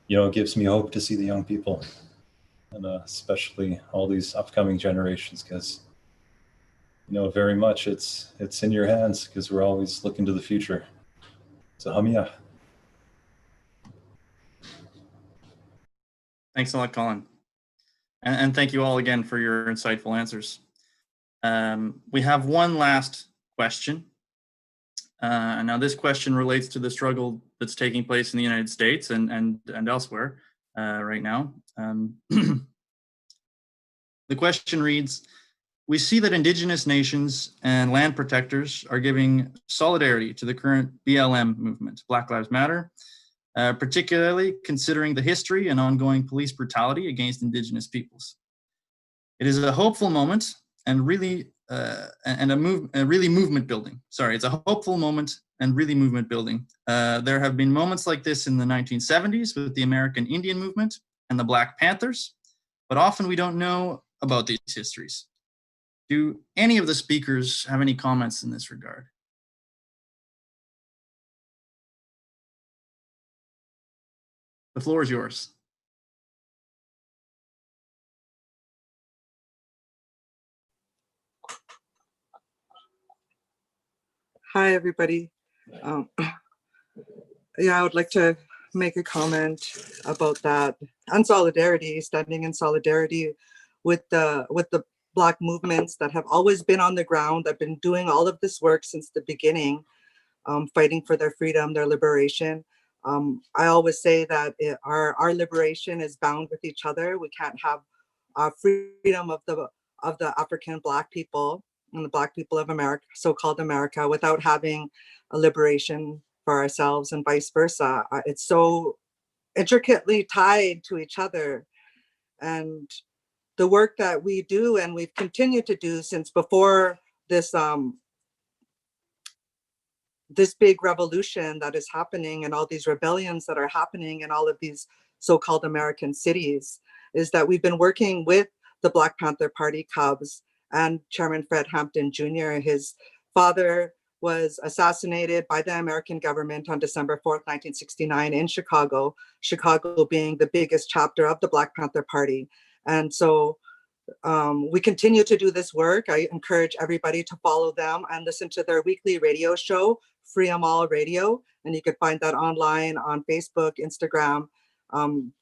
you know, it gives me hope to see the young people, and especially all these upcoming generations, because, you know, very much it's in your hands, because we're always looking to the future. So hamia. Thanks a lot, Colin. And thank you all again for your insightful answers. We have one last question. Now this question relates to the struggle that's taking place in the United States and elsewhere right now. The question reads, we see that Indigenous nations and land protectors are giving solidarity to the current BLM movement, Black Lives Matter, particularly considering the history and ongoing police brutality against Indigenous peoples. It is a hopeful moment and really really movement building. Sorry, it's a hopeful moment and really movement building. There have been moments like this in the 1970s with the American Indian movement and the Black Panthers, but often we don't know about these histories. Do any of the speakers have any comments in this regard? The floor is yours. Hi, everybody. Yeah, I would like to make a comment about that and solidarity, standing in solidarity with the Black movements that have always been on the ground. I've been doing all of this work since the beginning, fighting for their freedom, their liberation. I always say that our liberation is bound with each other. We can't have freedom of the African Black people and the Black people of America, so-called America, without having a liberation for ourselves and vice versa. It's so intricately tied to each other. And the work that we do and we've continued to do since before this this big revolution that is happening and all these rebellions that are happening in all of these so-called American cities is that we've been working with the Black Panther Party Cubs and Chairman Fred Hampton Jr. His father was assassinated by the American government on December 4th, 1969 in Chicago, Chicago being the biggest chapter of the Black Panther Party. And so we continue to do this work. I encourage everybody to follow them and listen to their weekly radio show, Free 'em All Radio. And you can find that online on Facebook, Instagram.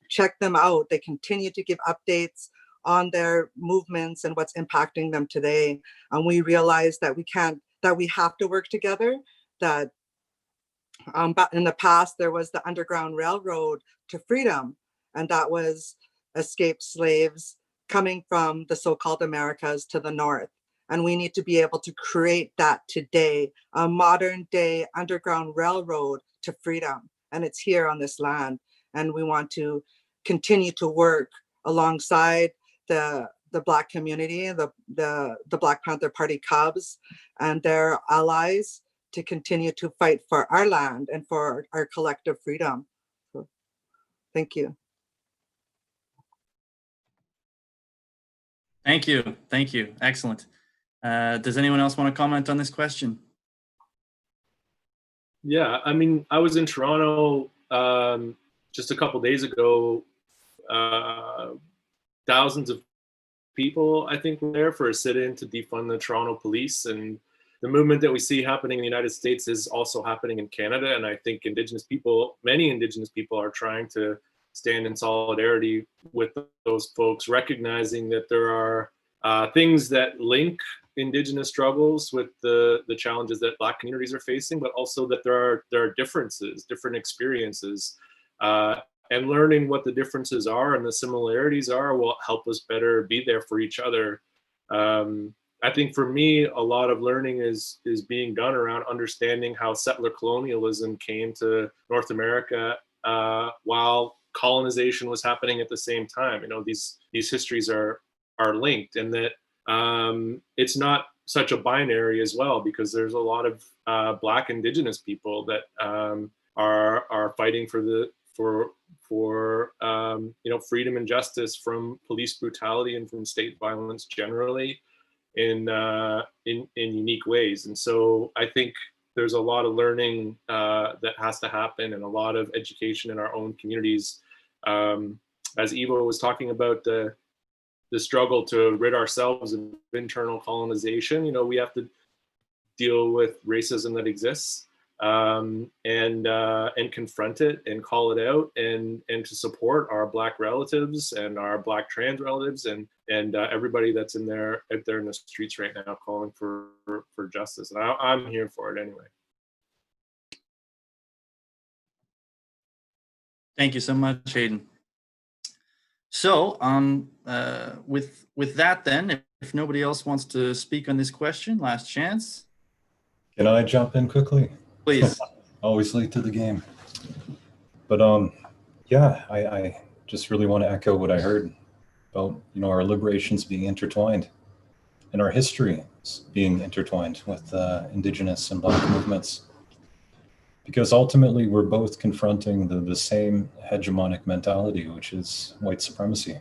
Check them out. They continue to give updates on their movements and what's impacting them today. And we realize that we have to work together, that but in the past, there was the Underground Railroad to freedom, and that was escaped slaves coming from the so-called Americas to the north. And we need to be able to create that today, a modern day Underground Railroad to freedom. And it's here on this land. And we want to continue to work alongside the Black community, the Black Panther Party Cubs and their allies to continue to fight for our land and for our collective freedom. So, thank you. Thank you. Thank you. Excellent. Does anyone else want to comment on this question? Yeah, I mean, I was in Toronto just a couple days ago. Thousands of people, I think, were there for a sit-in to defund the Toronto police. And the movement that we see happening in the United States is also happening in Canada. And I think many Indigenous people are trying to stand in solidarity with those folks, recognizing that there are things that link Indigenous struggles with the challenges that Black communities are facing, but also that there are differences, different experiences. And learning what the differences are and the similarities are will help us better be there for each other. I think for me, a lot of learning is being done around understanding how settler colonialism came to North America while colonization was happening at the same time. You know, these histories are linked, and that it's not such a binary as well, because there's a lot of Black Indigenous people that are fighting for freedom and justice from police brutality and from state violence generally in unique ways. And so I think there's a lot of learning that has to happen, and a lot of education in our own communities. As Evo was talking about the struggle to rid ourselves of internal colonization, you know, we have to deal with racism that exists. And confront it and call it out, and to support our Black relatives and our Black trans relatives and everybody that's out there in the streets right now calling for justice. And I'm here for it anyway. Thank you so much, Hayden. So with that then, if nobody else wants to speak on this question, last chance. Can I jump in quickly? Please. Always late to the game. But yeah, I just really want to echo what I heard. about, our liberations being intertwined and our history being intertwined with Indigenous and Black movements. Because ultimately we're both confronting the same hegemonic mentality, which is white supremacy.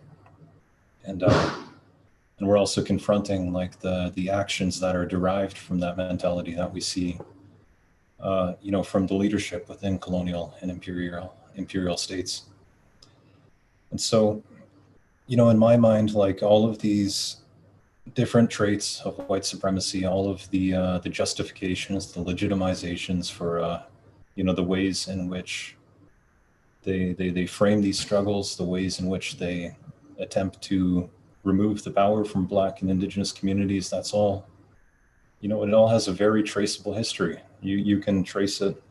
And we're also confronting like the actions that are derived from that mentality that we see, from the leadership within colonial and imperial states. And so, in my mind, like all of these different traits of white supremacy, all of the justifications, the legitimizations for, the ways in which they frame these struggles, the ways in which they attempt to remove the power from Black and Indigenous communities, that's all, it all has a very traceable history. You can trace it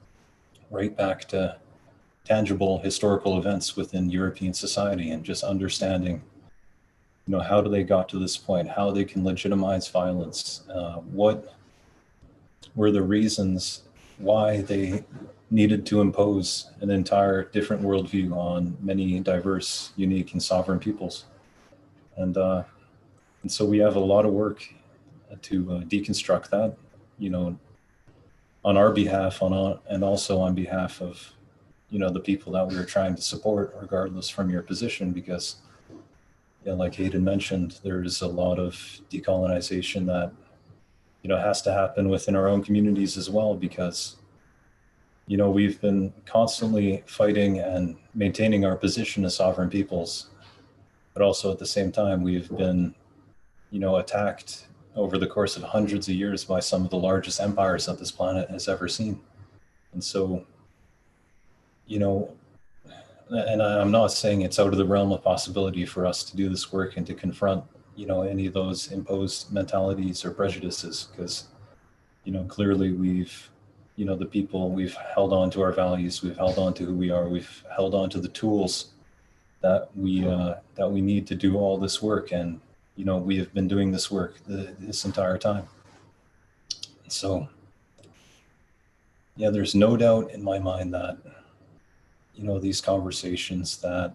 right back to tangible historical events within European society, and just understanding, how do they got to this point, how they can legitimize violence, what were the reasons why they needed to impose an entire different worldview on many diverse, unique, and sovereign peoples. And so we have a lot of work to deconstruct that, on our behalf, and also on behalf of, the people that we are trying to support, regardless from your position, because, like Hayden mentioned, there's a lot of decolonization that, has to happen within our own communities as well, because, we've been constantly fighting and maintaining our position as sovereign peoples, but also at the same time, we've been, attacked over the course of hundreds of years by some of the largest empires that this planet has ever seen. And so, and I'm not saying it's out of the realm of possibility for us to do this work and to confront, any of those imposed mentalities or prejudices, because, clearly we've, the people, we've held on to our values, we've held on to who we are, we've held on to the tools that we need to do all this work. And, we have been doing this work this entire time. So, there's no doubt in my mind that, these conversations, that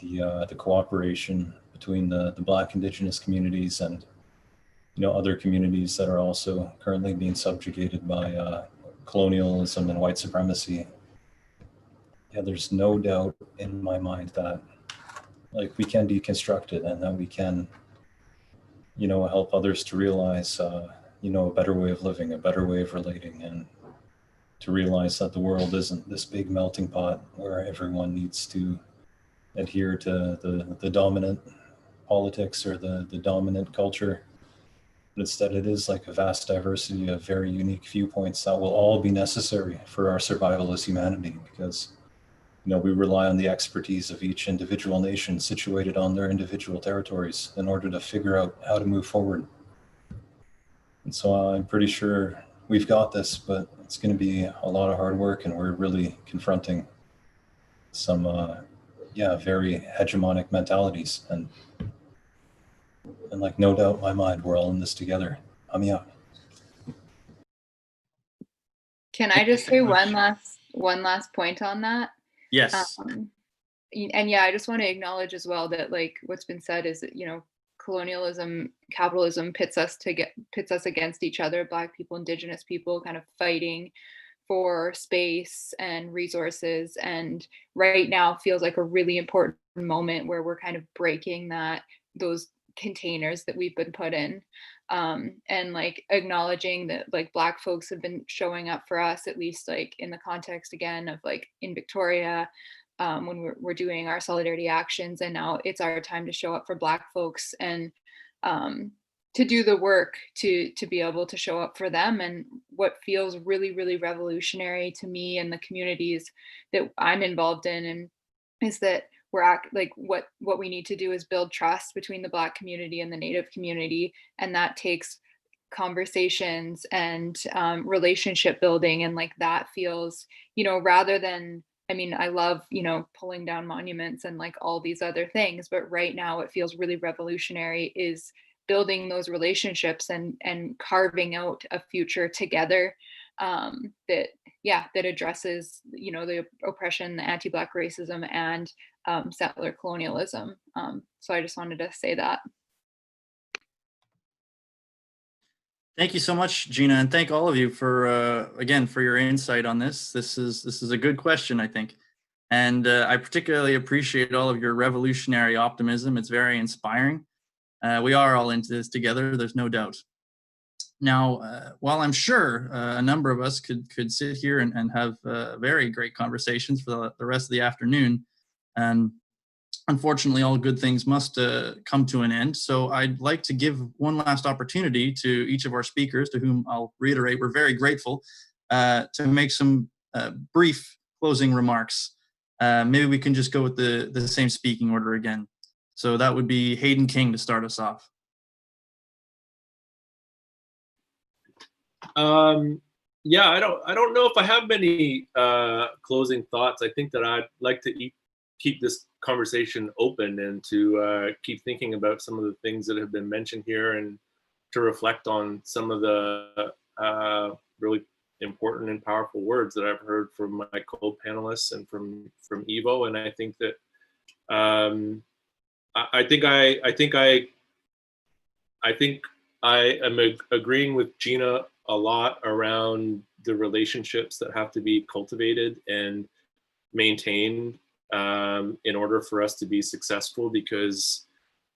the cooperation between the Black Indigenous communities and, other communities that are also currently being subjugated by colonialism and white supremacy. There's no doubt in my mind that, like, we can deconstruct it, and that we can, help others to realize, a better way of living, a better way of relating, and to realize that the world isn't this big melting pot where everyone needs to adhere to the dominant politics or the dominant culture. But instead, it is like a vast diversity of very unique viewpoints that will all be necessary for our survival as humanity, because, we rely on the expertise of each individual nation situated on their individual territories in order to figure out how to move forward. And so I'm pretty sure we've got this, but it's going to be a lot of hard work, and we're really confronting some, very hegemonic mentalities. And like, no doubt in my mind, we're all in this together. Amiya. Can I just say one last point on that? Yes. And yeah, I just want to acknowledge as well that, like, what's been said is that, colonialism, capitalism pits us against each other, Black people, Indigenous people, kind of fighting for space and resources. And right now feels like a really important moment where we're kind of breaking those containers that we've been put in, and like acknowledging that, like, Black folks have been showing up for us, at least like in the context again of like in Victoria, when we're doing our solidarity actions, and now it's our time to show up for Black folks, and to do the work to be able to show up for them. And what feels really, really revolutionary to me and the communities that I'm involved in, and is that what we need to do is build trust between the Black community and the Native community, and that takes conversations and relationship building. And like, that feels, rather than, I mean, I love, pulling down monuments and like all these other things, but right now it feels really revolutionary is building those relationships and carving out a future together, that yeah, that addresses, you know, the oppression, the anti-Black racism, and settler colonialism. So I just wanted to say that. Thank you so much, Gina, and thank all of you for again for your insight on this. This is a good question, I think, and I particularly appreciate all of your revolutionary optimism. It's very inspiring. We are all into this together. There's no doubt. Now, while I'm sure a number of us could sit here and have very great conversations for the rest of the afternoon, unfortunately, all good things must come to an end. So I'd like to give one last opportunity to each of our speakers, to whom I'll reiterate we're very grateful, to make some brief closing remarks. Maybe we can just go with the same speaking order again. So that would be Hayden King to start us off. Yeah, I don't know if I have many closing thoughts. I think that I'd like to keep this conversation open and to keep thinking about some of the things that have been mentioned here, and to reflect on some of the really important and powerful words that I've heard from my co-panelists and from Evo. And I think that I think I am agreeing with Gina a lot around the relationships that have to be cultivated and maintained in order for us to be successful, because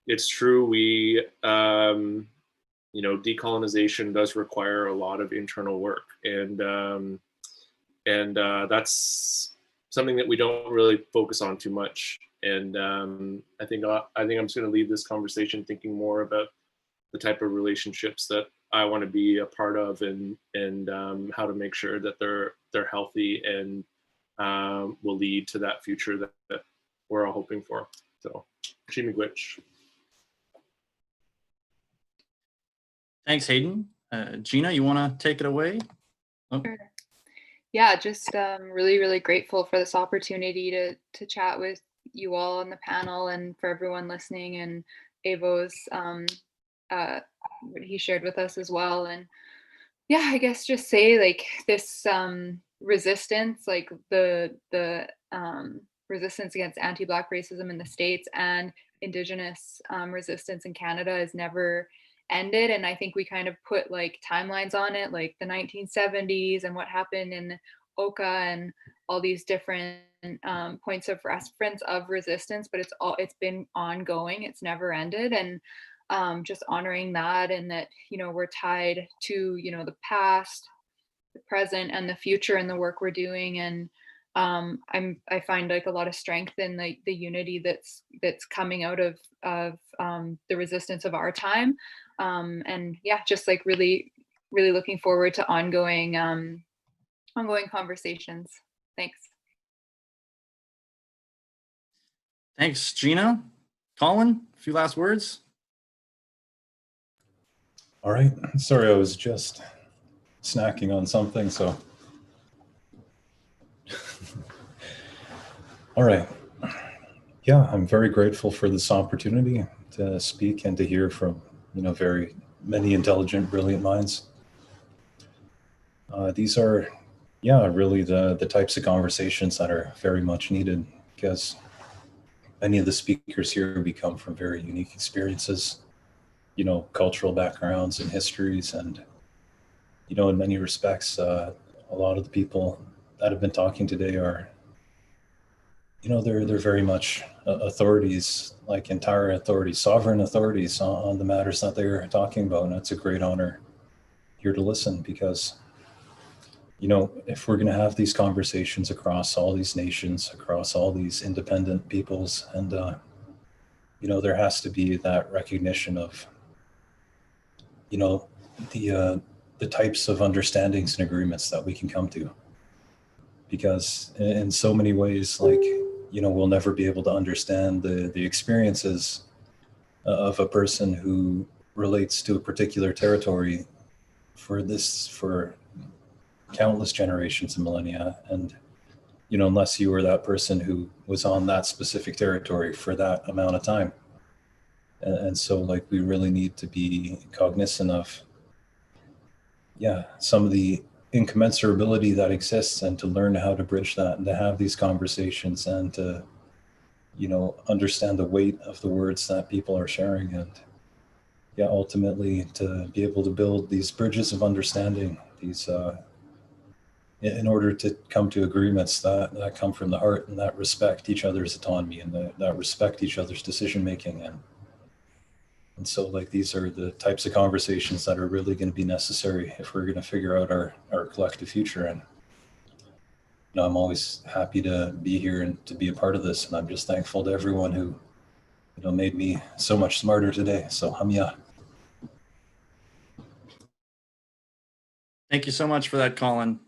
it's true, we, you know, decolonization does require a lot of internal work, and that's something that we don't really focus on too much. And I think I'm just going to leave this conversation thinking more about the type of relationships that I want to be a part of, and how to make sure that they're healthy and will lead to that future that we're all hoping for. So, Gchi'mnissing. Thanks, Hayden. Gina, you want to take it away? Oh. Sure. Yeah, just really, really grateful for this opportunity to chat with you all on the panel, and for everyone listening, and Evo's what he shared with us as well. And yeah, I guess just say, like, this resistance, like the resistance against anti-Black racism in the States and Indigenous resistance in Canada is never ended. And I think we kind of put like timelines on it, like the 1970s and what happened in Oka and all these different points of reference of resistance, but it's been ongoing, it's never ended. And just honoring that, and that, you know, we're tied to, you know, the past, the present, and the future, and the work we're doing. And I find like a lot of strength in like the unity that's coming out of the resistance of our time. And yeah, just like really, really looking forward to ongoing conversations. Thanks. Thanks, Gina. Colin, a few last words. All right. Sorry, I was just snacking on something, so. All right. Yeah, I'm very grateful for this opportunity to speak and to hear from, you know, very many intelligent, brilliant minds. These are, yeah, really the types of conversations that are very much needed, because many of the speakers here come from very unique experiences, you know, cultural backgrounds and histories. And, you know, in many respects, a lot of the people that have been talking today are, you know, they're very much authorities, like entire authorities, sovereign authorities on the matters that they're talking about. And it's a great honor here to listen, because, you know, if we're going to have these conversations across all these nations, across all these independent peoples, and, you know, there has to be that recognition of, you know, the types of understandings and agreements that we can come to. Because in so many ways, like, you know, we'll never be able to understand the experiences of a person who relates to a particular territory for countless generations and millennia. And, you know, unless you were that person who was on that specific territory for that amount of time. And so, like, we really need to be cognizant of, yeah, some of the incommensurability that exists, and to learn how to bridge that and to have these conversations and to, you know, understand the weight of the words that people are sharing, and yeah, ultimately to be able to build these bridges of understanding, these in order to come to agreements that come from the heart and that respect each other's autonomy and that respect each other's decision making. And so, like, these are the types of conversations that are really going to be necessary if we're going to figure out our collective future. And you know, I'm always happy to be here and to be a part of this. And I'm just thankful to everyone who, you know, made me so much smarter today. So hamya. Thank you so much for that, Colin.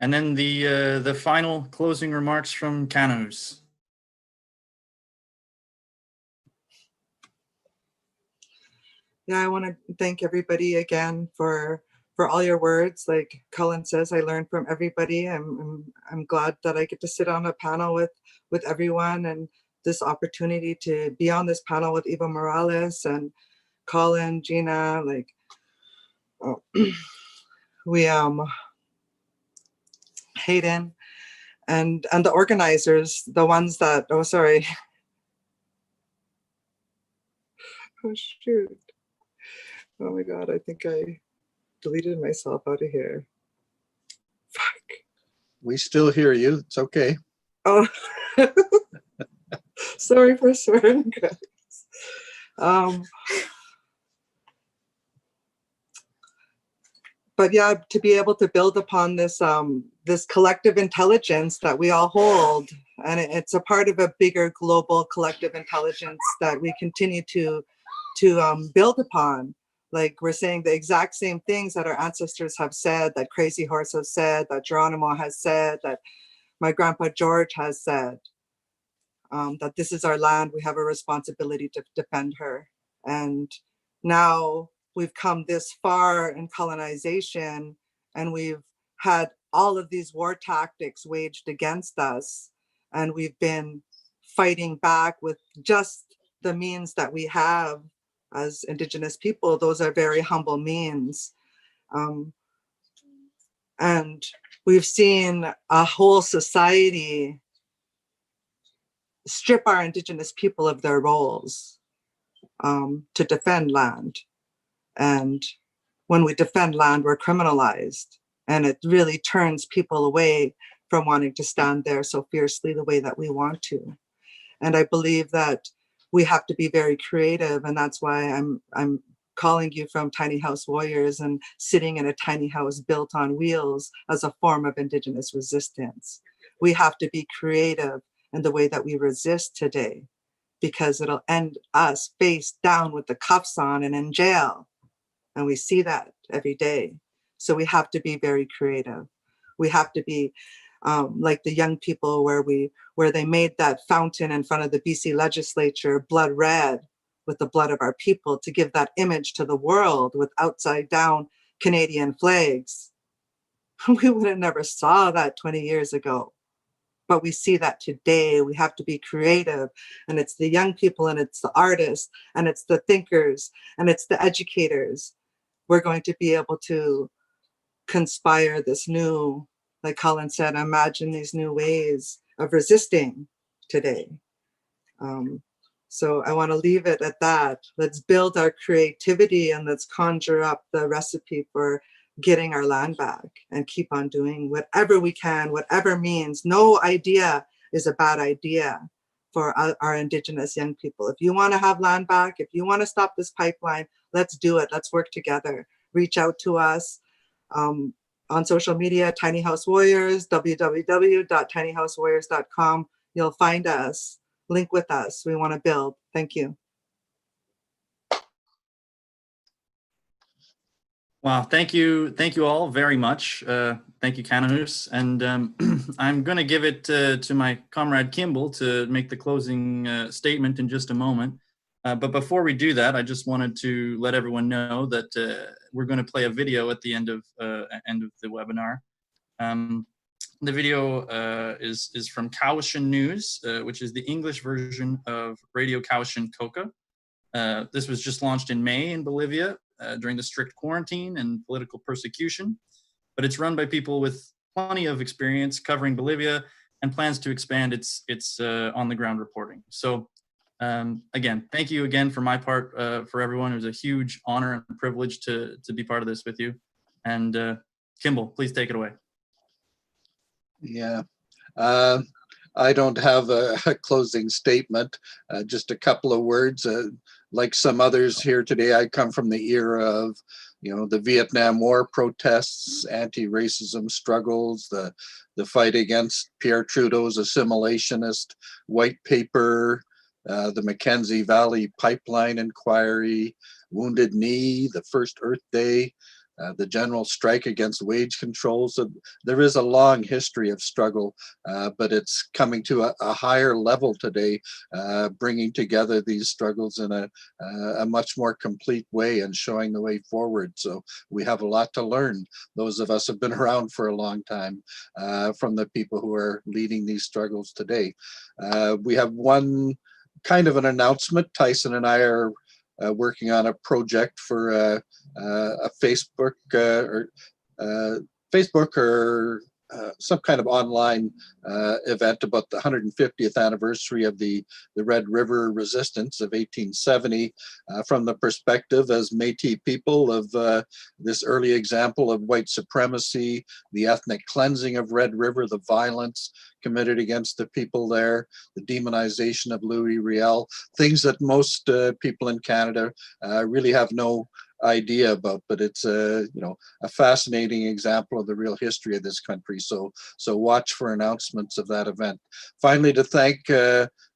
And then the final closing remarks from Kanahus. Yeah, I want to thank everybody again for all your words. Like Colin says, I learned from everybody. I'm glad that I get to sit on a panel with everyone, and this opportunity to be on this panel with Evo Morales and Colin, Gina, like we Hayden and the organizers, the ones that, oh sorry. Oh shoot. Oh my God, I think I deleted myself out of here. Fuck. We still hear you. It's okay. Oh, sorry for swearing, guys. But yeah, to be able to build upon this this collective intelligence that we all hold, and it's a part of a bigger global collective intelligence that we continue to build upon. Like we're saying the exact same things that our ancestors have said, that Crazy Horse has said, that Geronimo has said, that my grandpa George has said, that this is our land, we have a responsibility to defend her. And now we've come this far in colonization, and we've had all of these war tactics waged against us, and we've been fighting back with just the means that we have as Indigenous people. Those are very humble means. And we've seen a whole society strip our Indigenous people of their roles to defend land. And when we defend land, we're criminalized. And it really turns people away from wanting to stand there so fiercely the way that we want to. And I believe that we have to be very creative, and that's why I'm calling you from tiny house warriors and sitting in a tiny house built on wheels as a form of Indigenous resistance. We have to be creative in the way that we resist today, because it'll end us face down with the cuffs on and in jail. And we see that every day. So we have to be very creative. We have to be like the young people where they made that fountain in front of the BC legislature blood red with the blood of our people, to give that image to the world with upside down Canadian flags. We would have never saw that 20 years ago, but we see that today. We have to be creative, and it's the young people, and it's the artists, and it's the thinkers, and it's the educators. We're going to be able to conspire this new, like Colin said, imagine these new ways of resisting today. So I want to leave it at that. Let's build our creativity, and let's conjure up the recipe for getting our land back, and keep on doing whatever we can, whatever means. No idea is a bad idea for our Indigenous young people. If you want to have land back, if you want to stop this pipeline, let's do it. Let's work together. Reach out to us. On social media, Tiny House Warriors, www.tinyhousewarriors.com. You'll find us, link with us. We want to build. Thank you. Wow, thank you all very much. Thank you, Kanahus. And I'm going to give it to my comrade Kimball to make the closing statement in just a moment. But before we do that, I just wanted to let everyone know that we're going to play a video at the end of the webinar. The video is from Cowichan News, which is the English version of Radio Cowichan Coca. This was just launched in May in Bolivia during the strict quarantine and political persecution. but it's run by people with plenty of experience covering Bolivia and plans to expand its on-the-ground reporting. So again, thank you again for my part, for everyone. It was a huge honor and privilege to be part of this with you. And Kimball, please take it away. Yeah, I don't have a closing statement, just a couple of words. Like some others here today, I come from the era of, the Vietnam War protests, anti-racism struggles, the fight against Pierre Trudeau's assimilationist white paper, the Mackenzie Valley pipeline inquiry, Wounded Knee, the first Earth Day, the general strike against wage control. So there is a long history of struggle, but it's coming to a higher level today, bringing together these struggles in a much more complete way and showing the way forward. So we have a lot to learn. Those of us have been around for a long time, from the people who are leading these struggles today. We have one kind of an announcement. Tyson and I are working on a project for a Facebook or some kind of online event about the 150th anniversary of the Red River Resistance of 1870, from the perspective as Métis people of this early example of white supremacy, the ethnic cleansing of Red River, the violence committed against the people there, the demonization of Louis Riel, things that most people in Canada really have no idea about, but it's a fascinating example of the real history of this country. So watch for announcements of that event. Finally, to thank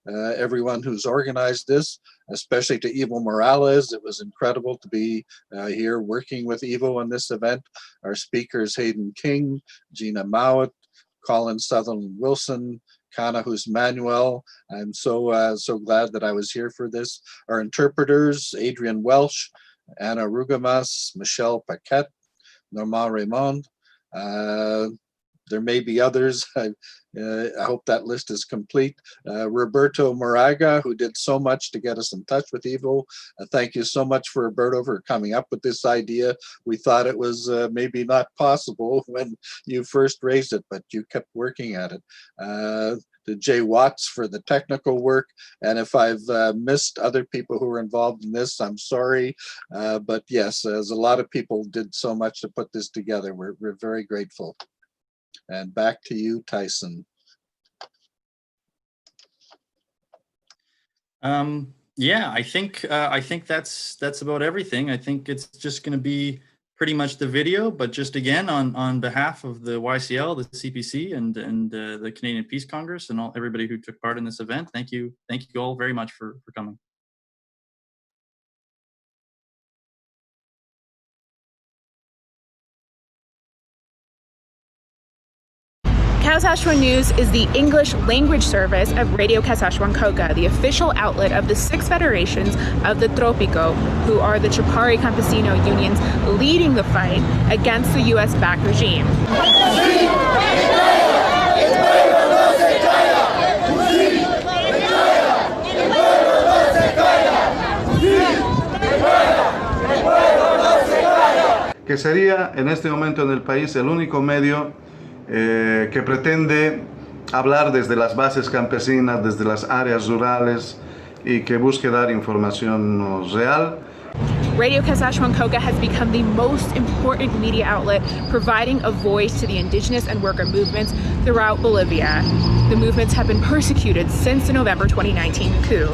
everyone who's organized this, especially to Evo Morales. It was incredible to be here working with Evo on this event. Our speakers, Hayden King, Gina Mowat, Colin, Sutherland, Wilson, Kanahus Manuel. I'm so glad that I was here for this. Our interpreters, Adrian Welsh, Anna Rugamas, Michelle Paquette, Normand Raymond. There may be others. I hope that list is complete. Roberto Moraga, who did so much to get us in touch with Evo. Thank you so much for Roberto for coming up with this idea. We thought it was maybe not possible when you first raised it, but you kept working at it. To Jay Watts for the technical work. And if I've missed other people who were involved in this, I'm sorry. But yes, as a lot of people did so much to put this together, we're very grateful. And back to you, Tyson. Yeah, I think that's about everything. I think it's just going to be pretty much the video, but just again on behalf of the YCL, the CPC, and the Canadian Peace Congress, and everybody who took part in this event, thank you all very much for coming. Kasachwan News is the English language service of Radio Kasachwan Coca, the official outlet of the 6 federations of the Tropico, who are the Chapari Campesino unions leading the fight against the US-backed regime. Que sería en este momento en el país el único medio que pretende hablar desde las bases campesinas, desde las áreas rurales y que busque dar información real. Radio Kasachwan Coca has become the most important media outlet, providing a voice to the indigenous and worker movements throughout Bolivia. The movements have been persecuted since the November 2019 coup.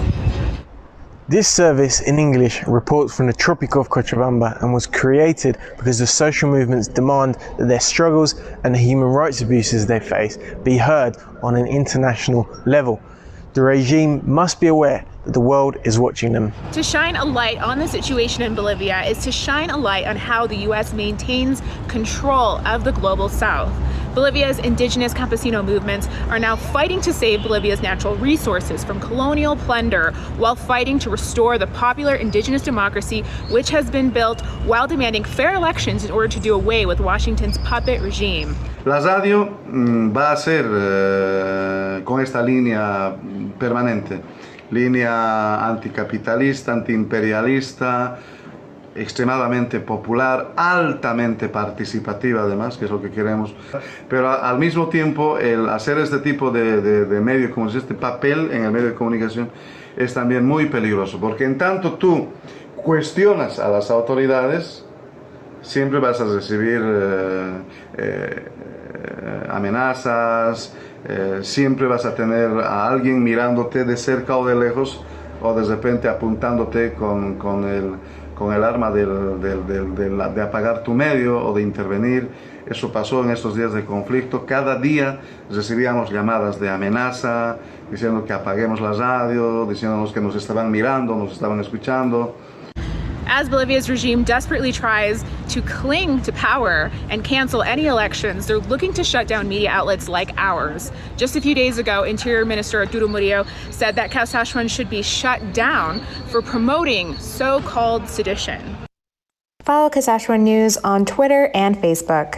This service in English reports from the Tropico of Cochabamba and was created because the social movements demand that their struggles and the human rights abuses they face be heard on an international level. The regime must be aware that the world is watching them. To shine a light on the situation in Bolivia is to shine a light on how the US maintains control of the global south. Bolivia's indigenous campesino movements are now fighting to save Bolivia's natural resources from colonial plunder while fighting to restore the popular indigenous democracy which has been built while demanding fair elections in order to do away with Washington's puppet regime. La radio va a ser con esta línea permanente, línea anticapitalista, antiimperialista, extremadamente popular, altamente participativa además, que es lo que queremos, pero al mismo tiempo el hacer este tipo de medio, como es este papel en el medio de comunicación, es también muy peligroso, porque en tanto tú cuestionas a las autoridades, siempre vas a recibir amenazas, siempre vas a tener a alguien mirándote de cerca o de lejos, o de repente apuntándote con el arma de apagar tu medio o de intervenir. Eso pasó en estos días de conflicto. Cada día recibíamos llamadas de amenaza, diciendo que apaguemos la radio, diciéndonos que nos estaban mirando, nos estaban escuchando. As Bolivia's regime desperately tries to cling to power and cancel any elections, they're looking to shut down media outlets like ours. Just a few days ago, Interior Minister Arturo Murillo said that Saskatchewan should be shut down for promoting so-called sedition. Follow Saskatchewan News on Twitter and Facebook.